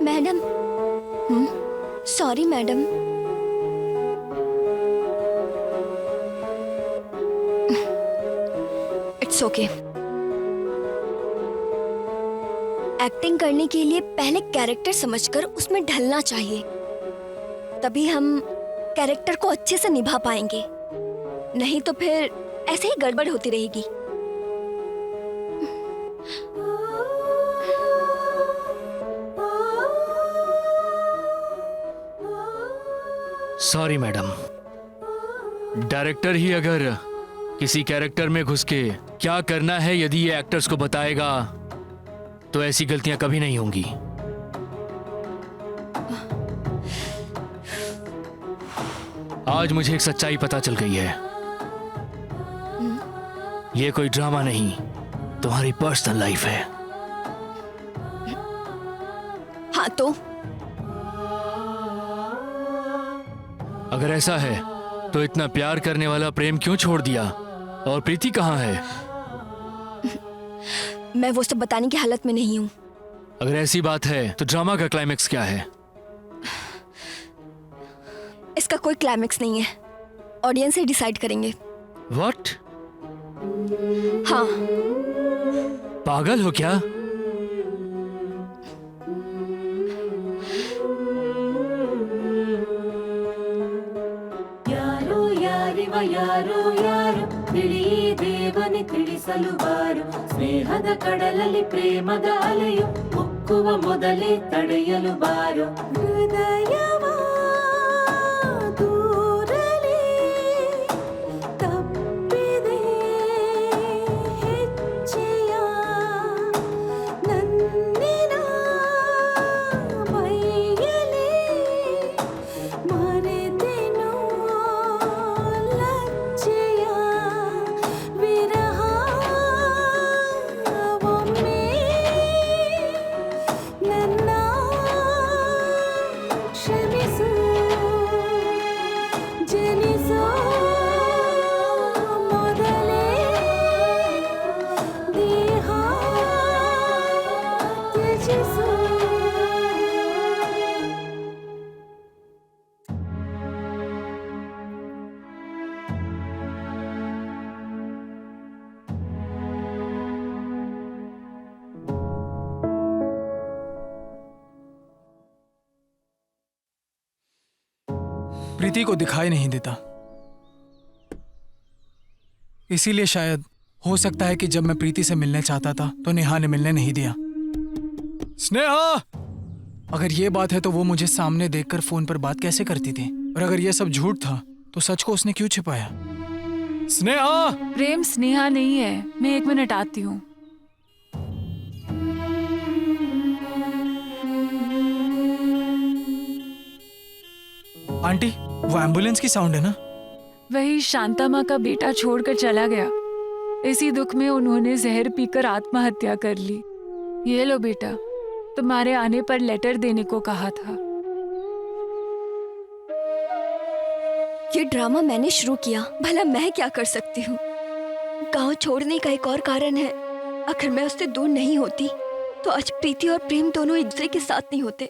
Madam, sorry madam. It's okay. Acting करने के लिए पहले कैरेक्टर समझकर उसमें ढलना चाहिए, तभी हम कैरेक्टर को अच्छे से निभा पाएंगे। नहीं तो फिर ऐसे ही गड़बड़ होती रहेगी। सॉरी मैडम, डायरेक्टर ही अगर किसी कैरेक्टर में घुस के क्या करना है यदि ये एक्टर्स को बताएगा तो ऐसी गलतियां कभी नहीं होंगी। आज मुझे एक सच्चाई पता चल गई है। ये कोई ड्रामा नहीं, तुम्हारी पर्सनल लाइफ है। हाँ तो अगर ऐसा है तो इतना प्यार करने वाला प्रेम क्यों छोड़ दिया? और प्रीति कहाँ है? मैं वो सब बताने की हालत में नहीं हूँ। अगर ऐसी बात है तो ड्रामा का क्लाइमेक्स क्या है? इसका कोई क्लाइमेक्स नहीं है, ऑडियंस ही डिसाइड करेंगे। व्हाट? हाँ। पागल हो क्या? ಯಾರೋ ಯಾರಿವ ಯಾರೋ ಯಾರು ತಿಳಿ ದೇವನಿ ತಿಳಿಸಲು ಬಾರು ಸ್ನೇಹದ ಕಡಲಲ್ಲಿ ಪ್ರೇಮದ ಅಲೆಯು ಮುಕ್ಕುವ ಮೊದಲೇ ತಡೆಯಲು ಬಾರು ಹೃದಯವ ದೂರಲಿ ತಪ್ಪಿದೆ ಹೆಜ್ಜೆಯ ನನ್ನಿನ ಮೈಯಲಿ ಮರೆತೆನೋ ಲಜ್ಜೆಯ ವಿರಹ ಒಮ್ಮೆ ನನ್ನ ಕ್ಷಮಿಸು ಜನಿಸೋ ಮೊದಲೇ ದೇಹ ತ್ಯಜಿಸು. प्रीति को दिखाई नहीं देता, इसीलिए शायद हो सकता है कि जब मैं प्रीति से मिलने चाहता था तो नेहा ने मिलने नहीं दिया। स्नेहा, अगर ये बात है तो वो मुझे सामने देखकर फोन पर बात कैसे करती थी? और अगर ये सब झूठ था तो सच को उसने क्यों छिपाया? स्नेहा! प्रेम स्नेहा नहीं है, मैं 1 मिनट आती हूँ। आंटी, वो एम्बुलेंस की साउंड है ना? वही शांता माँ का बेटा छोड़कर चला गया। इसी दुख में उन्होंने जहर पीकर आत्महत्या कर ली। ये लो बेटा, तुम्हारे आने पर लेटर देने को कहा था। ये ड्रामा मैंने शुरू किया, भला मैं क्या कर सकती हूँ? गांव छोड़ने का एक और कारण है, अगर मैं उससे दूर नहीं होती तो आज प्रीति और प्रेम दोनों एक दूसरे के साथ नहीं होते।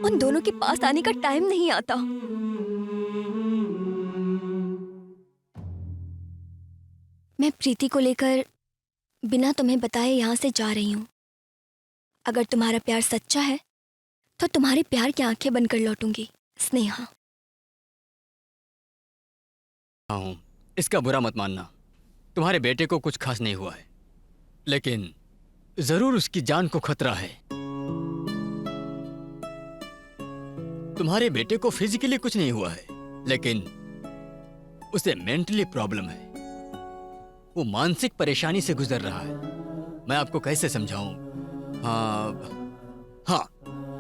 उन दोनों के पास आने का टाइम नहीं आता। मैं प्रीति को लेकर बिना तुम्हें बताए यहाँ से जा रही हूँ। अगर तुम्हारा प्यार सच्चा है तो तुम्हारे प्यार की आंखें बनकर लौटूंगी। स्नेहा। हूँ, इसका बुरा मत मानना। तुम्हारे बेटे को कुछ खास नहीं हुआ है, लेकिन जरूर उसकी जान को खतरा है। तुम्हारे बेटे को फिजिकली कुछ नहीं हुआ है, लेकिन उसे मेंटली प्रॉब्लम है। वो मानसिक परेशानी से गुजर रहा है। मैं आपको कैसे समझाऊं? हाँ,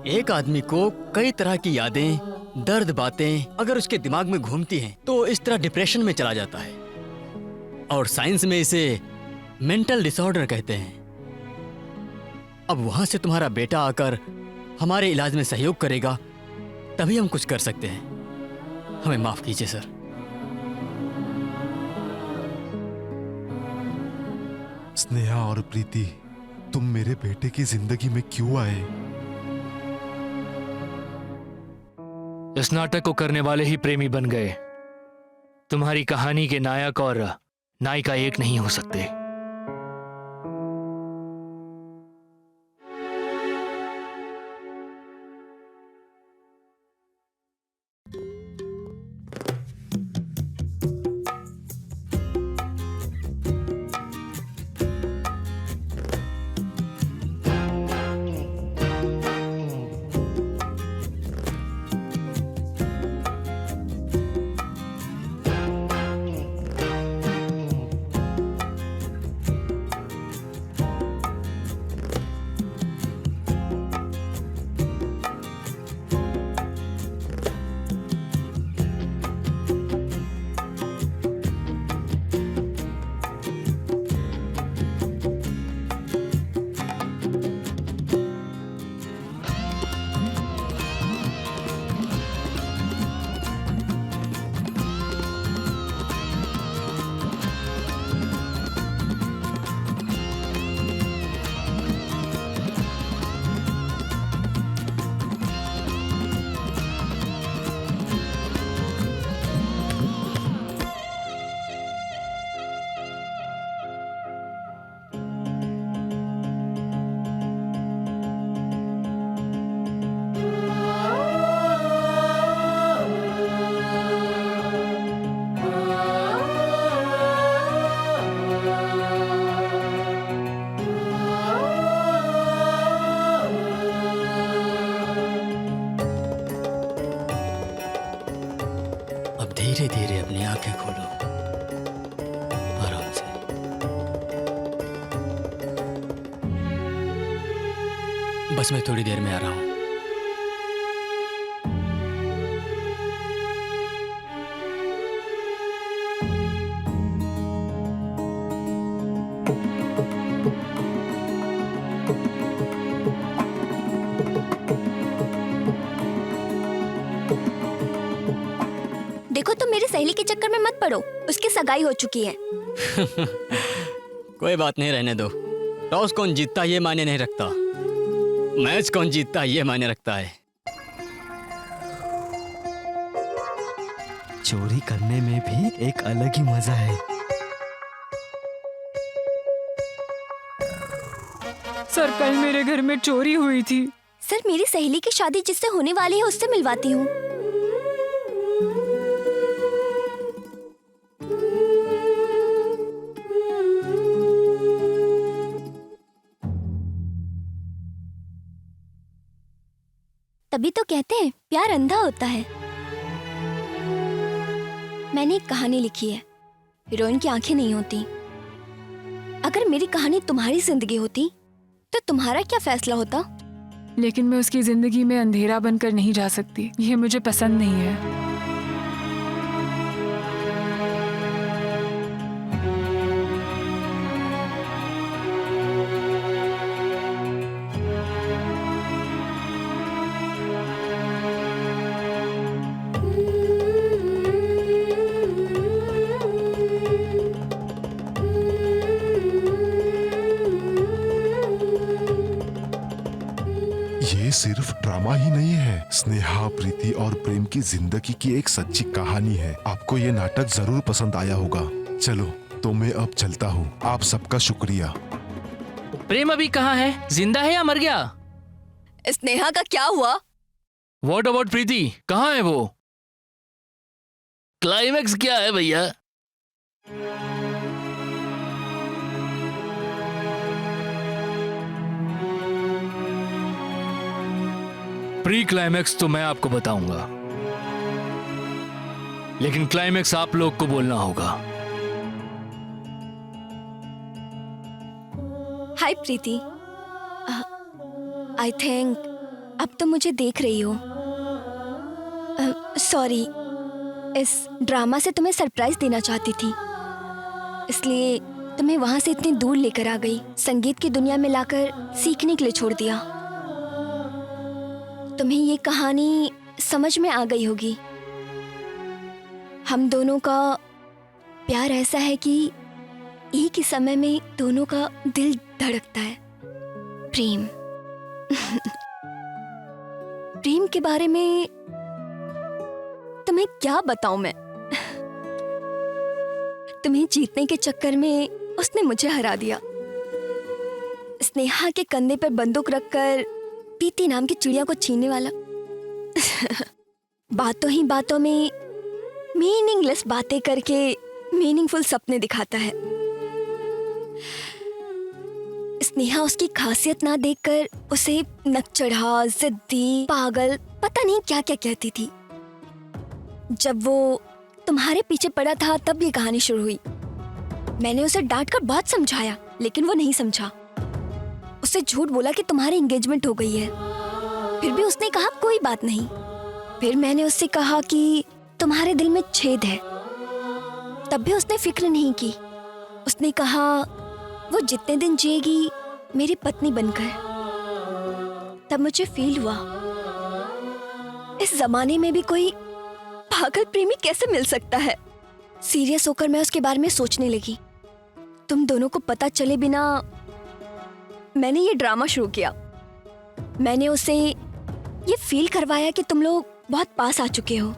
एक आदमी को कई तरह की यादें, दर्द बातें अगर उसके दिमाग में घूमती हैं तो इस तरह डिप्रेशन में चला जाता है, और साइंस में इसे मेंटल डिसऑर्डर कहते हैं। अब वहां से तुम्हारा बेटा आकर हमारे इलाज में सहयोग करेगा, तभी हम कुछ कर सकते हैं। हमें माफ कीजिए सर। स्नेहा और प्रीति, तुम मेरे बेटे की जिंदगी में क्यों आए? इस नाटक को करने वाले ही प्रेमी बन गए। तुम्हारी कहानी के नायक और नायिका एक नहीं हो सकते। धीरे धीरे अपनी आंखें खोलो, आराम से। बस मैं थोड़ी देर में आ रहा हूं। देखो तुम मेरी सहेली के चक्कर में मत पड़ो, उसकी सगाई हो चुकी है। कोई बात नहीं, रहने दो। टॉस कौन जीतता ये मायने नहीं रखता, मैच कौन जीतता ये मायने रखता है। चोरी करने में भी एक अलग ही मजा है। सर कल मेरे घर में चोरी हुई थी। सर मेरी सहेली की शादी जिससे होने वाली है उससे मिलवाती हूँ। तभी तो कहते हैं प्यार अंधा होता है। मैंने एक कहानी लिखी है, हीरोइन की आंखें नहीं होती। अगर मेरी कहानी तुम्हारी जिंदगी होती तो तुम्हारा क्या फैसला होता? लेकिन मैं उसकी जिंदगी में अंधेरा बनकर नहीं जा सकती, ये मुझे पसंद नहीं है। ये सिर्फ ड्रामा ही नहीं है, स्नेहा, प्रीति और प्रेम की जिंदगी की एक सच्ची कहानी है। आपको ये नाटक जरूर पसंद आया होगा। चलो तो मैं अब चलता हूँ। आप सबका शुक्रिया। प्रेम अभी कहाँ है? जिंदा है या मर गया? स्नेहा का क्या हुआ? व्हाट अबाउट प्रीति? कहाँ है वो? क्लाइमैक्स क्या है भैया? प्री क्लाइमैक्स तो मैं आपको बताऊंगा, लेकिन क्लाइमैक्स आप लोग को बोलना होगा। हाय प्रीति, आई थिंक अब तो मुझे देख रही हो। सॉरी, इस ड्रामा से तुम्हें सरप्राइज देना चाहती थी, इसलिए तुम्हें वहां से इतनी दूर लेकर आ गई, संगीत की दुनिया में लाकर सीखने के लिए छोड़ दिया। तुम्हें ये कहानी समझ में आ गई होगी। हम दोनों का प्यार ऐसा है कि एक ही समय में दोनों का दिल धड़कता है। प्रेम। प्रेम के बारे में तुम्हें क्या बताऊं मैं। तुम्हें जीतने के चक्कर में उसने मुझे हरा दिया। स्नेहा के कंधे पर बंदूक रखकर प्रीति नाम की चिड़िया को छीनने वाला। बातों ही बातों में मीनिंगलेस बातें करके मीनिंगफुल सपने दिखाता है। स्नेहा उसकी खासियत ना देखकर उसे नकचढ़ा, जिद्दी, पागल, पता नहीं क्या क्या कहती थी। जब वो तुम्हारे पीछे पड़ा था तब ये कहानी शुरू हुई। मैंने उसे डांट कर बहुत समझाया, लेकिन वो नहीं समझा। उसे झूठ बोला कि तुम्हारी एंगेजमेंट हो गई है, फिर भी उसने कहा कोई बात नहीं। फिर मैंने उससे कहा कि तुम्हारे दिल में छेद है, तब भी उसने फिक्र नहीं की। उसने कहा वो जितने दिन जिएगी मेरी पत्नी बनकर। तब मुझे फील हुआ इस जमाने में भी कोई पागल प्रेमी कैसे मिल सकता है। सीरियस होकर मैं उसके बारे में सोचने लगी। तुम दोनों को पता चले बिना मैंने ये ड्रामा शुरू किया। मैंने उसे ये फील करवाया कि तुम लोग बहुत पास आ चुके हो,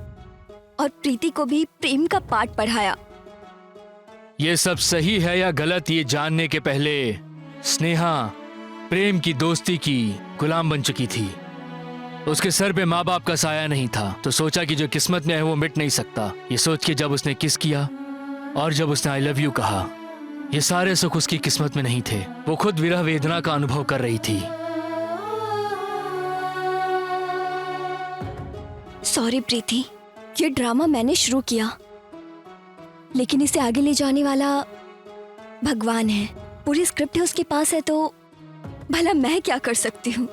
और प्रीति को भी प्रेम का पाठ पढ़ाया। ये सब सही है या गलत ये जानने के पहले स्नेहा प्रेम की दोस्ती की गुलाम बन चुकी थी। उसके सर पे माँ बाप का साया नहीं था, तो सोचा कि जो किस्मत में है वो मिट नहीं सकता। ये सोच के जब उसने किस किया और जब उसने आई लव यू कहा, ये सारे सुख उसकी किस्मत में नहीं थे। वो खुद विरह वेदना का अनुभव कर रही थी। सॉरी प्रीति, ये ड्रामा मैंने शुरू किया, लेकिन इसे आगे ले जाने वाला भगवान है। पूरी स्क्रिप्ट है उसके पास है, तो भला मैं क्या कर सकती हूँ।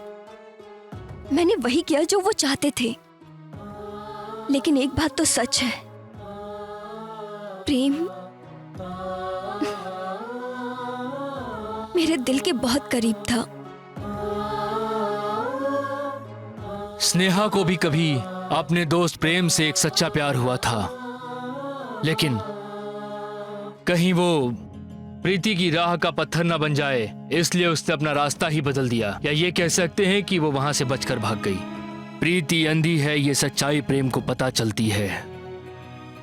मैंने वही किया जो वो चाहते थे। लेकिन एक बात तो सच है, प्रेम मेरे दिल के बहुत करीब था। स्नेहा को भी कभी अपने दोस्त प्रेम से एक सच्चा प्यार हुआ था, लेकिन कहीं वो प्रीति की राह का पत्थर न बन जाए, इसलिए उसने अपना रास्ता ही बदल दिया। या ये कह सकते हैं कि वो वहां से बचकर भाग गई। प्रीति अंधी है, ये सच्चाई प्रेम को पता चलती है।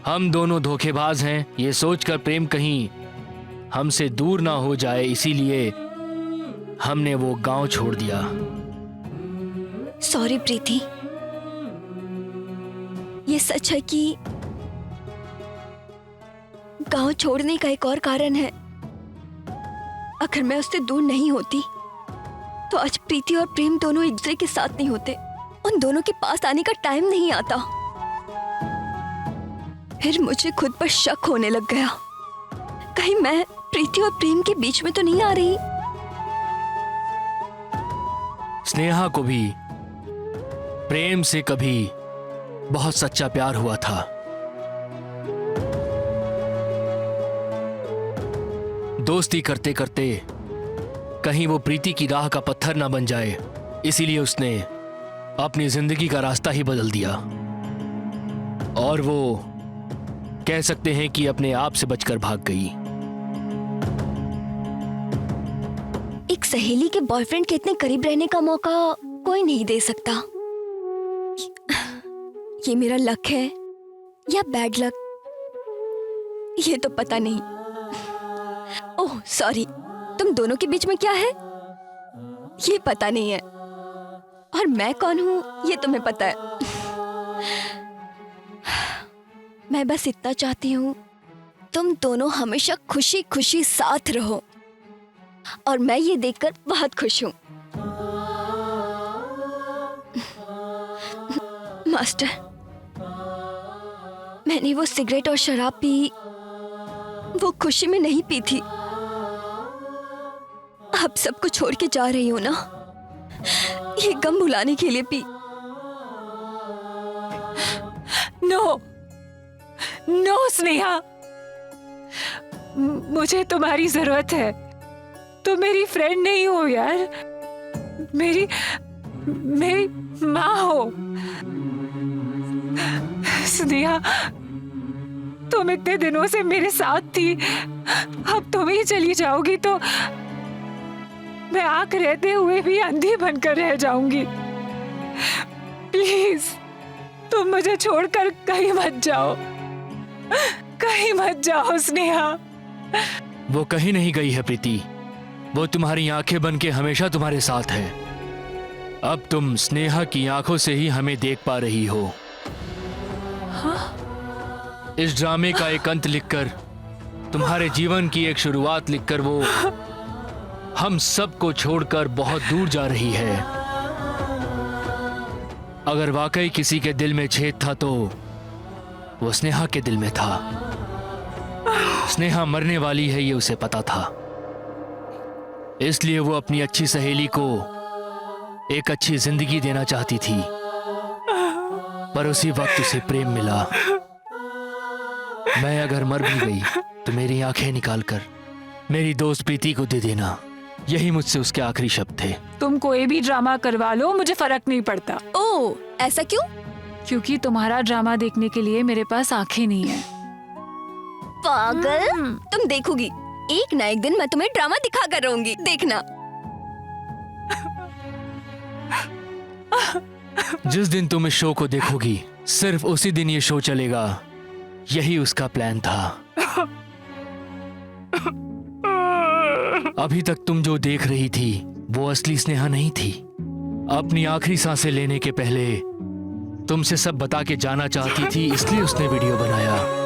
हम दोनों धोखेबाज हैं, ये सोचकर प्रेम कहीं हमसे दूर ना हो जाए, इसीलिए हमने वो गांव छोड़ दिया। सॉरी प्रीति, ये सच है कि गांव छोड़ने का एक और कारण है। अगर मैं उससे दूर नहीं होती तो आज प्रीति और प्रेम दोनों एक दूसरे के साथ नहीं होते। उन दोनों के पास आने का टाइम नहीं आता। फिर मुझे खुद पर शक होने लग गया, कहीं मैं प्रीति और प्रेम के बीच में तो नहीं आ रही। स्नेहा को भी प्रेम से कभी बहुत सच्चा प्यार हुआ था। दोस्ती करते करते कहीं वो प्रीति की राह का पत्थर ना बन जाए, इसीलिए उसने अपनी जिंदगी का रास्ता ही बदल दिया। और वो कह सकते हैं कि अपने आप से बचकर भाग गई। एक सहेली के बॉयफ्रेंड के इतने करीब रहने का मौका कोई नहीं दे सकता। ये मेरा लक है या बैड लक, ये तो पता नहीं। ओह सॉरी, तुम दोनों के बीच में क्या है ये पता नहीं है, और मैं कौन हूं ये तुम्हें पता है। मैं बस इतना चाहती हूं तुम दोनों हमेशा खुशी खुशी साथ रहो, और मैं ये देखकर बहुत खुश हूं। मास्टर, मैंने वो सिगरेट और शराब पी, वो खुशी में नहीं पी थी। आप सबको छोड़ के जा रही हो ना, ये गम भुलाने के लिए पी। नो नो स्नेहा, मुझे तुम्हारी जरूरत है। तुम मेरी फ्रेंड नहीं हो यार, मेरी मेरी माँ हो। स्नेहा, तुम इतने दिनों से मेरे साथ थी, अब तुम ही चली जाओगी तो मैं आंख रहते हुए भी अंधी बनकर रह जाऊंगी। प्लीज तुम मुझे छोड़कर कहीं मत जाओ, कहीं मत जाओ स्नेहा। वो कहीं नहीं गई है प्रीति, वो तुम्हारी आंखें बन के हमेशा तुम्हारे साथ है। अब तुम स्नेहा की आंखों से ही हमें देख पा रही हो। इस ड्रामे का एक अंत लिखकर, तुम्हारे जीवन की एक शुरुआत लिखकर वो हम सबको छोड़कर बहुत दूर जा रही है। अगर वाकई किसी के दिल में छेद था तो वो स्नेहा के दिल में था। स्नेहा मरने वाली है ये उसे पता था, इसलिए वो अपनी अच्छी सहेली को एक अच्छी जिंदगी देना चाहती थी। पर उसी वक्त उसे प्रेम मिला। मैं अगर मर भी गई तो मेरी आंखें निकालकर मेरी दोस्त प्रीति को दे देना, यही मुझसे उसके आखिरी शब्द थे। तुम कोई भी ड्रामा करवा लो, मुझे फर्क नहीं पड़ता। ओह, ऐसा क्यों? क्योंकि तुम्हारा ड्रामा देखने के लिए मेरे पास आंखें नहीं है। पागल, तुम देखोगी, एक ना एक दिन मैं तुम्हें ड्रामा दिखा कर रहूंगी, देखना। जिस दिन तुम इस शो को देखोगी, सिर्फ उसी दिन ये शो चलेगा, यही उसका प्लान था। अभी तक तुम जो देख रही थी वो असली स्नेहा नहीं थी। अपनी आखिरी सांसें लेने के पहले तुमसे सब बता के जाना चाहती थी, इसलिए उसने वीडियो बनाया।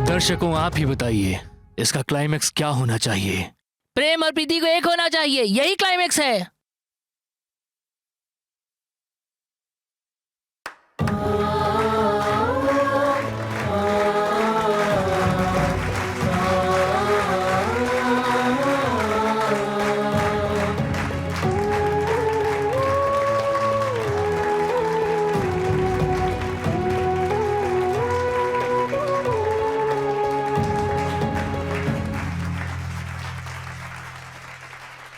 दर्शकों, आप ही बताइए इसका क्लाइमेक्स क्या होना चाहिए? प्रेम और प्रीति को एक होना चाहिए, यही क्लाइमेक्स है।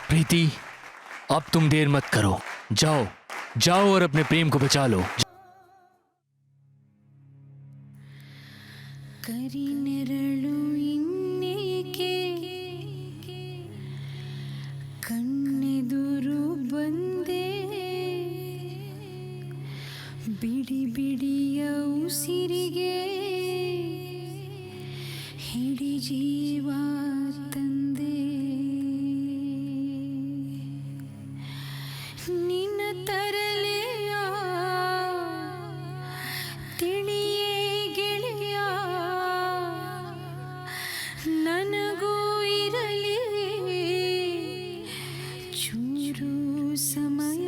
प्रीति, अब तुम देर मत करो, जाओ जाओ और अपने प्रेम को बचा लो। ಬಿಡಿ ಬಿಡಿಯ ಉಸಿರಿಗೆ ಹಿಡಿ ಜೀವ ತಂದೆ ನಿನ್ನ ತರಲೆಯ ತಿಳಿಯೇ ಗೆಳೆಯ ನನಗೂ ಇರಲಿ ಚೂರು ಸಮಯ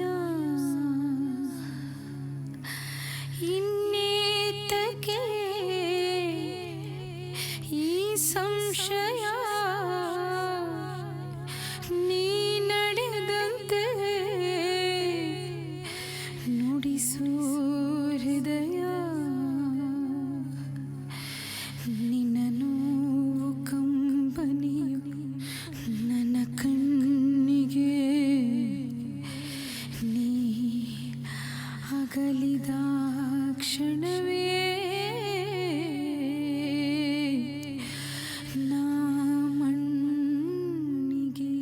ಇನ್ನೇತಕ್ಕೆ ಈ ಸಂಶಯ ನೀ ನಡೆದಂತೆ ನುಡಿಸು ಹೃದಯ ನಿನ್ನ ನೋವು ಕಂಬನಿಯು ನನ್ನ ಕಣ್ಣಿಗೆ ನೀ ಅಗಲಿದ ಕ್ಷಣವೇ ನಾ ಮಣ್ಣಿಗೆ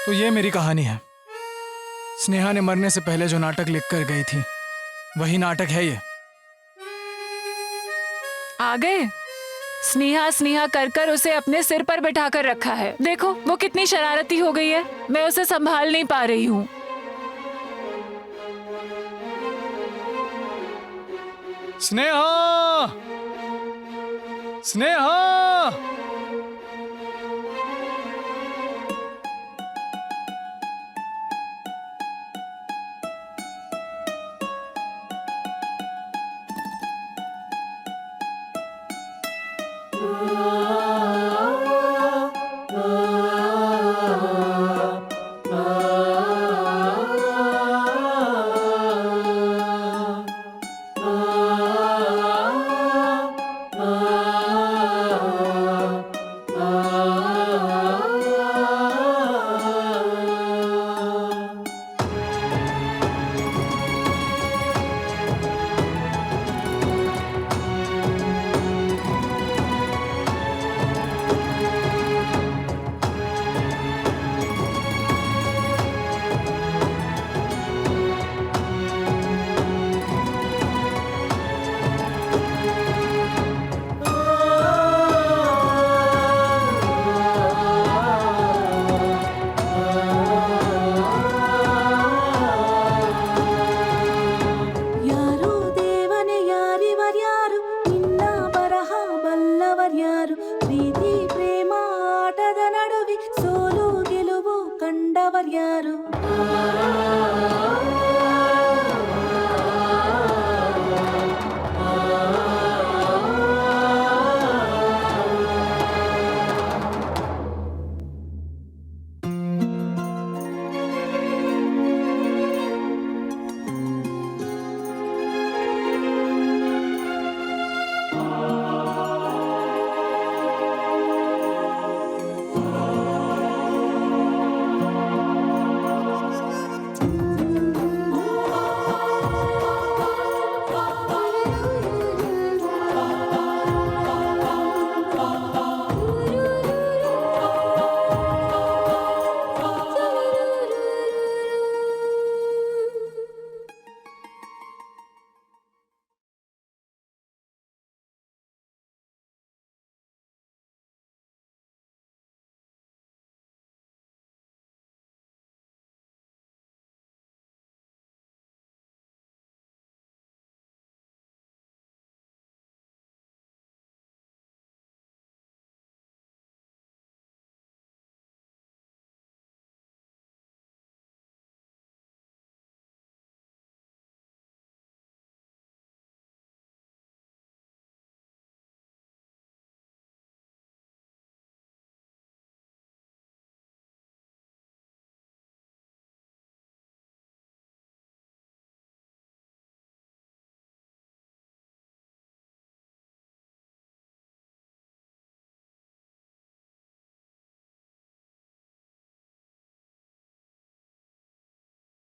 तो ये मेरी कहानी है। स्नेहा ने मरने से पहले जो नाटक लिख कर गई थी वही नाटक है ये। आ गए। स्नेहा स्नेहा कर कर उसे अपने सिर पर बिठा कर रखा है। देखो वो कितनी शरारती हो गई है। मैं उसे संभाल नहीं पा रही हूँ। स्नेहा, स्नेहा,